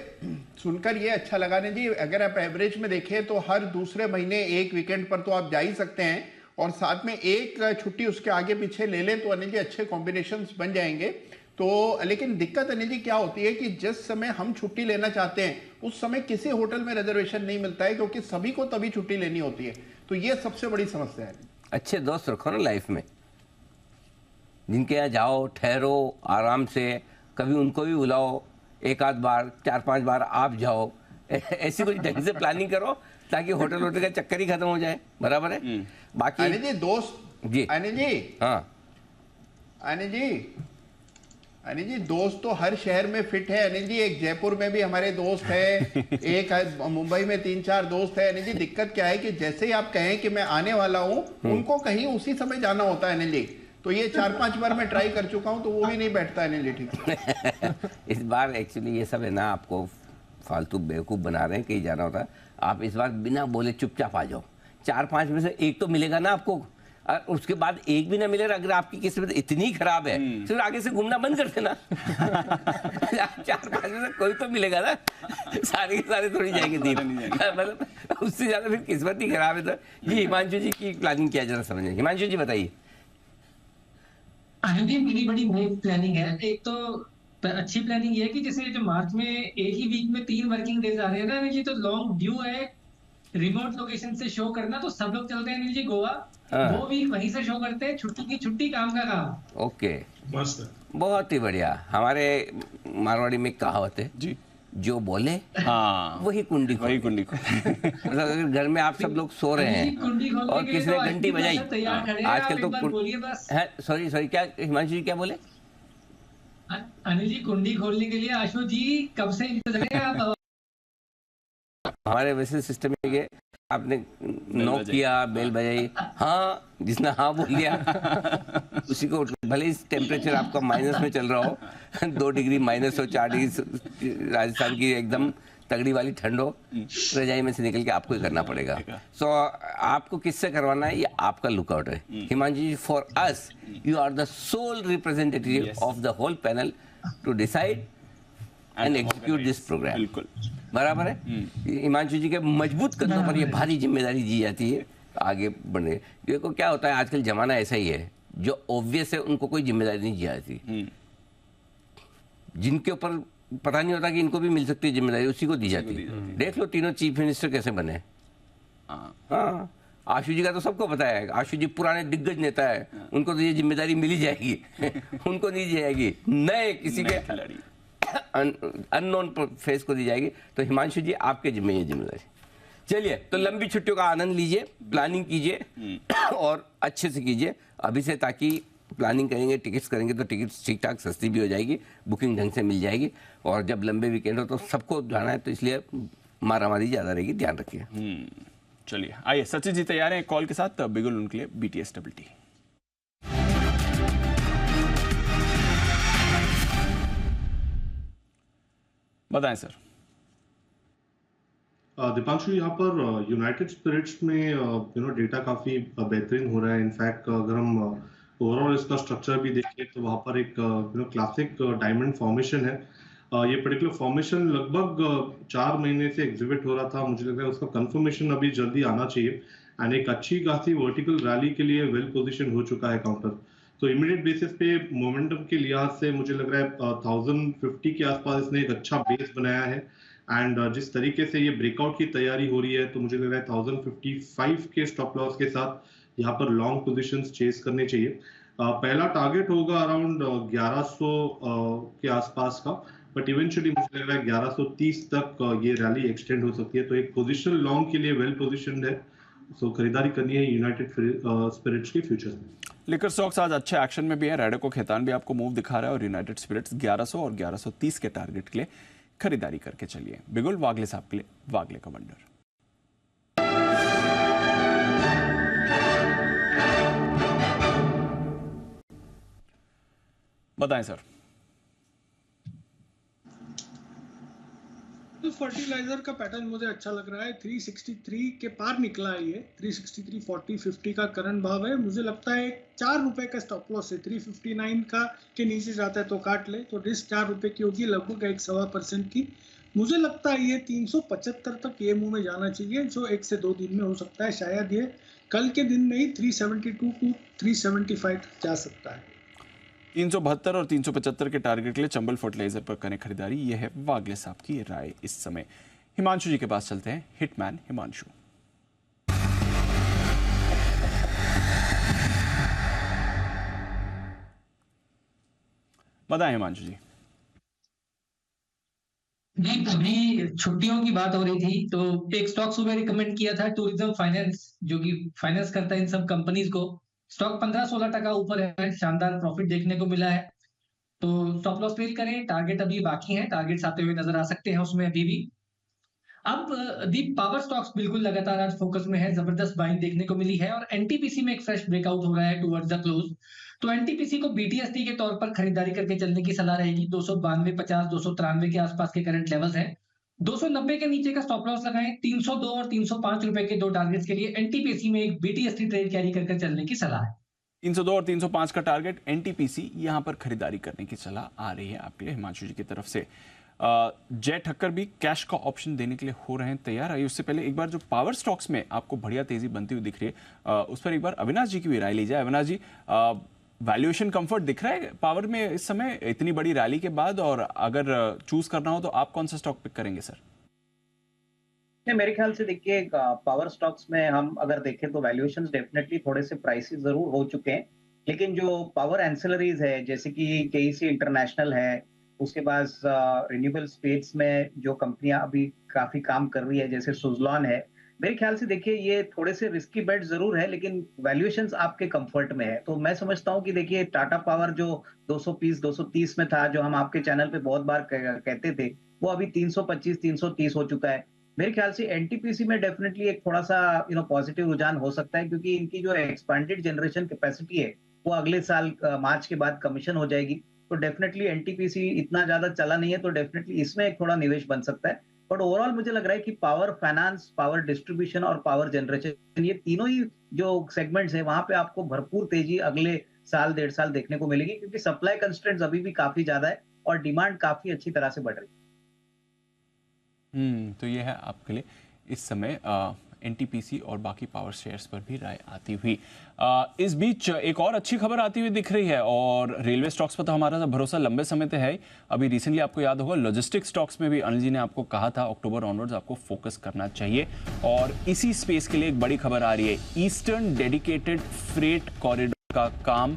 सुनकर ये अच्छा लगा अनिल जी। अगर आप एवरेज में देखें तो हर दूसरे महीने एक वीकेंड पर तो आप जा ही सकते हैं, और साथ में एक छुट्टी उसके आगे पीछे ले लें तो अनिल जी अच्छे कॉम्बिनेशंस बन जाएंगे। तो लेकिन दिक्कत अनिल जी क्या होती है कि जिस समय हम छुट्टी लेना चाहते हैं उस समय किसी होटल में रिजर्वेशन नहीं मिलता है, क्योंकि सभी को तभी छुट्टी लेनी होती है। तो ये सबसे बड़ी समस्या है।
अच्छे दोस्त रखो ना लाइफ में, जिनके यहाँ जाओ, ठहरो आराम से, कभी उनको भी बुलाओ, एक आध बार 4-5 बार आप जाओ। ऐसी कुछ ढंग से प्लानिंग करो ताकि होटल का चक्कर ही खत्म हो जाए। बराबर है। बाकी
अनिल जी दोस्त
जी,
अनिल जी,
हाँ
अनिल जी दोस्त तो हर शहर में फिट है अनिल जी। एक जयपुर में भी हमारे दोस्त है, एक मुंबई में 3-4 दोस्त है अनिल जी। दिक्कत क्या है कि जैसे ही आप कहें कि मैं आने वाला हूँ, उनको कहीं उसी समय जाना होता है अनिल जी। तो ये 4-5 बार मैं ट्राई कर चुका हूँ तो वो भी नहीं बैठता अनिल जी ठीक।
इस बार एक्चुअली ये सब है ना, आपको फालतू बेवकूफ़ बना रहे हैं, कहीं जाना होता है। आप इस बार बिना बोले चुपचाप आ जाओ। 4-5 में से एक तो मिलेगा ना आपको, और उसके बाद एक भी ना मिलेगा। अगर आपकी किस्मत इतनी खराब है तो आगे से घूमना बंद कर देना। 4-5 में से कोई तो मिलेगा ना, सारे के सारे थोड़ी जाएंगे दीप। मतलब उससे ज्यादा फिर किस्मत ही खराब है। तो जी हिमांशु जी की प्लानिंग क्या जरा समझे। हिमांशु जी बताइए।
मेरी बड़ी नई प्लानिंग है। एक तो अच्छी प्लानिंग ये है कि जैसे जो मार्च में एक ही वीक में 3 वर्किंग डेज आ रहे हैं ना अनिल जी, तो लॉन्ग ड्यू है रिमोट लोकेशन से शो करना। तो सब लोग चलते हैं अनिल जी गोवा, वो वीक वहीं से शो करते हैं, छुट्टी की छुट्टी, काम का काम।
ओके,
मस्त,
बहुत ही बढ़िया। हमारे मारवाड़ी में कहावत है जी, जो बोले
हाँ
वही कुंडी
वही कुंडी को।
मतलब अगर घर में आप सब लोग सो रहे हैं और किसी ने घंटी बजाई, आजकल तो सॉरी क्या हिमांशु जी क्या बोले?
अनिल जी कुंडी खोलने के लिए आशु जी कब से इंतजार है आप?
हमारे वैसे सिस्टम है कि आपने नॉक किया, बेल बजाई, हाँ जिसने हाँ बोल दिया उसी को, भले ही टेम्परेचर आपका माइनस में चल रहा हो, 2 डिग्री माइनस हो, 4 डिग्री राजस्थान की एकदम तगड़ी वाली ठंड हो, रजाई में से निकल के आपको ही करना पड़ेगा। सो आपको किससे करवाना है ये आपका लुकआउट है। Himanshu ji, for us you are the sole representative of the whole panel to decide and execute this program.
बिल्कुल
बराबर है। हिमांशु जी के मजबूत कदमों पर ये भारी जिम्मेदारी दी जाती है आगे बढ़ने। देखो क्या होता है, आजकल जमाना ऐसा ही है, जो ऑब्वियस है उनको कोई जिम्मेदारी नहीं दी जाती, जिनके ऊपर पता नहीं होता कि इनको भी मिल सकती है जिम्मेदारी, उसी को दी जाती है। देख लो तीनों चीफ मिनिस्टर कैसे बने। हाँ, आशु जी का तो सबको पता है, आशु जी पुराने दिग्गज नेता है, उनको तो ये जिम्मेदारी मिली जाएगी। उनको नहीं दी जाएगी, नए किसी के खिलाड़ी अननोन फेस को दी जाएगी। तो हिमांशु जी आपके जिम्मे ये जिम्मेदारी। चलिए, तो लंबी छुट्टियों का आनंद लीजिए, प्लानिंग कीजिए और अच्छे से कीजिए अभी से, ताकि प्लानिंग करेंगे, टिकट्स करेंगे तो टिकट्स ठीक ठाक सस्ती भी हो जाएगी, बुकिंग ढंग से मिल जाएगी। और जब लंबे वीकेंड हो तो सबको जाना है, तो इसलिए मारामारी ज़्यादा रहेगी, ध्यान रखिए।
चलिए आइए, सचिन जी तैयार हैं कॉल के साथ, बिगुल उनके लिए BTS WT। बताएं सर।
दीपांशु, यहाँ पर यूनाइटेड स्पिरिट्स में डेटा काफी बेहतरीन हो रहा है। इनफैक्ट अगर हम ओवरऑल इसका स्ट्रक्चर भी देखें तो वहाँ पर एक क्लासिक डायमंड फॉर्मेशन है। ये पर्टिकुलर फॉर्मेशन लगभग 4 महीने से एग्जिबिट हो रहा था। मुझे लग रहा है उसका कंफर्मेशन अभी जल्दी आना चाहिए, एंड एक अच्छी खासी वर्टिकल रैली के लिए वेल पोजिशन हो चुका है काउंटर। तो इमीडिएट बेसिस पे मोमेंटम के लिहाज से मुझे लग रहा है 1050 के आसपास इसने एक अच्छा बेस बनाया है, एंड जिस तरीके से ये ब्रेकआउट की तैयारी हो रही है तो मुझे लग रहा है 1055 के स्टॉप लॉस के साथ यहाँ पर लॉन्ग पोजीशंस चेस करने चाहिए। पहला टारगेट होगा अराउंड 1100 के आसपास का, बट इवेंचुअली मुझे लग रहा है 1130 तक ये रैली एक्सटेंड हो सकती है। तो एक पोजीशनल लॉन्ग के लिए वेल पोजीशनड है, सो खरीदारी करनी है यूनाइटेड स्पिरिट्स के फ्यूचर में।
लिकर स्टॉक्स आज अच्छे एक्शन में भी है। रैडको खेतान भी आपको मूव दिखा रहा है, और यूनाइटेड स्पिरिट्स 1100 और 1130 के टारगेट के लिए खरीदारी करके चलिए। बिगुल वागले साहब के लिए वागले का वंडर। बताएं सर।
तो फर्टिलाइजर का पैटर्न मुझे अच्छा लग रहा है। 363 के पार निकला है ये, 363 40 50 का करंट भाव है। मुझे लगता है 4 रुपए का स्टॉप लॉस है। 359 का के नीचे जाता है तो काट ले, तो रिस्क 4 रुपए की होगी, लगभग 1.25% की। मुझे लगता है ये 375 तक ये मूव में जाना चाहिए, जो 1 से 2 दिन में हो सकता है। शायद ये कल के दिन में ही 372 टू 375 तक जा सकता है।
372 और 375 के टारगेट के लिए चंबल फर्टिलाइजर पर करें खरीदारी, यह है वागले साहब की राय इस समय। हिमांशु जी के पास चलते हैं। हिटमैन हिमांशु। बताएं हिमांशु जी।
नहीं, अभी छुट्टियों की बात हो रही थी तो एक स्टॉक सुबह रिकमेंड किया था, टूरिज्म फाइनेंस, जो कि फाइनेंस करता है इन सब कंपनीज को। स्टॉक 15-16% ऊपर है, शानदार प्रॉफिट देखने को मिला है। तो स्टॉप लॉस फेल करें, टारगेट अभी बाकी है, टारगेट्स आते हुए नजर आ सकते हैं उसमें अभी भी। अब दीप, पावर स्टॉक्स बिल्कुल लगातार आज फोकस में है, जबरदस्त बाइंग देखने को मिली है और एनटीपीसी में एक फ्रेश ब्रेकआउट हो रहा है टुवर्ड्स द क्लोज। तो एनटीपीसी को बीटीएसटी के तौर पर खरीदारी करके चलने की सलाह रहेगी। 292.50 293 के आसपास के करंट लेवल्स हैं। 290 के नीचे का स्टॉप लॉस लगाएं। 302 और 305 रुपए के 2 टारगेट्स के लिए एनटीपीसी में एक बीटीएसटी ट्रेड कैरी करके चलने की सलाह है।
302 और 305 का टारगेट, एनटीपीसी यहां पर खरीदारी करने की सलाह आ रही है आपके लिए हिमांशु जी की तरफ से। जय ठक्कर भी कैश का ऑप्शन देने के लिए हो रहे हैं तैयार। आइए उससे पहले एक बार जो पावर स्टॉक्स में आपको बढ़िया तेजी बनती हुई दिख रही है उस पर एक बार अविनाश जी की भी राय ली जाए। अविनाश जी, वैल्यूएशन कंफर्ट दिख रहा है पावर में इस समय इतनी बड़ी रैली के बाद, और अगर चूज करना हो तो आप कौन सा स्टॉक पिक करेंगे सर?
मेरे ख्याल से देखिए, पावर स्टॉक्स में हम अगर देखें तो वैल्यूएशंस डेफिनेटली थोड़े से प्राइसेस जरूर हो चुके हैं, लेकिन जो पावर एंसिलरीज है जैसे कि केईसी इंटरनेशनल है, उसके बाद रिन्यूएबल स्पेस में जो कंपनियां अभी काफी काम कर रही है जैसे सुजलॉन है, मेरे ख्याल से देखिए ये थोड़े से रिस्की बेट जरूर है, लेकिन वैल्यूएशंस आपके कंफर्ट में है। तो मैं समझता हूं कि देखिए टाटा पावर जो 220-230 में था, जो हम आपके चैनल पे बहुत बार कहते थे, वो अभी 325-330 हो चुका है। मेरे ख्याल से एनटीपीसी में डेफिनेटली एक थोड़ा सा पॉजिटिव रुझान हो सकता है, क्योंकि इनकी जो एक्सपांडेड जनरेशन कैपेसिटी है वो अगले साल मार्च के बाद कमीशन हो जाएगी। तो डेफिनेटली एनटीपीसी इतना ज्यादा चला नहीं है, तो डेफिनेटली इसमें एक थोड़ा निवेश बन सकता है। बट ओवरऑल मुझे लग रहा है कि पावर फाइनेंस, पावर डिस्ट्रीब्यूशन और पावर जनरेशन, ये तीनों ही जो सेगमेंट्स है वहां पे आपको भरपूर तेजी अगले साल 1.5 साल देखने को मिलेगी, क्योंकि सप्लाई कंस्ट्रेंट्स अभी भी काफी ज्यादा है और डिमांड काफी अच्छी तरह से बढ़ रही है।
तो ये है आपके लिए इस समय एनटीपीसी और बाकी पावर शेयर्स पर भी राय आती हुई। इस बीच एक और अच्छी खबर आती हुई दिख रही है, और रेलवे स्टॉक्स पर तो हमारा भरोसा लंबे समय से है। अभी रिसेंटली आपको याद होगा लॉजिस्टिक स्टॉक्स में भी अनिल जी ने आपको कहा था अक्टूबर ऑनवर्ड्स आपको फोकस करना चाहिए, और इसी स्पेस के लिए एक बड़ी खबर आ रही है। ईस्टर्न डेडिकेटेड फ्रेट कॉरिडोर का काम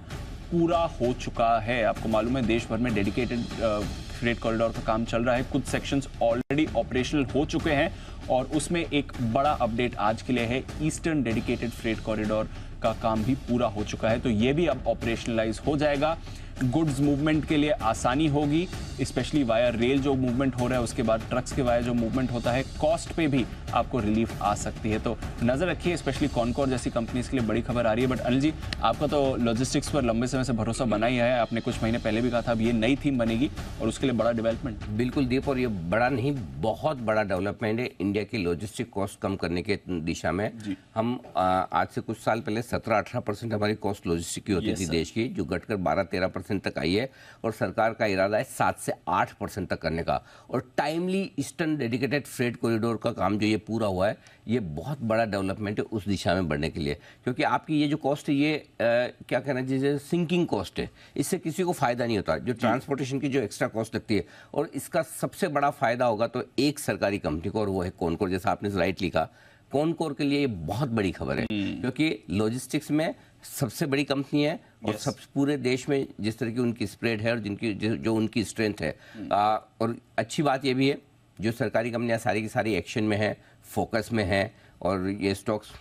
पूरा हो चुका है। आपको मालूम है देश भर में डेडिकेटेड फ्रेट कॉरिडोर का काम चल रहा है, कुछ सेक्शंस ऑलरेडी ऑपरेशनल हो चुके हैं, और उसमें एक बड़ा अपडेट आज के लिए है, ईस्टर्न डेडिकेटेड फ्रेट कॉरिडोर का काम भी पूरा हो चुका है। तो ये भी अब ऑपरेशनलाइज हो जाएगा। गुड्स मूवमेंट के लिए आसानी होगी, स्पेशली वाया रेल जो मूवमेंट हो रहा है, उसके बाद ट्रक्स के वाया जो मूवमेंट होता है, कॉस्ट पे भी आपको रिलीफ आ सकती है। तो नजर रखिए, स्पेशली कॉनकोर जैसी कंपनीज के लिए बड़ी खबर आ रही है। बट अनिल जी, आपका तो लॉजिस्टिक्स पर लंबे समय से भरोसा बना ही है, आपने कुछ महीने पहले भी कहा था अब ये नई थीम बनेगी और उसके लिए बड़ा डेवलपमेंट।
बिल्कुल दीप, और ये बड़ा नहीं बहुत बड़ा डेवलपमेंट है इंडिया की लॉजिस्टिक कॉस्ट कम करने के दिशा में। हम आज से कुछ साल पहले 17-18% हमारी कॉस्ट लॉजिस्टिक की होती थी देश की, जो घटकर 12-13% तक आई है, और सरकार का इरादा है 7 से 8% तक करने का। और timely eastern dedicated freight corridor का काम जो ये पूरा हुआ है, ये बहुत बड़ा डेवलपमेंट है उस दिशा में बढ़ने के लिए, क्योंकि आपकी ये जो कॉस्ट है ये क्या कहना चाहिए, सिंकिंग कॉस्ट है, इससे किसी को फायदा नहीं होता। जो ट्रांसपोर्टेशन की जो एक्स्ट्रा कॉस्ट लगती है, और इसका सबसे बड़ा फायदा होगा तो एक सरकारी कंपनी को, और वो है कॉनकोर, जैसा आपने राइट लिखा। कॉनकोर के लिए ये बहुत बड़ी खबर है, क्योंकि लॉजिस्टिक्स में सबसे बड़ी कंपनी है, और सब पूरे देश में जिस तरह की उनकी स्प्रेड है और जिनकी जो उनकी स्ट्रेंथ है। और अच्छी बात ये भी है, जो सरकारी कंपनियां सारी की सारी एक्शन में है, फोकस में है, और ये स्टॉक्स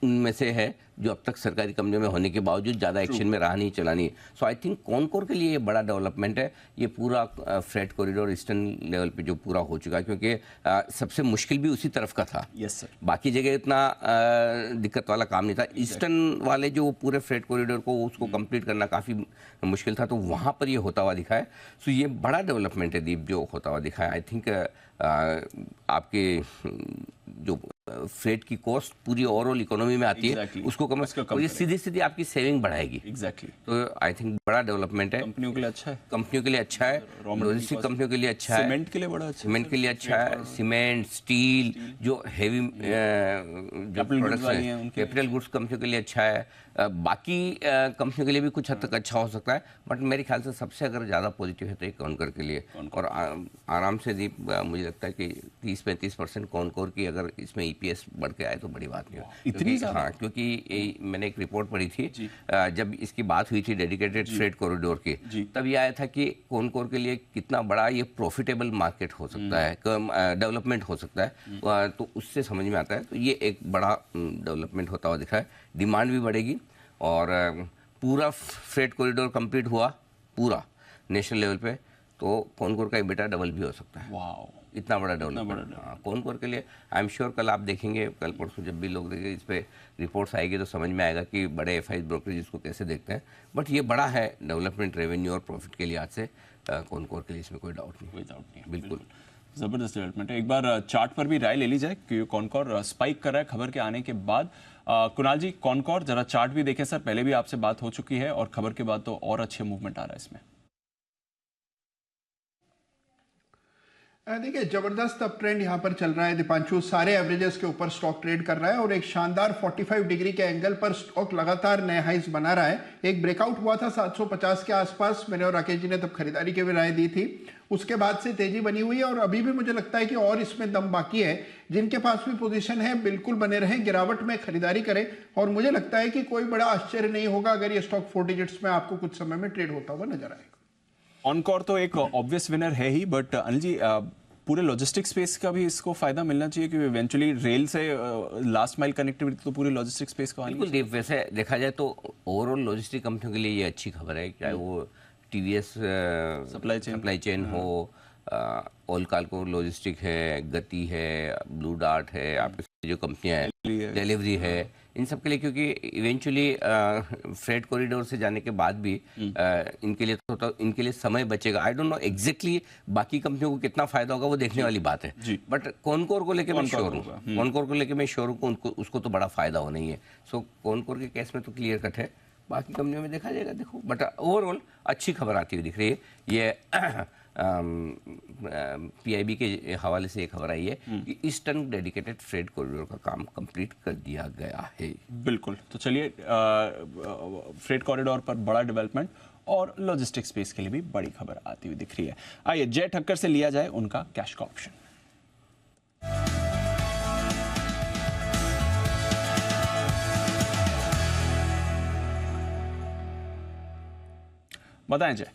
उनमें से है जो अब तक सरकारी कंपनियों में होने के बावजूद ज़्यादा एक्शन में रहा नहीं, चला नहीं। सो आई थिंक कॉनकोर के लिए ये बड़ा डेवलपमेंट है। ये पूरा फ्रेट कॉरिडोर ईस्टर्न लेवल पे जो पूरा हो चुका है, क्योंकि सबसे मुश्किल भी उसी तरफ का था।
Yes sir.
बाकी जगह इतना दिक्कत वाला काम नहीं था। ईस्टर्न वाले जो पूरे फ्रेट कॉरिडोर को उसको कंप्लीट करना काफ़ी मुश्किल था, तो वहाँ पर ये होता हुआ दिखा है। सो ये बड़ा डेवलपमेंट है दीप, जो होता हुआ दिखा है। आई थिंक आपके जो फ्रेट की कॉस्ट पूरी ओवरऑल इकोनॉमी में आती है, उसको कम और ये सीधी सीधी आपकी सेविंग बढ़ाएगी।
एग्जैक्टली।
तो आई थिंक बड़ा डेवलपमेंट है।
कंपनियों के लिए अच्छा है,
कंपनियों के लिए अच्छा है, लॉजिस्टिक कंपनियों के लिए अच्छा है,
सीमेंट के लिए बड़ा अच्छा,
सीमेंट के लिए अच्छा है। सीमेंट, स्टील, जो हैवी जो प्रोडक्ट्स हैं, कैपिटल गुड्स कंपनियों के लिए अच्छा है। बाकी कंपनियों के लिए भी कुछ हद तक अच्छा हो सकता है, बट मेरे ख्याल से सबसे अगर ज़्यादा पॉजिटिव है तो ये कॉनकोर के लिए। और आराम से दीप मुझे लगता है कि 30-35% कॉनकोर की अगर इसमें ईपीएस बढ़ के आए तो बड़ी बात नहीं हो।
इतनी
हाँ, क्योंकि मैंने एक रिपोर्ट पढ़ी थी जब इसकी बात हुई थी डेडिकेटेड फ्रेट कॉरिडोर की, तब ये आया था कि कॉनकोर के लिए कितना बड़ा ये प्रॉफिटेबल मार्केट हो सकता है, डेवलपमेंट हो सकता है। तो उससे समझ में आता है, तो ये एक बड़ा डेवलपमेंट होता हुआ दिखा है। डिमांड भी बढ़ेगी और पूरा फ्रेट कॉरिडोर कंप्लीट हुआ पूरा नेशनल लेवल पे, तो कॉनकोर का EBITDA डबल भी हो सकता है।
वाओ,
इतना बड़ा डेवलपमेंट कॉनकोर के लिए। आई एम श्योर कल आप देखेंगे, कल परसों जब भी लोग देखेंगे इस पे रिपोर्ट्स आएगी तो समझ में आएगा कि बड़े FI ब्रोकरेज इसको कैसे देखते हैं। बट ये बड़ा है डेवलपमेंट, रेवेन्यू और प्रॉफिट के लिए आज से कॉनकोर के लिए, इसमें कोई डाउट नहीं। बिल्कुल
जबरदस्त डेवलपमेंट है। एक बार चार्ट पर भी राय ले ली जाए, क्योंकि कॉनकोर स्पाइक कर रहा है खबर के आने के बाद। कुणाल जी, कॉनकोर जरा चार्ट भी देखें सर, पहले भी आपसे बात हो चुकी है और खबर के बाद तो और अच्छे मूवमेंट आ रहा है इसमें।
देखिए, जबरदस्त अप ट्रेंड यहाँ पर चल रहा है दीपांशु। सारे एवरेजेस के ऊपर स्टॉक ट्रेड कर रहा है और एक शानदार 45 डिग्री के एंगल पर स्टॉक लगातार नए हाइस बना रहा है। एक ब्रेकआउट हुआ था 750 के आसपास, मैंने और राकेश जी ने तब खरीदारी की भी राय दी थी। उसके बाद से तेजी बनी हुई है और अभी भी मुझे लगता है कि और इसमें दम बाकी है। जिनके पास भी पोजीशन है बिल्कुल बने रहें, गिरावट में खरीदारी करें और मुझे लगता है कि कोई बड़ा आश्चर्य नहीं होगा अगर ये स्टॉक 4 डिजिट्स में आपको कुछ समय में ट्रेड होता हुआ नजर आएगा।
कॉनकोर तो एक ऑब्वियस विनर है ही, बट अनिल जी पूरे लॉजिस्टिक स्पेस का भी इसको फायदा मिलना चाहिए, क्योंकि इवेंचुअली रेल से लास्ट माइल कनेक्टिविटी तो पूरे लॉजिस्टिक स्पेस को
बिल्कुल दीप। वैसे देखा जाए तो ओवरऑल लॉजिस्टिक कंपनियों के लिए ये अच्छी खबर है, चाहे वो टीवीएस सप्लाई चेन हो, ओलकाल्को लॉजिस्टिक है, गति है, ब्लू डार्ट है, आपके जो कंपनियां हैं, डिलीवरी है, इन सब के लिए, क्योंकि इवेंचुअली फ्रेट कॉरिडोर से जाने के बाद भी इनके लिए तो इनके लिए समय बचेगा। आई डोंट नो एग्जैक्टली बाकी कंपनियों को कितना फायदा होगा, वो देखने वाली बात है। बट कॉनकोर को लेकर मैं श्योर हूँ, कॉनकोर को लेकर मैं श्योर हूँ कि उसको तो बड़ा फायदा होना ही है। सो कॉनकोर के केस में तो क्लियर कट है, बाकी कंपनियों में देखा जाएगा। देखो, बट ओवरऑल अच्छी खबर आती हुई दिख रही है। ये PIB के हवाले से एक खबर आई है कि ईस्टर्न डेडिकेटेड फ्रेट कॉरिडोर का काम कंप्लीट कर दिया गया है।
बिल्कुल, तो चलिए फ्रेट कॉरिडोर पर बड़ा डेवलपमेंट और लॉजिस्टिक स्पेस के लिए भी बड़ी खबर आती हुई दिख रही है। आइए जय ठक्कर से लिया जाए उनका कैश का ऑप्शन। बताएं जय।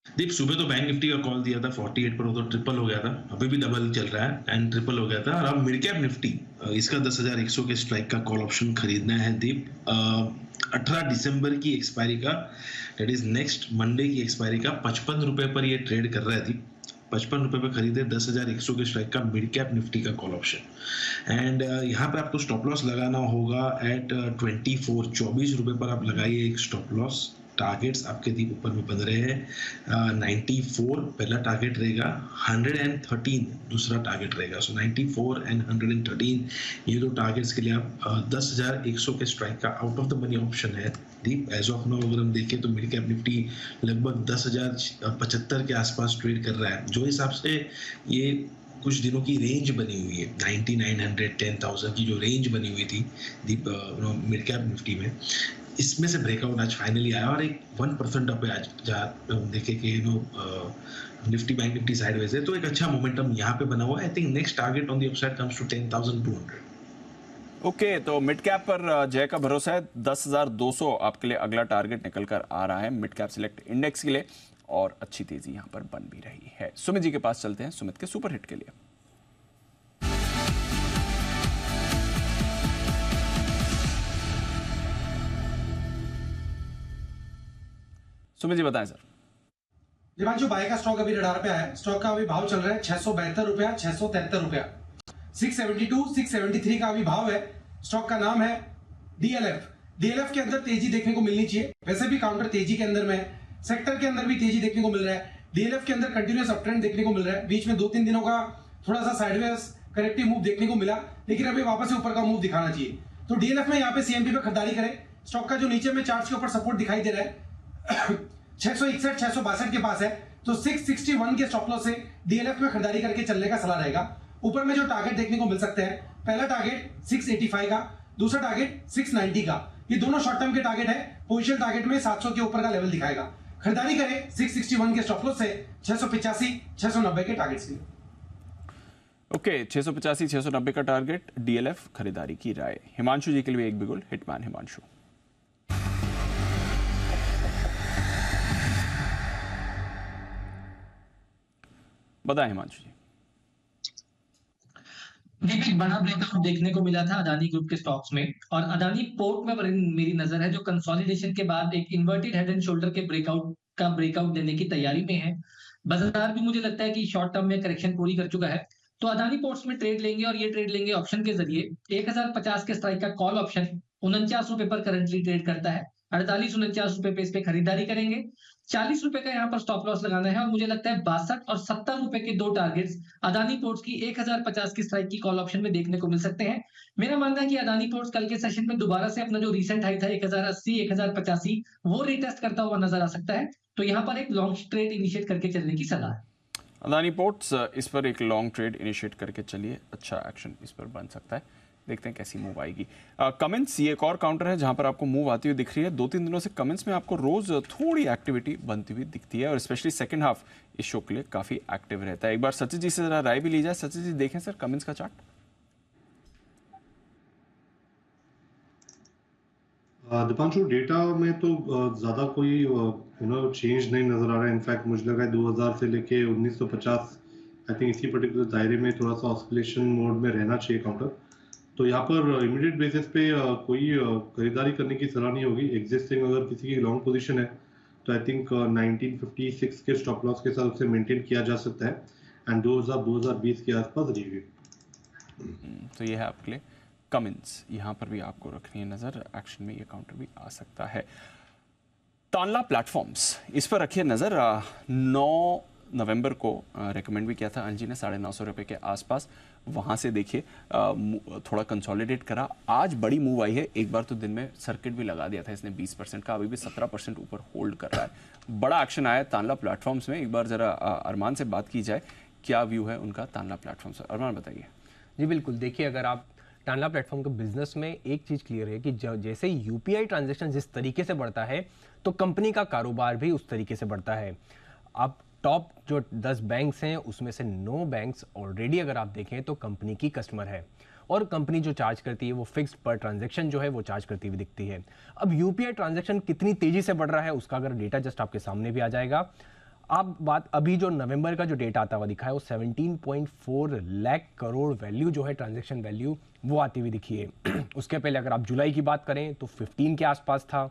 दीप, सुबह तो बैंक निफ्टी का कॉल दिया था 48 पर, वो तो ट्रिपल हो गया था, अभी भी डबल चल रहा है एंड ट्रिपल हो गया था। और अब मिड कैप निफ्टी, इसका 10,100 के स्ट्राइक का कॉल ऑप्शन खरीदना है दीप। 18 दिसंबर की एक्सपायरी का, दैट इज नेक्स्ट मंडे की एक्सपायरी का 55 रुपए पर ये ट्रेड कर रहा है दीप। 55 रुपए पर खरीदे 10,100 के स्ट्राइक का मिड कैप निफ्टी का कॉल ऑप्शन। एंड यहाँ पे आपको स्टॉप लॉस लगाना होगा एट 24 रुपए पर आप लगाइए एक स्टॉप लॉस। टारगेट्स आपके दीप ऊपर में बन रहे हैं। 94 पहला टारगेट रहेगा, 113 दूसरा टारगेट रहेगा। सो 94 एंड 113 ये दो टारगेट्स के लिए आप 10,100 के स्ट्राइक का out of the money option है दीप। एज ऑफ नाउ अगर हम देखें तो मिड कैप निफ्टी लगभग 10,075 के आसपास ट्रेड कर रहा है, जो हिसाब से ये कुछ दिनों की रेंज बनी हुई है 9900 10,000 की जो रेंज बनी हुई थी दीप मिड कैप निफ्टी में, इसमें से ब्रेकआउट आज फाइनली आया और एक 1% अप है आज। जहाँ देखे कि निफ्टी बैंक निफ्टी साइडवेज है, तो एक अच्छा मोमेंटम यहाँ पे बना हुआ है। I think next target on the upside comes to 10,200।
Okay, तो मिड कैप पर जय का भरोसा है। 10,200 आपके लिए अगला टारगेट निकल कर आ रहा है मिड कैप सिलेक्ट इंडेक्स के लिए, और अच्छी तेजी यहाँ पर बन भी रही है। सुमित जी के पास चलते हैं, सुमित के सुपर हिट के लिए। सुमित जी बताएं सर।
दिपांशु, बाय का स्टॉक अभी रडार पे आया है। स्टॉक का अभी भाव चल रहा है 672 रुपया, 673 रुपया, 672, 673 का अभी भाव है। स्टॉक का नाम है डीएलएफ। डीएलएफ के अंदर तेजी देखने को मिलनी चाहिए, वैसे भी काउंटर तेजी के अंदर में है, सेक्टर के अंदर भी तेजी देखने को मिल रहा है। डीएलएफ के अंदर कंटिन्यूअस अपट्रेंड देखने को मिल रहा है। बीच में 2-3 दिनों का थोड़ा सा साइडवेज करेक्टिव मूव देखने को मिला, लेकिन अभी वापस से ऊपर का मूव दिखाना चाहिए। तो डीएलएफ में यहाँ पे सीएमपी पे खरीदारी करें। स्टॉक का जो नीचे में चार्ट के ऊपर सपोर्ट दिखाई दे रहा है 661, 662 के पास है, तो 661 के स्टॉप लॉस से डीएलएफ में खरीदारी करके चलने का सलाह रहेगा। ऊपर में जो टारगेट देखने को मिल सकते हैं, पहला टारगेट 685 का, दूसरा टारगेट 690 का। ये दोनों शॉर्ट टर्म के टारगेट है। पोजीशन टारगेट में 700 के ऊपर का लेवल दिखाएगा। खरीदारी करें 661 के स्टॉप लॉस से 685, 690 के टारगेट्स के।
ओके, 685, 690 का टारगेट डीएलएफ खरीदारी की राय। हिमांशु जी के लिए एक बिगुल। हिटमैन हिमांशु। बताएं हिमांशु जी।
एक बड़ा ब्रेकआउट देखने को मिला था अदानी ग्रुप के स्टॉक्स में, और अदानी पोर्ट में मेरी नजर है जो कंसोलिडेशन के बाद एक इन्वर्टेड हेड एंड शोल्डर के ब्रेकआउट देने की तैयारी में है। बाजार भी मुझे लगता है कि शॉर्ट टर्म में करेक्शन पूरी कर चुका है, तो अदानी पोर्ट्स में ट्रेड लेंगे, और ये ट्रेड लेंगे ऑप्शन के जरिए। 1050 के स्ट्राइक का कॉल ऑप्शन 49 रुपए पर करंटली ट्रेड करता है। 48-49 रुपए पे इस पे खरीदारी करेंगे। 40 रुपए का यहाँ पर स्टॉप लॉस लगाना है, और मुझे लगता है 62 और 70 रुपए के दो टारगेट्स अदानी पोर्ट्स की 1050 की स्ट्राइक की कॉल ऑप्शन में देखने को मिल सकते हैं। मेरा मानना है कि अदानी पोर्ट्स कल के सेशन में दोबारा से अपना जो रिसेंट हाई था 1080, 1085 वो रिटेस्ट करता हुआ नजर आ सकता है। तो यहाँ पर एक लॉन्ग ट्रेड इनिशिएट करके चलने की सलाह है।
अदानी पोर्ट्स, इस पर एक लॉन्ग ट्रेड इनिशिएट करके चलिए, अच्छा एक्शन इस पर बन सकता है। देखते हैं कैसी मूव आएगी। कमेंट्स, ये एक और काउंटर है जहां पर आपको मूव आती हुई दिख रही है। 2-3 दिनों से कमेंट्स में आपको रोज थोड़ी एक्टिविटी बनती हुई दिखती है, और स्पेशली सेकंड हाफ इस शो के लिए काफी एक्टिव रहता है। एक बार सचिन जी से जरा राय भी ली जाए। सचिन जी देखें सर कमेंट्स का चार्ट।
दीपांशु, डेटा में तो ज्यादा कोई चेंज नहीं नजर आ रहा है। इनफैक्ट मुझे लगा 2000 से लेके 1950 आई थिंक इसी पर्टिकुलर दायरे में थोड़ा सा ऑस्किलेशन मोड में रहना चाहिए काउंटर। तो यहाँ पर इमीडिएट बेसिस पे कोई खरीदारी करने की सलाह नहीं होगी। एग्जिस्टिंग अगर किसी की लॉन्ग पोजीशन है तो आई थिंक 1956 के स्टॉप लॉस के साथ उसे मेंटेन किया जा सकता है, एंड 2020 के आसपास रिव्यू।
तो ये है आपके लिए कमेंट्स। यहाँ पर भी आपको रखनी है नजर, एक्शन में ये काउंटर भी आ सकता है। तानला प्लेटफॉर्म्स, इस पर रखिए नजर। 9 नवंबर को रेकमेंड भी किया था अंजी ने 950 रुपए के आसपास। वहां से देखिए थोड़ा कंसोलिडेट करा। आज बड़ी मूव आई है। एक बार तो दिन में सर्किट भी लगा दिया था इसने 20% का, अभी भी 17% ऊपर होल्ड कर रहा है। बड़ा एक्शन आया तानला प्लेटफॉर्म्स में। एक बार जरा अरमान से बात की जाए, क्या व्यू है उनका तानला प्लेटफॉर्म्स। अरमान बताइए।
जी बिल्कुल, देखिए अगर आप तानला प्लेटफॉर्म के बिजनेस में एक चीज़ क्लियर है कि जैसे यूपीआई ट्रांजैक्शन जिस तरीके से बढ़ता है तो कंपनी का कारोबार भी उस तरीके से बढ़ता है। आप टॉप जो 10 बैंक्स हैं उसमें से 9 बैंक्स ऑलरेडी अगर आप देखें तो कंपनी की कस्टमर है, और कंपनी जो चार्ज करती है वो फिक्स्ड पर ट्रांजैक्शन जो है वो चार्ज करती हुई दिखती है। अब यूपीआई ट्रांजैक्शन कितनी तेजी से बढ़ रहा है उसका अगर डेटा जस्ट आपके सामने भी आ जाएगा। आप बात अभी जो नवंबर का जो डेटा आता हुआ दिखा है वो 17.4 लाख करोड़ वैल्यू जो है ट्रांजैक्शन वैल्यू वो आती हुई दिखी है। उसके पहले अगर आप जुलाई की बात करें तो 15 के आसपास था।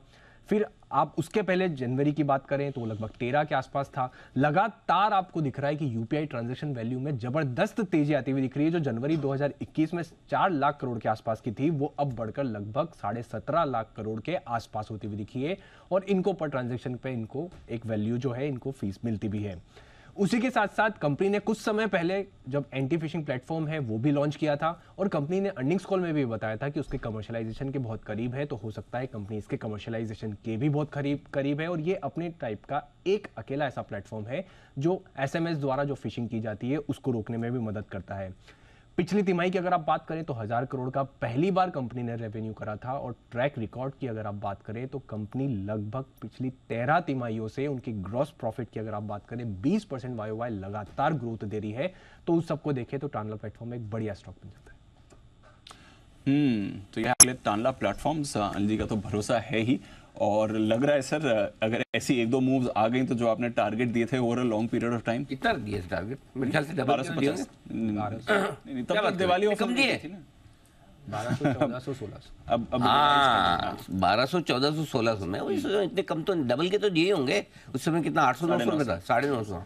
फिर आप उसके पहले जनवरी की बात करें तो वो लगभग 13 के आसपास था। लगातार आपको दिख रहा है कि यूपीआई ट्रांजैक्शन वैल्यू में जबरदस्त तेजी आती हुई दिख रही है। जो जनवरी 2021 में 4 लाख करोड़ के आसपास की थी वो अब बढ़कर लगभग 17.5 लाख करोड़ के आसपास होती हुई दिखी है, और इनको पर ट्रांजैक्शन पे इनको एक वैल्यू जो है इनको फीस मिलती भी है। उसी के साथ साथ कंपनी ने कुछ समय पहले जब एंटी फिशिंग प्लेटफॉर्म है वो भी लॉन्च किया था, और कंपनी ने अर्निंग्स कॉल में भी बताया था कि उसके कमर्शियलाइजेशन के बहुत करीब है। तो हो सकता है कंपनी इसके कमर्शियलाइजेशन के भी बहुत करीब है, और ये अपने टाइप का एक अकेला ऐसा प्लेटफॉर्म है जो एसएमएस द्वारा जो फिशिंग की जाती है उसको रोकने में भी मदद करता है। पिछली तिमाही की अगर आप बात करें तो 1000 करोड़ का पहली बार कंपनी ने रेवेन्यू करा था, और ट्रैक रिकॉर्ड की अगर आप बात करें तो कंपनी लगभग पिछली 13 तिमाहियों से उनकी ग्रॉस प्रॉफिट की अगर आप बात करें 20% वाई लगातार ग्रोथ दे रही है। तो उस सबको देखें तो तानला प्लेटफॉर्म एक बढ़िया स्टॉक बन जाता है।
तो यह तानला प्लेटफॉर्म्स अनिल जी का तो भरोसा है ही, और लग रहा है सर अगर ऐसी 1-2 मूव्स आ गई तो जो आपने टारगेट दिए थे over a long period of time.
कितना दिए थे टारगेट? मेरे ख्याल से 1250।
तब तक दिवाली ऑफर
कम दिए।
1200, 1400, 1600।
अब
हाँ 1200, 1400, 1600 में वही सोचो, इतने कम तो डबल के तो दिए होंगे उस समय। कितना 800, 900 रुपये था, 950।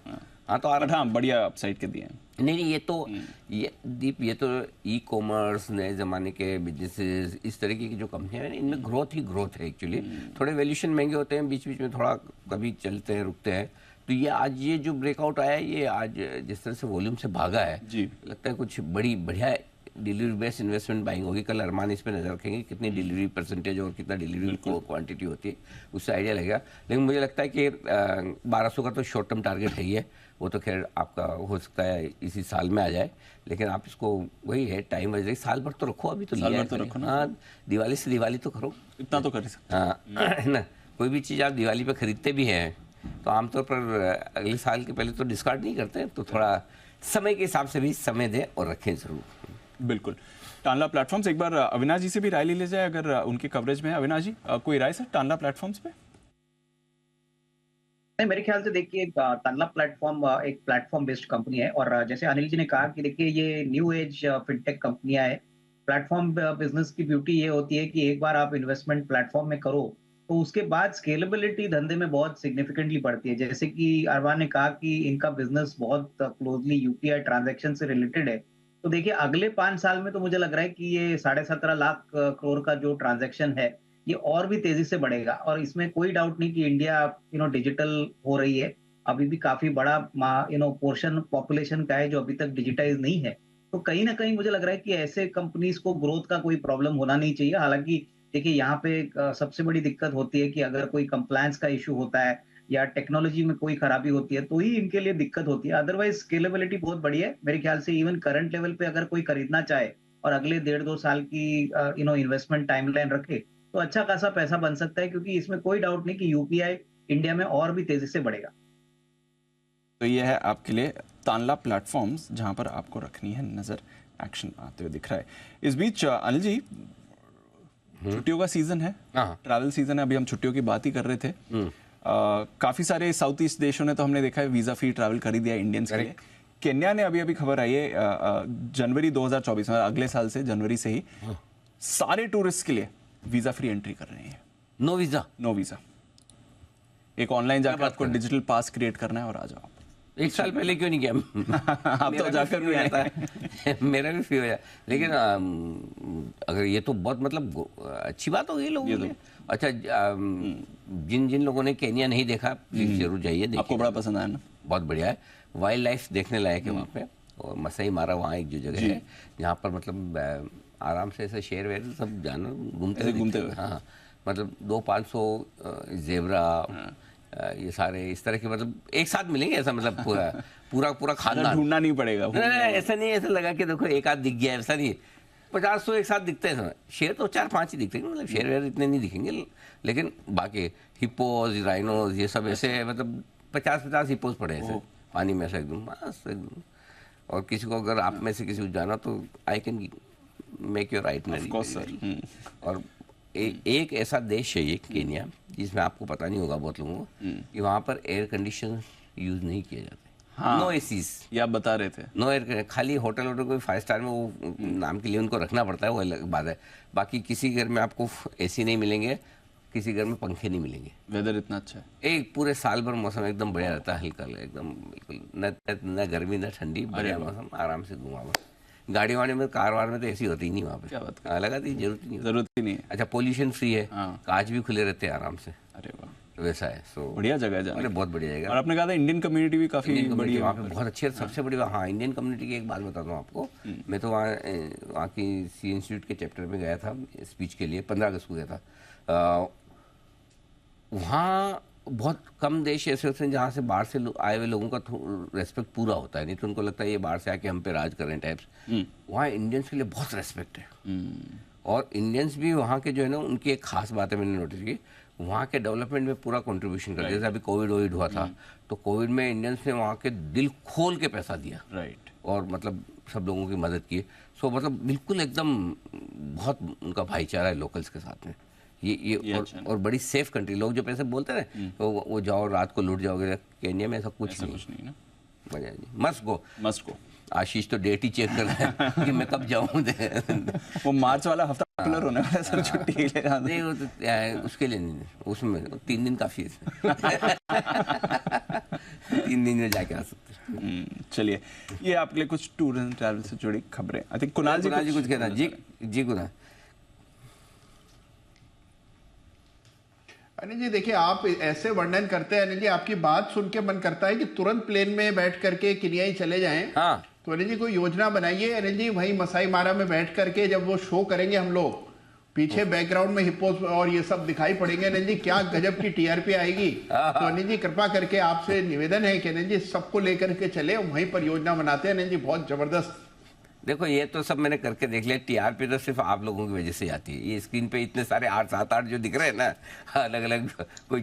हाँ तो
हाँ बढ़िया अपसाइड के दिए हैं।
नहीं ये तो ये दीप, ये तो ई कॉमर्स, नए ज़माने के बिजनेसेस, इस तरीके की जो कंपनियां हैं इनमें ग्रोथ ही ग्रोथ है एक्चुअली। थोड़े वैल्यूशन महंगे होते हैं, बीच बीच में थोड़ा कभी चलते हैं रुकते हैं। तो ये आज ये जो ब्रेकआउट आया है, ये आज जिस तरह से वॉल्यूम से भागा है
जी,
लगता है कुछ बड़ी बढ़िया डिलीवरी बेस्ड इन्वेस्टमेंट बाइंग होगी। कल अरमान इस पे नजर रखेंगे कितनी डिलीवरी परसेंटेज और कितना डिलीवरी क्वांटिटी होती है, उससे आइडिया लगेगा। लेकिन मुझे लगता है कि 1200 का तो शॉर्ट टर्म टारगेट है ही है, वो तो खैर आपका हो सकता है इसी साल में आ जाए। लेकिन आप इसको वही है टाइम वजह साल भर तो रखो, अभी तो
साल
लिया
भर तो
है।
रखो ना।
हाँ दिवाली से दिवाली तो करो,
इतना तो कर ही सकते
हाँ है ना। कोई भी चीज़ आप दिवाली पे खरीदते भी हैं तो आमतौर पर अगले साल के पहले तो डिस्कार्ड नहीं करते, तो थोड़ा समय के हिसाब से भी समय दें और रखें जरूर।
बिल्कुल। टानला प्लेटफॉर्म्स, एक बार अविनाश जी से भी राय ले जाए अगर उनके कवरेज में है। अविनाश जी कोई राय सर टानला प्लेटफॉर्म्स पे?
नहीं, मेरे ख्याल से देखिए टानला प्लेटफॉर्म एक प्लेटफॉर्म बेस्ड कंपनी है, और जैसे अनिल जी ने कहा कि देखिए ये न्यू एज फिनटेक कंपनियां है। प्लेटफॉर्म बिजनेस की ब्यूटी ये होती है कि एक बार आप इन्वेस्टमेंट प्लेटफॉर्म में करो तो उसके बाद स्केलेबिलिटी धंधे में बहुत सिग्निफिकेंटली बढ़ती है। जैसे कि अरमान ने कहा कि इनका बिजनेस बहुत क्लोजली यूपीआई ट्रांजैक्शन से रिलेटेड है, तो देखिए अगले 5 साल में तो मुझे लग रहा है कि ये 17.5 लाख करोड़ का जो ट्रांजैक्शन है ये और भी तेजी से बढ़ेगा। और इसमें कोई डाउट नहीं कि इंडिया डिजिटल हो रही है, अभी भी काफी बड़ा पोर्शन पॉपुलेशन का है जो अभी तक डिजिटाइज नहीं है। तो कहीं ना कहीं मुझे लग रहा है कि ऐसे कंपनीज को ग्रोथ का कोई प्रॉब्लम होना नहीं चाहिए। हालांकि देखिए यहाँ पे सबसे बड़ी दिक्कत होती है कि अगर कोई कंप्लायंस का इशू होता है या टेक्नोलॉजी में कोई खराबी होती है तो ही इनके लिए दिक्कत होती है। अदरवाइज स्केलेबिलिटी बहुत बड़ी है मेरे ख्याल से। इवन करंट लेवल पे अगर कोई खरीदना चाहे और अगले 1.5-2 साल की इन्वेस्टमेंट टाइमलाइन रखे तो अच्छा खासा पैसा बन सकता है, क्योंकि इसमें कोई डाउट नहीं कि यूपीआई इंडिया में और भी तेजी से बढ़ेगा।
तो ये है आपके लिए तानला प्लेटफॉर्म्स, जहां पर आपको रखनी है नजर। एक्शन आते हुए दिख रहा है। इस बीच अनिल जी, छुट्टियों का सीजन है, ट्रैवल सीजन है, अभी हम छुट्टियों की बात ही कर रहे थे। काफी सारे साउथ ईस्ट देशों ने तो हमने देखा है वीजा फ्री ट्रैवल कर ही दिया इंडियंस के लिए। केन्या ने अभी खबर आई है जनवरी 2024 में, अगले साल से जनवरी से ही सारे टूरिस्ट के लिए वीजा फ्री एंट्री कर रहे हैं।
नो वीजा
एक ऑनलाइन जाकर आपको डिजिटल पास क्रिएट करना है और आ जाओ।
एक साल पहले क्यों नहीं किया?
आप तो जाकर भी
आता है मेरा भी फ्री हो जाए। लेकिन अगर ये तो बहुत मतलब अच्छी बात हो गई लोगों के लिए। अच्छा जिन जिन लोगों ने केन्या नहीं देखा प्लीज जरूर जाइए, देखिए।
आपको बड़ा पसंद आया ना?
बहुत बढ़िया है, वाइल्ड लाइफ देखने लायक है वहाँ पे। और मसाई मारा वहाँ एक जो जगह है जहाँ पर मतलब आराम से ऐसे शेर वेर सब जानवर घूमते हुए, हाँ मतलब 200-500 जेबरा, ये सारे इस तरह के मतलब एक साथ मिलेंगे, ऐसा मतलब पूरा खानदान
ढूंढना नहीं पड़ेगा।
ऐसा नहीं, ऐसा लगा कि देखो एक आध दिख गया, ऐसा नहीं। 50-100 एक साथ दिखते हैं। शेर तो 4-5 ही दिखते हैं, मतलब शेर वेर इतने नहीं दिखेंगे। लेकिन बाकी हिप्पोज, राइनोज, ये सब ऐसे मतलब 50-50 हिप्पोज पड़े ऐसे पानी में, ऐसा एकदम मस्त एकदम। और किसी को अगर आप में से किसी को जाना तो I can make your itinerary. और एक ऐसा देश है ये केन्या, जिसमें आपको पता नहीं होगा बहुत लोगों को कि वहाँ पर एयर कंडीशन यूज नहीं किए जाते। नो एसीज,
ये आप बता रहे थे।
नो एयर, खाली होटल कोई 5 स्टार में वो नाम के लिए उनको रखना पड़ता है, वो अलग बात है। बाकी किसी घर में आपको एसी नहीं मिलेंगे, किसी घर में पंखे नहीं मिलेंगे।
वेदर इतना अच्छा है,
एक पूरे साल भर मौसम एकदम बढ़िया रहता है, हल्का एकदम बिल्कुल न गर्मी न ठंडी, बढ़िया मौसम, आराम से घुमा। गाड़ी वाड़ी में, कार वार में तो ऐसी होती ही नहीं वहाँ पे।
क्या बात
लगाती जरूरत ही नहीं है। अच्छा पोल्यूशन फ्री है, कांच भी खुले रहते हैं आराम से।
अरे वाह,
वैसा है। सो
बढ़िया जगह है जाने।
अरे बहुत बढ़िया जगह।
और आपने कहा था इंडियन कम्युनिटी भी काफी बड़ी है
वहाँ पे, बहुत अच्छी है, सबसे बड़ी। हाँ इंडियन कम्युनिटी की एक बात बताता हूँ आपको। मैं तो वहाँ की सी इंस्टीट्यूट के चैप्टर में गया था स्पीच के लिए, 15 अगस्त को गया था। वहाँ बहुत कम देश ऐसे होते हैं जहाँ से बाहर से आए हुए लोगों का रेस्पेक्ट पूरा होता है, नहीं तो उनको लगता है ये बाहर से आके हम पे राज कर रहे हैं टाइप्स। वहाँ इंडियंस के लिए बहुत रेस्पेक्ट है। और इंडियंस भी वहाँ के जो है ना, उनकी एक खास बात है मैंने नोटिस की, वहाँ के डेवलपमेंट में पूरा कंट्रीब्यूशन करते हैं। जैसे अभी कोविड हुआ था तो कोविड में इंडियंस ने वहाँ के दिल खोल के पैसा दिया,
राइट,
और मतलब सब लोगों की मदद की। सो मतलब बिल्कुल एकदम बहुत उनका भाईचारा है लोकल्स के साथ में। ये और बड़ी सेफ कंट्री। लोग जो पैसे बोलते हैं तो वो जाओ रात को लूट जाओगे, केन्या में ऐसा कुछ नहीं ना। मजा जी, मस्ट गो। आशीष तो डेट ही चेक कर रहा है कि मैं कब जाऊं।
वो मार्च वाला हफ्ता पॉपुलर होने वाला है सर, छुट्टी के लिए।
नहीं वो तो उसके लिए नहीं, उसमें 3 दिन काफी है। 3 दिन में जाके आ सकते हैं।
चलिए, ये आपके लिए कुछ टूर एंड ट्रैवल से जुड़ी खबरें। आई थिंक कुणाल जी
कुछ कहना। जी कुणाल।
अनिल जी देखिए, आप ऐसे वर्णन करते हैं अनिल जी, आपकी बात सुन के मन करता है कि तुरंत प्लेन में बैठ करके किनियाई चले जाएं।
हाँ।
तो अनिल जी कोई योजना बनाइए अनिल जी, वहीं मसाई मारा में बैठ करके जब वो शो करेंगे हम लोग, पीछे बैकग्राउंड में हिप्पो और ये सब दिखाई पड़ेंगे अनिल जी, क्या गजब की टीआरपी आएगी। तो अनिल जी कृपा करके आपसे निवेदन है कि अनिल जी सबको लेकर के चले, वहीं पर योजना बनाते हैं अनिल जी, बहुत जबरदस्त।
देखो ये तो सब मैंने करके देख लिया, टीआरपी तो सिर्फ आप लोगों की वजह से आती है। ये स्क्रीन पे इतने सारे 8 7 8 जो दिख रहे हैं ना, अलग अलग, कोई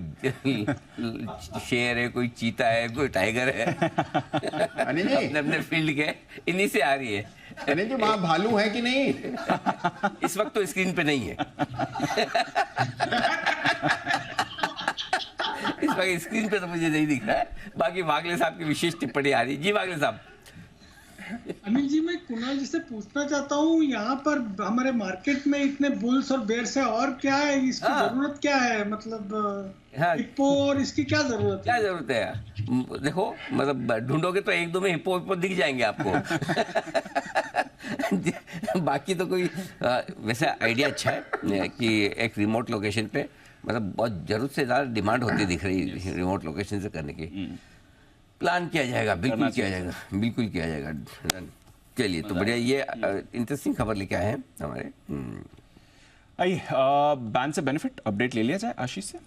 शेर है, कोई चीता है, कोई टाइगर है,
अनिल जी
अपने अपने फील्ड के, इन्हीं से आ रही है।
अनिल जी वहां भालू है कि नहीं?
इस वक्त तो स्क्रीन पे नहीं है। इस वक्त स्क्रीन पे तो मुझे नहीं दिख रहा है। बाकी वागले साहब की विशेष टिप्पणी आ रही है। जी वागले साहब।
अनिल जी, मैं कुणाल जी से पूछना चाहता हूँ, यहाँ पर हमारे मार्केट में इतने बुल्स और बेयर्स है, और क्या है इसकी जरूरत, क्या है मतलब हिप्पो, और इसकी क्या जरूरत है?
क्या जरूरत है? देखो मतलब ढूंढोगे तो 1 2 में हिप्पो दिख जाएंगे आपको। बाकी तो कोई वैसे आइडिया अच्छा है कि एक रिमोट लोकेशन पे, मतलब बहुत जरूरत से ज्यादा डिमांड होती दिख रही है रिमोट लोकेशन से करने की। प्लान किया जाएगा, बिल्कुल किया जाएगा, बिल्कुल किया जाएगा। चलिए तो बढ़िया, ये इंटरेस्टिंग खबर लेके आए हैं हमारे।
आइए बैन से बेनिफिट अपडेट ले लिया जाए आशीष से।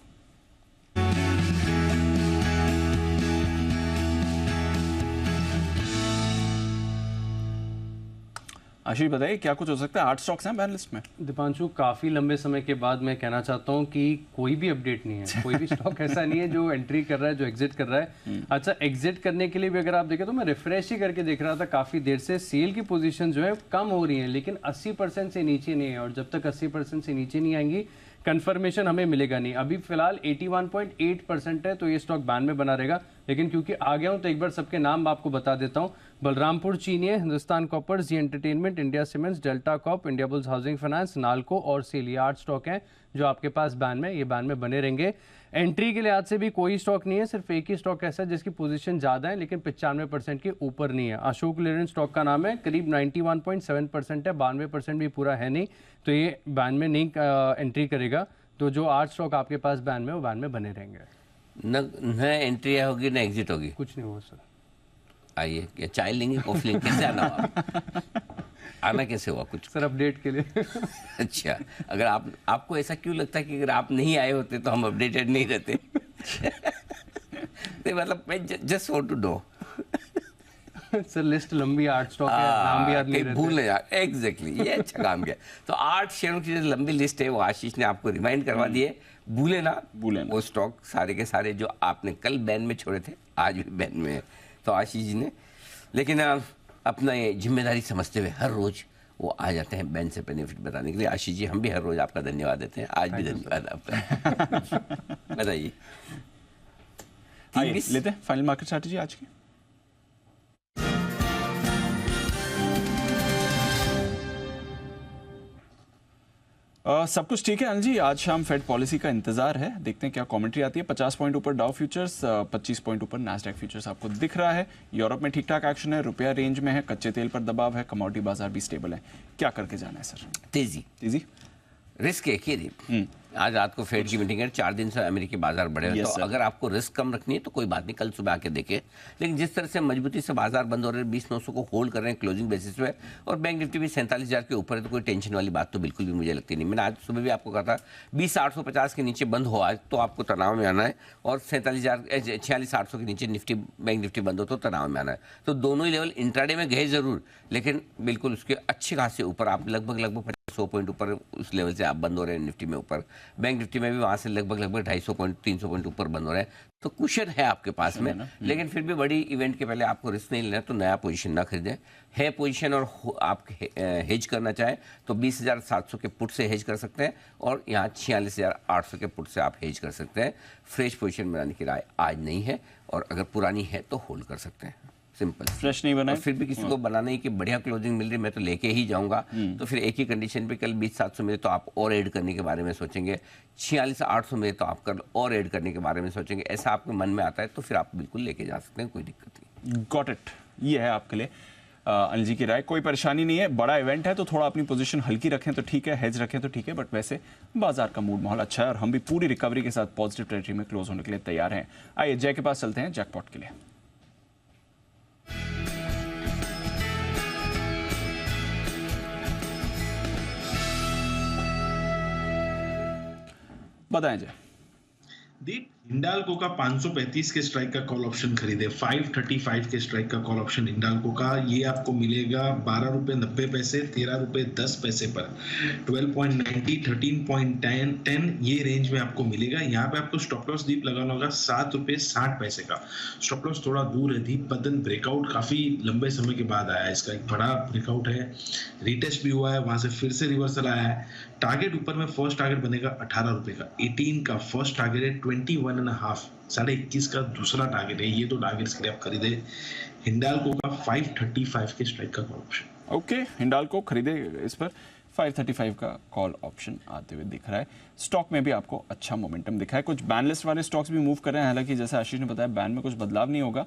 आशीष बताइए क्या कुछ हो सकता है? 8 स्टॉक्स हैं बैन लिस्ट में।
दीपांशु, काफी लंबे समय के बाद मैं कहना चाहता हूं कि कोई भी अपडेट नहीं है, कोई भी स्टॉक ऐसा नहीं है जो एंट्री कर रहा है, जो एग्जिट कर रहा है। अच्छा, एग्जिट करने के लिए भी अगर आप देखें तो मैं रिफ्रेश ही करके देख रहा था काफी देर से, सेल की पोजीशन जो है कम हो रही है, लेकिन 80% से नीचे नहीं है, और जब तक 80% से नीचे नहीं आएंगी कंफर्मेशन हमें मिलेगा नहीं। अभी फिलहाल 81.8% है, तो ये स्टॉक बैन में बना रहेगा। लेकिन क्योंकि आ गया हूं तो एक बार सबके नाम आपको बता देता हूं। Balrampur Chini, Hindustan copper, Zee entertainment, India cements, Delta Corp, Indiabulls housing finance, Nalco और सेल, ये 8 स्टॉक हैं जो आपके पास बैन में, ये बैन में बने रहेंगे। एंट्री के लिहाज से भी कोई स्टॉक नहीं है, सिर्फ एक ही स्टॉक ऐसा है जिसकी पोजीशन ज्यादा है लेकिन 95% के ऊपर नहीं है। अशोक लेलैंड स्टॉक का नाम है, करीब 91.7% है, 92% भी पूरा है नहीं, तो ये बैन में नहीं एंट्री करेगा। तो जो 8 स्टॉक आपके पास बैन में, वो बैन में बने रहेंगे।
न एंट्री होगी न एग्जिट होगी,
कुछ नहीं होगा सर।
आइए, क्या चाय लेंगे, कॉफी लेंगे, कैसे आना हुआ? आना कैसे हुआ कुछ?
सर अपडेट के लिए।
अच्छा, अगर आपको ऐसा क्यों लगता है कि अगर आप नहीं आए होते तो हम अपडेटेड नहीं रहते? नहीं मतलब मैं just want to know.
Sir list लंबी, 8 स्टॉक है, नाम भी याद नहीं रहते।
भूल यार, एग्जैक्टली, ये अच्छा काम किया। तो 8 शेयरों की जो लंबी लिस्ट है वो आशीष ने आपको रिमाइंड करवा दी है। भूले ना वो स्टॉक सारे के सारे जो आपने कल बैन में छोड़े थे, आज भी बैन में है। तो आशीष जी ने, लेकिन अपना ये जिम्मेदारी समझते हुए हर रोज वो आ जाते हैं बैन से बेनिफिट बताने के लिए। आशीष जी, हम भी हर रोज आपका धन्यवाद देते हैं, आज भी धन्यवाद आपका। बताइए,
लेते हैं फाइनल मार्केट स्ट्रैटेजी आज की। सब कुछ ठीक है अनिल जी, आज शाम फेड पॉलिसी का इंतजार है, देखते हैं क्या कमेंट्री आती है। 50 पॉइंट ऊपर डाउ फ्यूचर्स, 25 पॉइंट ऊपर नैस्डैक फ्यूचर्स आपको दिख रहा है। यूरोप में ठीक ठाक एक्शन है, रुपया रेंज में है, कच्चे तेल पर दबाव है, कमोडिटी बाजार भी स्टेबल है। क्या करके जाना है सर? तेजी
रिस्क एक ही। आज रात को फेड की मीटिंग है, 4 दिन से अमेरिकी बाजार बढ़े हुए, तो अगर आपको रिस्क कम रखनी है तो कोई बात नहीं, कल सुबह आके देखें। लेकिन जिस तरह से मजबूती से बाजार बंद हो रहे हैं, 20,900 को होल्ड कर रहे हैं क्लोजिंग बेसिस पे, और बैंक निफ्टी भी 47,000 के ऊपर है, तो कोई टेंशन वाली बात तो बिल्कुल भी मुझे लगती नहीं। मैंने आज सुबह भी आपको कहा था 20,850 के नीचे बंद हो आज तो आपको तनाव में आना है, और 46,800 के नीचे निफ्टी, बैंक निफ्टी बंद हो तो तनाव में आना है। तो दोनों ही लेवल इंट्राडे में गए जरूर, लेकिन बिल्कुल उसके अच्छे खासे ऊपर, आप लगभग 100 पॉइंट ऊपर उस लेवल से आप बंद हो रहे हैं निफ्टी में ऊपर। बैंक निफ्टी में भी वहां से लगभग 250 पॉइंट 300 पॉइंट ऊपर बंद हो रहे हैं, तो कुशन है आपके पास में। लेकिन फिर भी बड़ी इवेंट के पहले आपको रिस्क नहीं लेना, तो नया पोजीशन ना खरीदें। है पोजीशन और आप हेज करना चाहें तो 20,700 के पुट से हेज कर सकते हैं, और यहाँ 46,800 के पुट से आप हेज कर सकते हैं। फ्रेश पोजीशन बनाने की राय आज नहीं है, और अगर पुरानी है तो होल्ड कर सकते हैं। सिंपल।
फ्रेश नहीं बनाए
और फिर भी किसी को बनाना ही कि बढ़िया क्लोजिंग मिल रही है मैं तो लेके ही जाऊंगा, तो फिर एक ही कंडीशन पे कल 20,700 मिले तो आप और ऐड करने के बारे में सोचेंगे, 46,800 मिले तो आप कल और ऐड करने के बारे में सोचेंगे। ऐसा आपके मन में आता है तो फिर आप बिल्कुल लेके जा सकते हैं, कोई दिक्कत नहीं।
गॉट इट, ये है आपके लिए अनिल जी की राय। कोई परेशानी नहीं है, बड़ा इवेंट है तो थोड़ा अपनी पोजीशन हल्की रखें तो ठीक है, हेज रखें तो ठीक है, बट वैसे बाजार का मूड माहौल अच्छा है और हम भी पूरी रिकवरी के साथ पॉजिटिव टेरिटरी में क्लोज होने के लिए तैयार हैं। आइए जय के पास चलते हैं जैकपॉट के लिए। बताएं जय।
दीप, हिंडाल्को का 535 के स्ट्राइक का कॉल ऑप्शन खरीदे, 535 के स्ट्राइक का कॉल ऑप्शन हिंडाल्को का, ये आपको मिलेगा 12 रुपए 90 पैसे, 13 रुपए 10 पैसे पर, 12.90, 13.10 ये रेंज में आपको मिलेगा। यहाँ पे आपको स्टॉप लॉस दीप लगाना होगा 7 रुपए 60 पैसे का। स्टॉप लॉस थोड़ा दूर है दीप, बदन ब्रेकआउट काफी लंबे समय के बाद आया है, इसका एक बड़ा ब्रेकआउट है, रिटेस्ट भी हुआ है, वहां से फिर से रिवर्सल आया है। टारगेट ऊपर में फर्स्ट टारगेट बनेगा 18 रुपए का, 18 का फर्स्ट टारगेट है, 21.5 21.5 का दूसरा टारगेट है। ये तो टारगेट्स के लिए आप खरीदे हिंडाल्को का 535 के स्ट्राइक का कॉल ऑप्शन।
ओके, हिंडाल्को खरीदे, इस पर 535 का कॉल ऑप्शन आते हुए दिख रहा है। स्टॉक में भी आपको अच्छा मोमेंटम दिखा है। कुछ बैन लिस्ट वाले स्टॉक्स भी मूव कर रहे हैं, हालांकि जैसे आशीष ने बताया बैन में कुछ बदलाव नहीं होगा,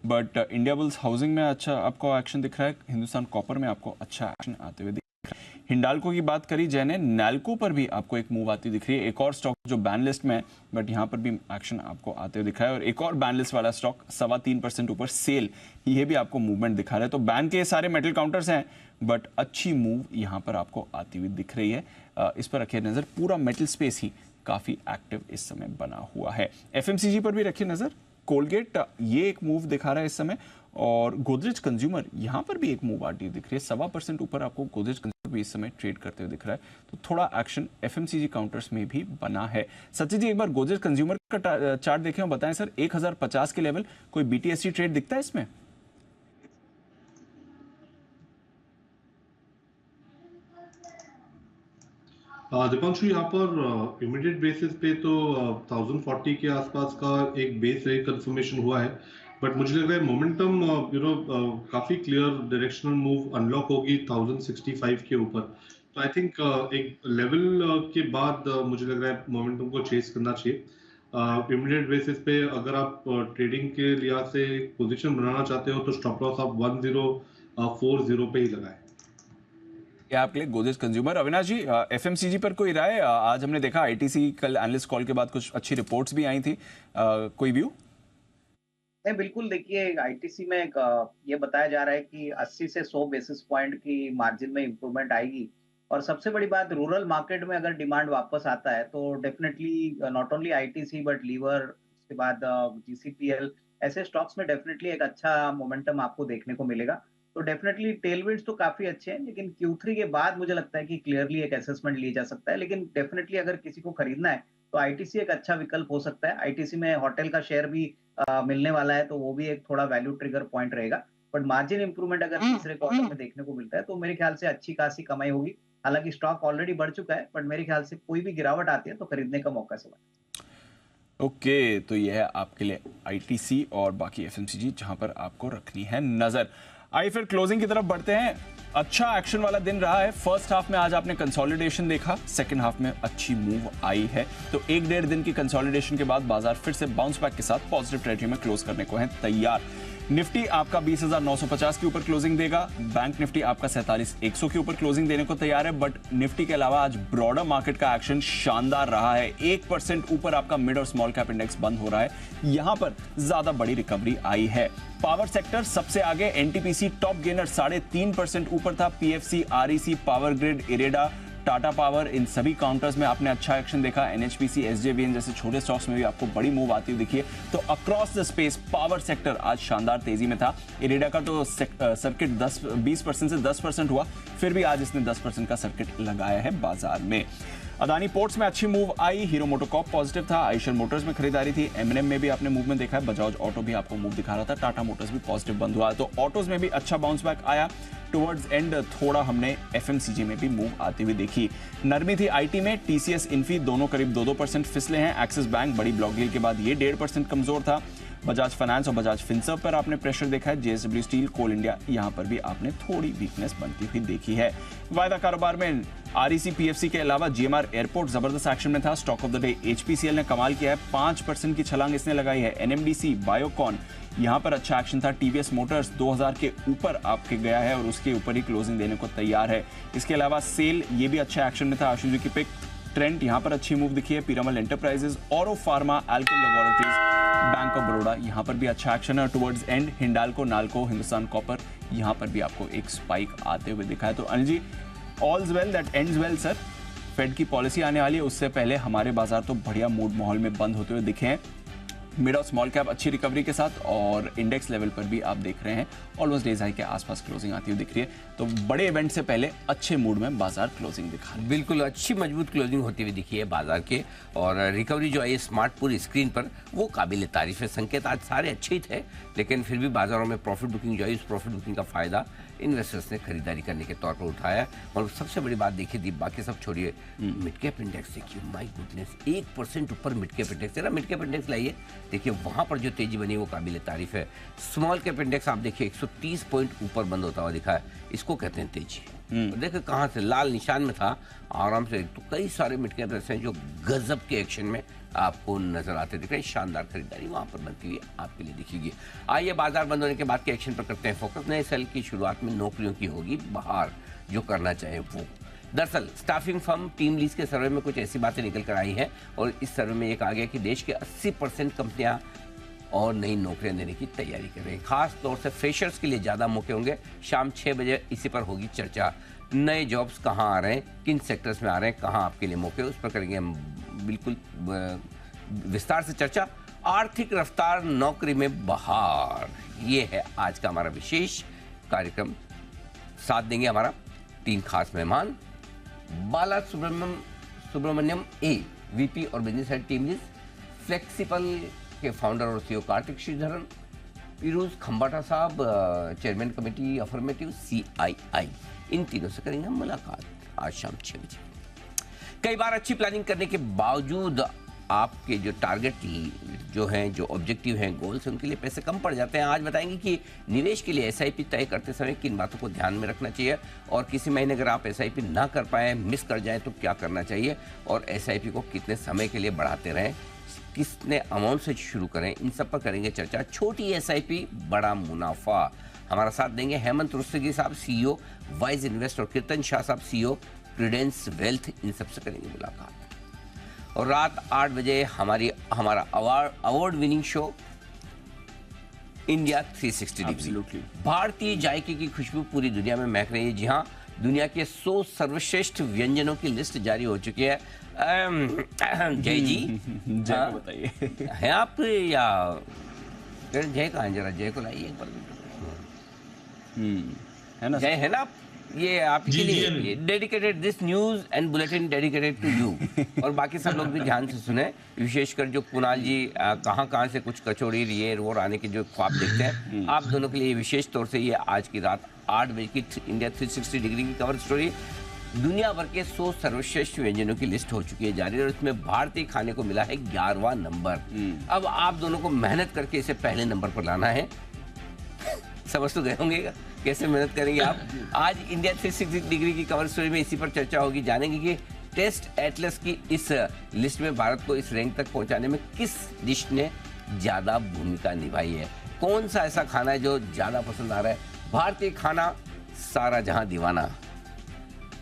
बट इंडिया बुल्स हाउसिंग में अच्छा आपको एक्शन दिख रहा है, हिंदुस्तान कॉपर में आपको अच्छा एक्शन आते हुए दिख रहा है। हिंडाल्को की बात करी जय ने, नैल्को पर भी आपको एक मूव आती दिख रही है, एक और स्टॉक जो बैन लिस्ट में है बट यहाँ पर भी एक्शन आपको आते हुए दिख रहा है। और एक और बैन लिस्ट वाला स्टॉक 3.25% ऊपर सेल, ये भी आपको मूवमेंट दिखा रहा है। तो बैन के सारे मेटल काउंटर्स हैं बट अच्छी मूव यहाँ पर आपको आती हुई दिख रही है। इस पर रखिए नजर, पूरा मेटल स्पेस ही काफी एक्टिव इस समय बना हुआ है। FMCG पर भी रखिए नजर, कोलगेट ये एक मूव दिखा रहा है इस समय, और गोदरेज कंज्यूमर यहाँ पर भी एक मूव आती दिख रही है, 1.25% ऊपर आपको गोदरेज कंज्यूमर भी इस समय ट्रेड करते हुए दिख रहा है। तो थोड़ा एक्शन FMCG काउंटर्स में भी बना है। सचिन जी एक बार गोदरेज कंज्यूमर का चार्ट देखें और बताएं सर, 1050 के लेवल कोई BTSC ट्रेड दिखता है इसमें?
दीपांशु, यहाँ पर इमीडिएट बेसिस पे तो 1040 के आसपास का एक बेस रेट कंफर्मेशन हुआ है, बट मुझे लग रहा है मोमेंटम काफी क्लियर डायरेक्शनल मूव अनलॉक होगी 1065 के ऊपर। तो आई थिंक एक लेवल के बाद मुझे लग रहा है मोमेंटम को चेस करना चाहिए। इमीडिएट बेसिस पे अगर आप ट्रेडिंग के लिहाज से पोजीशन बनाना चाहते हो तो स्टॉप लॉस आप 1040 पे ही लगाएं।
आपके लिए गोदरेज कंज्यूमर। अविनाश जी, FMCG पर कोई राय? आज हमने देखा ITC कल एनालिस्ट कॉल के बाद कुछ अच्छी रिपोर्ट्स भी आई थी, कोई व्यू?
नहीं, बिल्कुल, देखिए ITC में ये बताया जा रहा है कि 80 से 100 बेसिस पॉइंट की मार्जिन में इंप्रूवमेंट आएगी। और सबसे बड़ी बात, रूरल मार्केट में अगर डिमांड वापस आता है तो definitely not only ITC but Lever, उसके बाद GCPL, ऐसे स्टॉक्स में डेफिनेटली एक अच्छा मोमेंटम आपको देखने को मिलेगा। तो डेफिनेटली टेलविंड्स तो काफी अच्छे हैं, लेकिन Q3 के बाद मुझे लगता है कि क्लियरली एक असेसमेंट लिया जा सकता है। लेकिन डेफिनेटली अगर किसी को खरीदना है तो ITC एक अच्छा विकल्प हो सकता है। ITC में होटल का शेयर भी मिलने वाला है, तो वो भी एक थोड़ा वैल्यू ट्रिगर पॉइंट रहेगा। बट मार्जिन इंप्रूवमेंट अगर तीसरे क्वार्टर में देखने को मिलता है तो मेरे ख्याल से अच्छी खासी कमाई होगी। हालांकि स्टॉक ऑलरेडी बढ़ चुका है, बट मेरे ख्याल से कोई भी गिरावट आती है तो खरीदने का मौका समझ।
ओके, तो यह है आपके लिए ITC और बाकी FMCG जहां पर आपको रखनी है नजर। आइए फिर क्लोजिंग की तरफ बढ़ते हैं। अच्छा एक्शन वाला दिन रहा है। फर्स्ट हाफ में आज आपने कंसोलिडेशन देखा, सेकंड हाफ में अच्छी मूव आई है। तो 1-1.5 दिन की कंसोलिडेशन के बाद बाजार फिर से बाउंस बैक के साथ पॉजिटिव टेरिटरी में क्लोज करने को है तैयार। निफ्टी आपका 20,950 के ऊपर क्लोजिंग देगा, बैंक निफ्टी आपका 47,100 के ऊपर क्लोजिंग देने को तैयार है। बट निफ्टी के अलावा आज ब्रॉडर मार्केट का एक्शन शानदार रहा है। 1% ऊपर आपका मिड और स्मॉल कैप इंडेक्स बंद हो रहा है, यहां पर ज्यादा बड़ी रिकवरी आई है। पावर सेक्टर सबसे आगे, NTPC टॉप गेनर 3.5% ऊपर था। PFC, REC, power grid, IREDA, Tata power, इन सभी काउंटर्स में आपने अच्छा एक्शन देखा। NHPC, SJVN जैसे छोटे स्टॉक्स में भी आपको बड़ी मूव आती हुई दिखी है। तो across the space power sector आज शानदार तेजी में था। इरेडा का तो सर्किट 20% से 10% हुआ, फिर भी आज इसने 10% का सर्किट लगाया है बाजार में। अदानी पोर्ट्स में अच्छी move I, hero MotoCorp positive था, आइशर मोटर्स में खरीदारी थी, एमएनएम में भी आपने मूवमेंट देखा है, बजाज ऑटो भी आपको मूव दिखा रहा था, टाटा मोटर्स भी पॉजिटिव बंद हुआ। तो ऑटोज में भी अच्छा बाउंस बैक आया। टुवर्ड्स एंड थोड़ा हमने एफएमसीजी में भी मूव आती हुई देखी। नरमी थी आईटी में, टीसीएस इन्फी दोनों करीब 2% फिसले हैं। एक्सिस बैंक बड़ी ब्लॉक डील के बाद ये 1.5% कमजोर था। बजाज फाइनेंस और बजाज फिनसर्व पर आपने प्रेशर देखा है। जेएसडब्ल्यू स्टील, कोल इंडिया, यहां पर भी आपने थोड़ी वीकनेस बनती हुई देखी है। वायदा कारोबार में आरईसी पीएफसी के अलावा जीएमआर एयरपोर्ट जबरदस्त एक्शन में था। Stock of the day HPCL ने कमाल किया है, 5% की छलांग इसने लगाई है। एनएमडीसी, बायोकॉन, यहां पर अच्छा एक्शन था। टीवीएस मोटर्स 2000 के ऊपर आपके गया है और उसके ऊपर ही क्लोजिंग देने को तैयार है। इसके अलावा सेल, ये भी अच्छा एक्शन में था। आशुजी की पिक, ट्रेंड, यहां पर अच्छी मूव दिखी है। Piramal enterprises, Auro pharma, Alkem laboratories, bank of Baroda, यहां पर भी अच्छा एक्शन है। Towards and Hindalco, NALCO, Hindustan copper, यहां पर भी आपको एक स्पाइक आते हुए दिखा है। तो Anil ji, all's well that ends well sir. Fed की पॉलिसी आने वाली है, उससे पहले हमारे बाजार तो बढ़िया मूड माहौल में बंद होते हुए दिखे हैं। मिड और स्मॉल कैप अच्छी रिकवरी के साथ और इंडेक्स लेवल पर भी आप देख रहे हैं ऑलमोस्ट डेज हाई के आसपास क्लोजिंग आती हुई दिख रही है। तो बड़े इवेंट से पहले अच्छे मूड में बाजार क्लोजिंग दिखा रहे हैं।
बिल्कुल अच्छी मजबूत क्लोजिंग होती हुई दिखी है बाजार के, और रिकवरी जो आई है स्मार्ट पूरी स्क्रीन पर, वो काबिल तारीफ है। संकेत आज सारे अच्छे ही थे, लेकिन फिर भी बाजारों में प्रॉफिट बुकिंग जो है, उस प्रॉफिट बुकिंग का फायदा इन्वेस्टर्स ने खरीदारी करने के तौर पर उठाया। और सबसे बड़ी बात देखिए दीप, बाकी सब छोड़िए, मिड कैप इंडेक्स देखिए, माय गुडनेस, 1% ऊपर मिड कैप इंडेक्स। जरा मिड कैप इंडेक्स लाइए, देखिए वहां पर जो तेजी बनी है वो काबिल तारीफ है। स्मॉल कैप इंडेक्स आप देखिए 130 पॉइंट ऊपर बंद होता हुआ दिखा है, इसको कहते हैं तेजी। देखिए कहाँ से लाल निशान में था आराम से। तो कई सारे मिड कैप ऐसे हैं जो गजब के एक्शन में आपको नजर आते दिख रहे हैं। शानदार खरीदारी वहां पर बनती हुई आपके लिए दिखेगी। आइए बाजार बंद होने के बाद के एक्शन पर करते हैं फोकस। नए साल की शुरुआत में नौकरियों की होगी बहार, जो करना चाहे वो। दरअसल स्टाफिंग फर्म टीम लीज के सर्वे में कुछ ऐसी बातें निकल कर आई हैं, और इस सर्वे में ये कहा गया कि देश के 80% कंपनियां और नई नौकरियां देने की तैयारी कर रही हैं। खास तौर से फ्रेशर्स के लिए ज़्यादा मौके होंगे। शाम 6 बजे इसी पर होगी चर्चा। नए जॉब्स कहाँ आ रहे हैं, किन सेक्टर्स में आ रहे हैं, कहाँ आपके लिए मौके, उस पर करेंगे हम बिल्कुल विस्तार से चर्चा। आर्थिक रफ्तार, नौकरी में बहार, ये है आज का हमारा विशेष कार्यक्रम। साथ देंगे हमारा 3 खास मेहमान। बाला सुब्रमण्यम ए, वीपी और business head team lease, flexible के फाउंडर और सीईओ कार्तिक श्रीधरन, फिरोज खंबाटा साहब, चेयरमैन कमेटी अफर्मेटिव CII, इन तीनों से करेंगे हम मुलाकात आज शाम 6 बजे। कई बार अच्छी प्लानिंग करने के बावजूद आपके जो टारगेट जो हैं, जो ऑब्जेक्टिव हैं, गोल्स हैं, उनके लिए पैसे कम पड़ जाते हैं। आज बताएंगे कि निवेश के लिए SIP तय करते समय किन बातों को ध्यान में रखना चाहिए, और किसी महीने अगर आप SIP ना कर पाए, मिस कर जाए, तो क्या करना चाहिए, और SIP को कितने समय के लिए बढ़ाते रहें, किसने अमाउंट से शुरू करें, इन सब पर करेंगे चर्चा। छोटी SIP, बड़ा मुनाफा। हमारा साथ देंगे हेमंत रुस्तगी साहब, CEO वाइज इन्वेस्ट, और कीर्तन शाह साहब, CEO प्रूडेंस वेल्थ, इन सब से करेंगे मुलाकात। और रात 8 बजे हमारा award winning show India 360 degree. भारतीय जायके की खुशबू पूरी दुनिया में महक रही है। जी हाँ, दुनिया के 100 सर्वश्रेष्ठ व्यंजनों की लिस्ट जारी हो चुकी है। जय जी,
जय को बताइए,
हैं आप या जय कहाँ, जरा जय को लाइए एक बार।
है ना,
जय है ना आप, ये आपके लिए dedicated, this news and bulletin dedicated to you. और बाकी सब लोग भी ध्यान से सुने, विशेषकर जो कुणाल जी कहाँ से कुछ कचौड़ी रियर वो आने के जो ख्वाब देखते हैं, आप दोनों के लिए विशेष तौर से ये आज की रात 8 बजे की इंडिया 360 डिग्री की कवर स्टोरी। दुनिया भर के 100 सर्वश्रेष्ठ व्यंजनों की लिस्ट हो चुकी है जारी, और इसमें भारतीय खाने को मिला है 11वां नंबर। अब आप दोनों को मेहनत करके इसे पहले नंबर पर लाना है। समझ तो गए होंगे कैसे मेहनत करेंगे आप। आज इंडिया 360 डिग्री की कवर स्टोरी में इसी पर चर्चा होगी। जानेंगे कि टेस्ट एटलस की इस लिस्ट में भारत को इस रैंक तक पहुंचाने में किस डिश ने ज्यादा भूमिका निभाई है, कौन सा ऐसा खाना है जो ज्यादा पसंद आ रहा है। भारतीय खाना, सारा जहां दीवाना,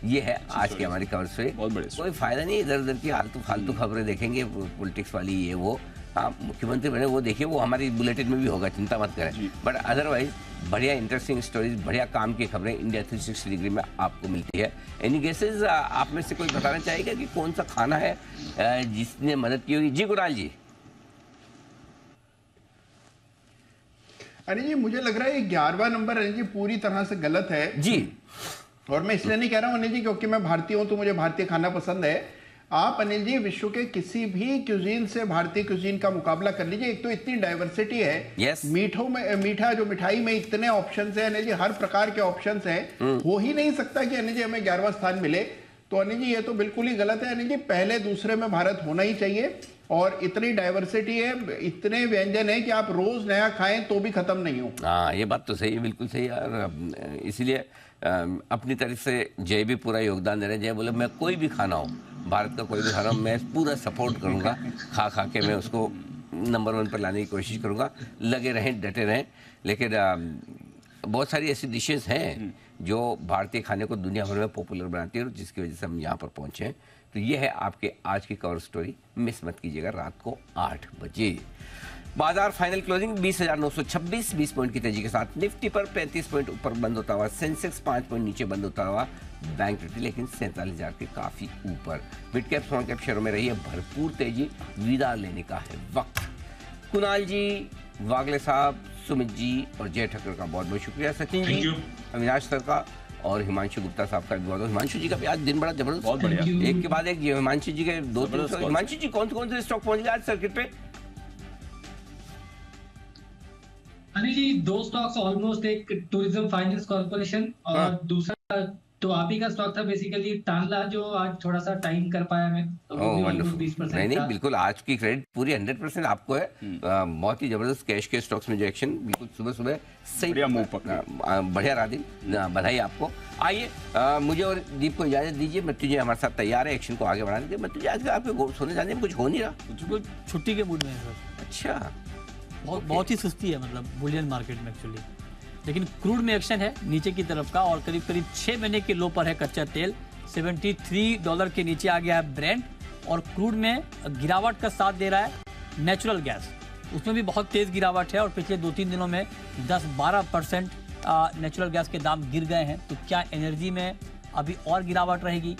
ये है आज की हमारी कवर स्टोरी। कोई फायदा नहीं इधर उधर की फालतू खबरें देखेंगे, पॉलिटिक्स वाली ये वो। हाँ, मुख्यमंत्री बने वो देखिए, वो हमारी बुलेटिन में भी होगा, चिंता मत करें। बट अदरवाइज बढ़िया इंटरेस्टिंग स्टोरीज, बढ़िया काम की खबरें इंडिया 360 डिग्री में आपको मिलती है। एनी गेसेस, आप में से कोई बताना चाहेगा कि कौन सा खाना है जिसने मदद की होगी? जी कुणाल जी।
अरे जी, मुझे लग रहा है 11वां नंबर अनिल जी पूरी तरह से गलत है
जी।
और मैं इसलिए नहीं कह रहा हूँ अनिल जी क्योंकि मैं भारतीय हूँ तो मुझे भारतीय खाना पसंद है। आप अनिल जी विश्व के किसी भी क्यूजीन से भारतीय क्यूजीन का मुकाबला कर लीजिए। एक तो इतनी डाइवर्सिटी है, मीठा जो मिठाई में इतने ऑप्शंस है अनिल जी, हर प्रकार के ऑप्शंस हैं। हो ही नहीं सकता कि अनिल जी हमें 11वां स्थान मिले। तो अनिल जी ये तो बिल्कुल ही गलत है अनिल जी, पहले दूसरे में भारत होना ही चाहिए। और इतनी डाइवर्सिटी है, इतने व्यंजन है कि आप रोज नया खाएं तो भी खत्म नहीं हो।
हाँ, ये बात तो सही है, बिल्कुल सही है। और इसलिए अपनी तरफ से जय भी पूरा योगदान दे रहे हैं। जय बोले मैं कोई भी खाना हो, भारत का कोई भी खाना हो, मैं पूरा सपोर्ट करूँगा, खा के मैं उसको नंबर 1 पर लाने की कोशिश करूँगा। लगे रहें, डटे रहें। लेकिन बहुत सारी ऐसी डिशेस हैं जो भारतीय खाने को दुनिया भर में पॉपुलर बनाती है और जिसकी वजह से हम यहाँ पर पहुँचे हैं। तो ये है आपके आज की कवर स्टोरी, मिस मत कीजिएगा रात को 8 बजे। बाजार फाइनल क्लोजिंग 20,926, 20 पॉइंट की तेजी के साथ। निफ्टी पर 35 पॉइंट ऊपर बंद होता हुआ, सेंसेक्स 5 पॉइंट नीचे बंद होता हुआ, बैंक निफ्टी लेकिन 47,000 के काफी ऊपर। मिड कैप स्मॉल कैप शेयरों में रही है भरपूर तेजी, विदा लेने का है वक्त। कुणाल जी, वागले साहब, सुमित जी और जय ठक्कर का बहुत बहुत शुक्रिया। सचिन जी, अविनाश सर का और हिमांशु गुप्ता साहब का भी बहुत। हिमांशु जी का भी आज दिन बड़ा जबरदस्त,
बहुत बढ़िया,
एक के बाद एक। हिमांशु जी के 2-3। हिमांशु जी कौन से स्टॉक पहुंच गए आज सर्किट पे?
अनिल जी 2 स्टॉक्स ऑलमोस्ट, एक टूरिज्म फाइनेंस कॉर्पोरेशन और दूसरा तो आप ही का स्टॉक था बेसिकली टांगला, जो आज थोड़ा सा टाइम कर पाया मैं, तो वो भी ऑलमोस्ट 20%
नहीं बिल्कुल आज की क्रेडिट पूरी 100% आपको है। बहुत ही जबरदस्त कैश के स्टॉक्स में जो एक्शन बिल्कुल सुबह सही बढ़िया मूव पकड़ा, बढ़िया रहा दिन, बधाई आपको। आइए मुझे और दीप को इजाजत दीजिए। मृत्युंजय हमारे साथ तैयार है एक्शन को आगे बढ़ाने के। मृत्युंजय आज आपके सोने जाने में कुछ हो नहीं रहा?
छुट्टी के मूड में है सर।
अच्छा,
बहुत ही सुस्ती है मतलब बुलियन मार्केट में एक्चुअली। लेकिन क्रूड में एक्शन है नीचे की तरफ का, और करीब 6 महीने के लो पर है कच्चा तेल। $73 के नीचे आ गया है ब्रेंट, और क्रूड में गिरावट का साथ दे रहा है नेचुरल गैस, उसमें भी बहुत तेज गिरावट है। और पिछले 2-3 दिनों में 10-12% नेचुरल गैस के दाम गिर गए हैं। तो क्या एनर्जी में अभी और गिरावट रहेगी?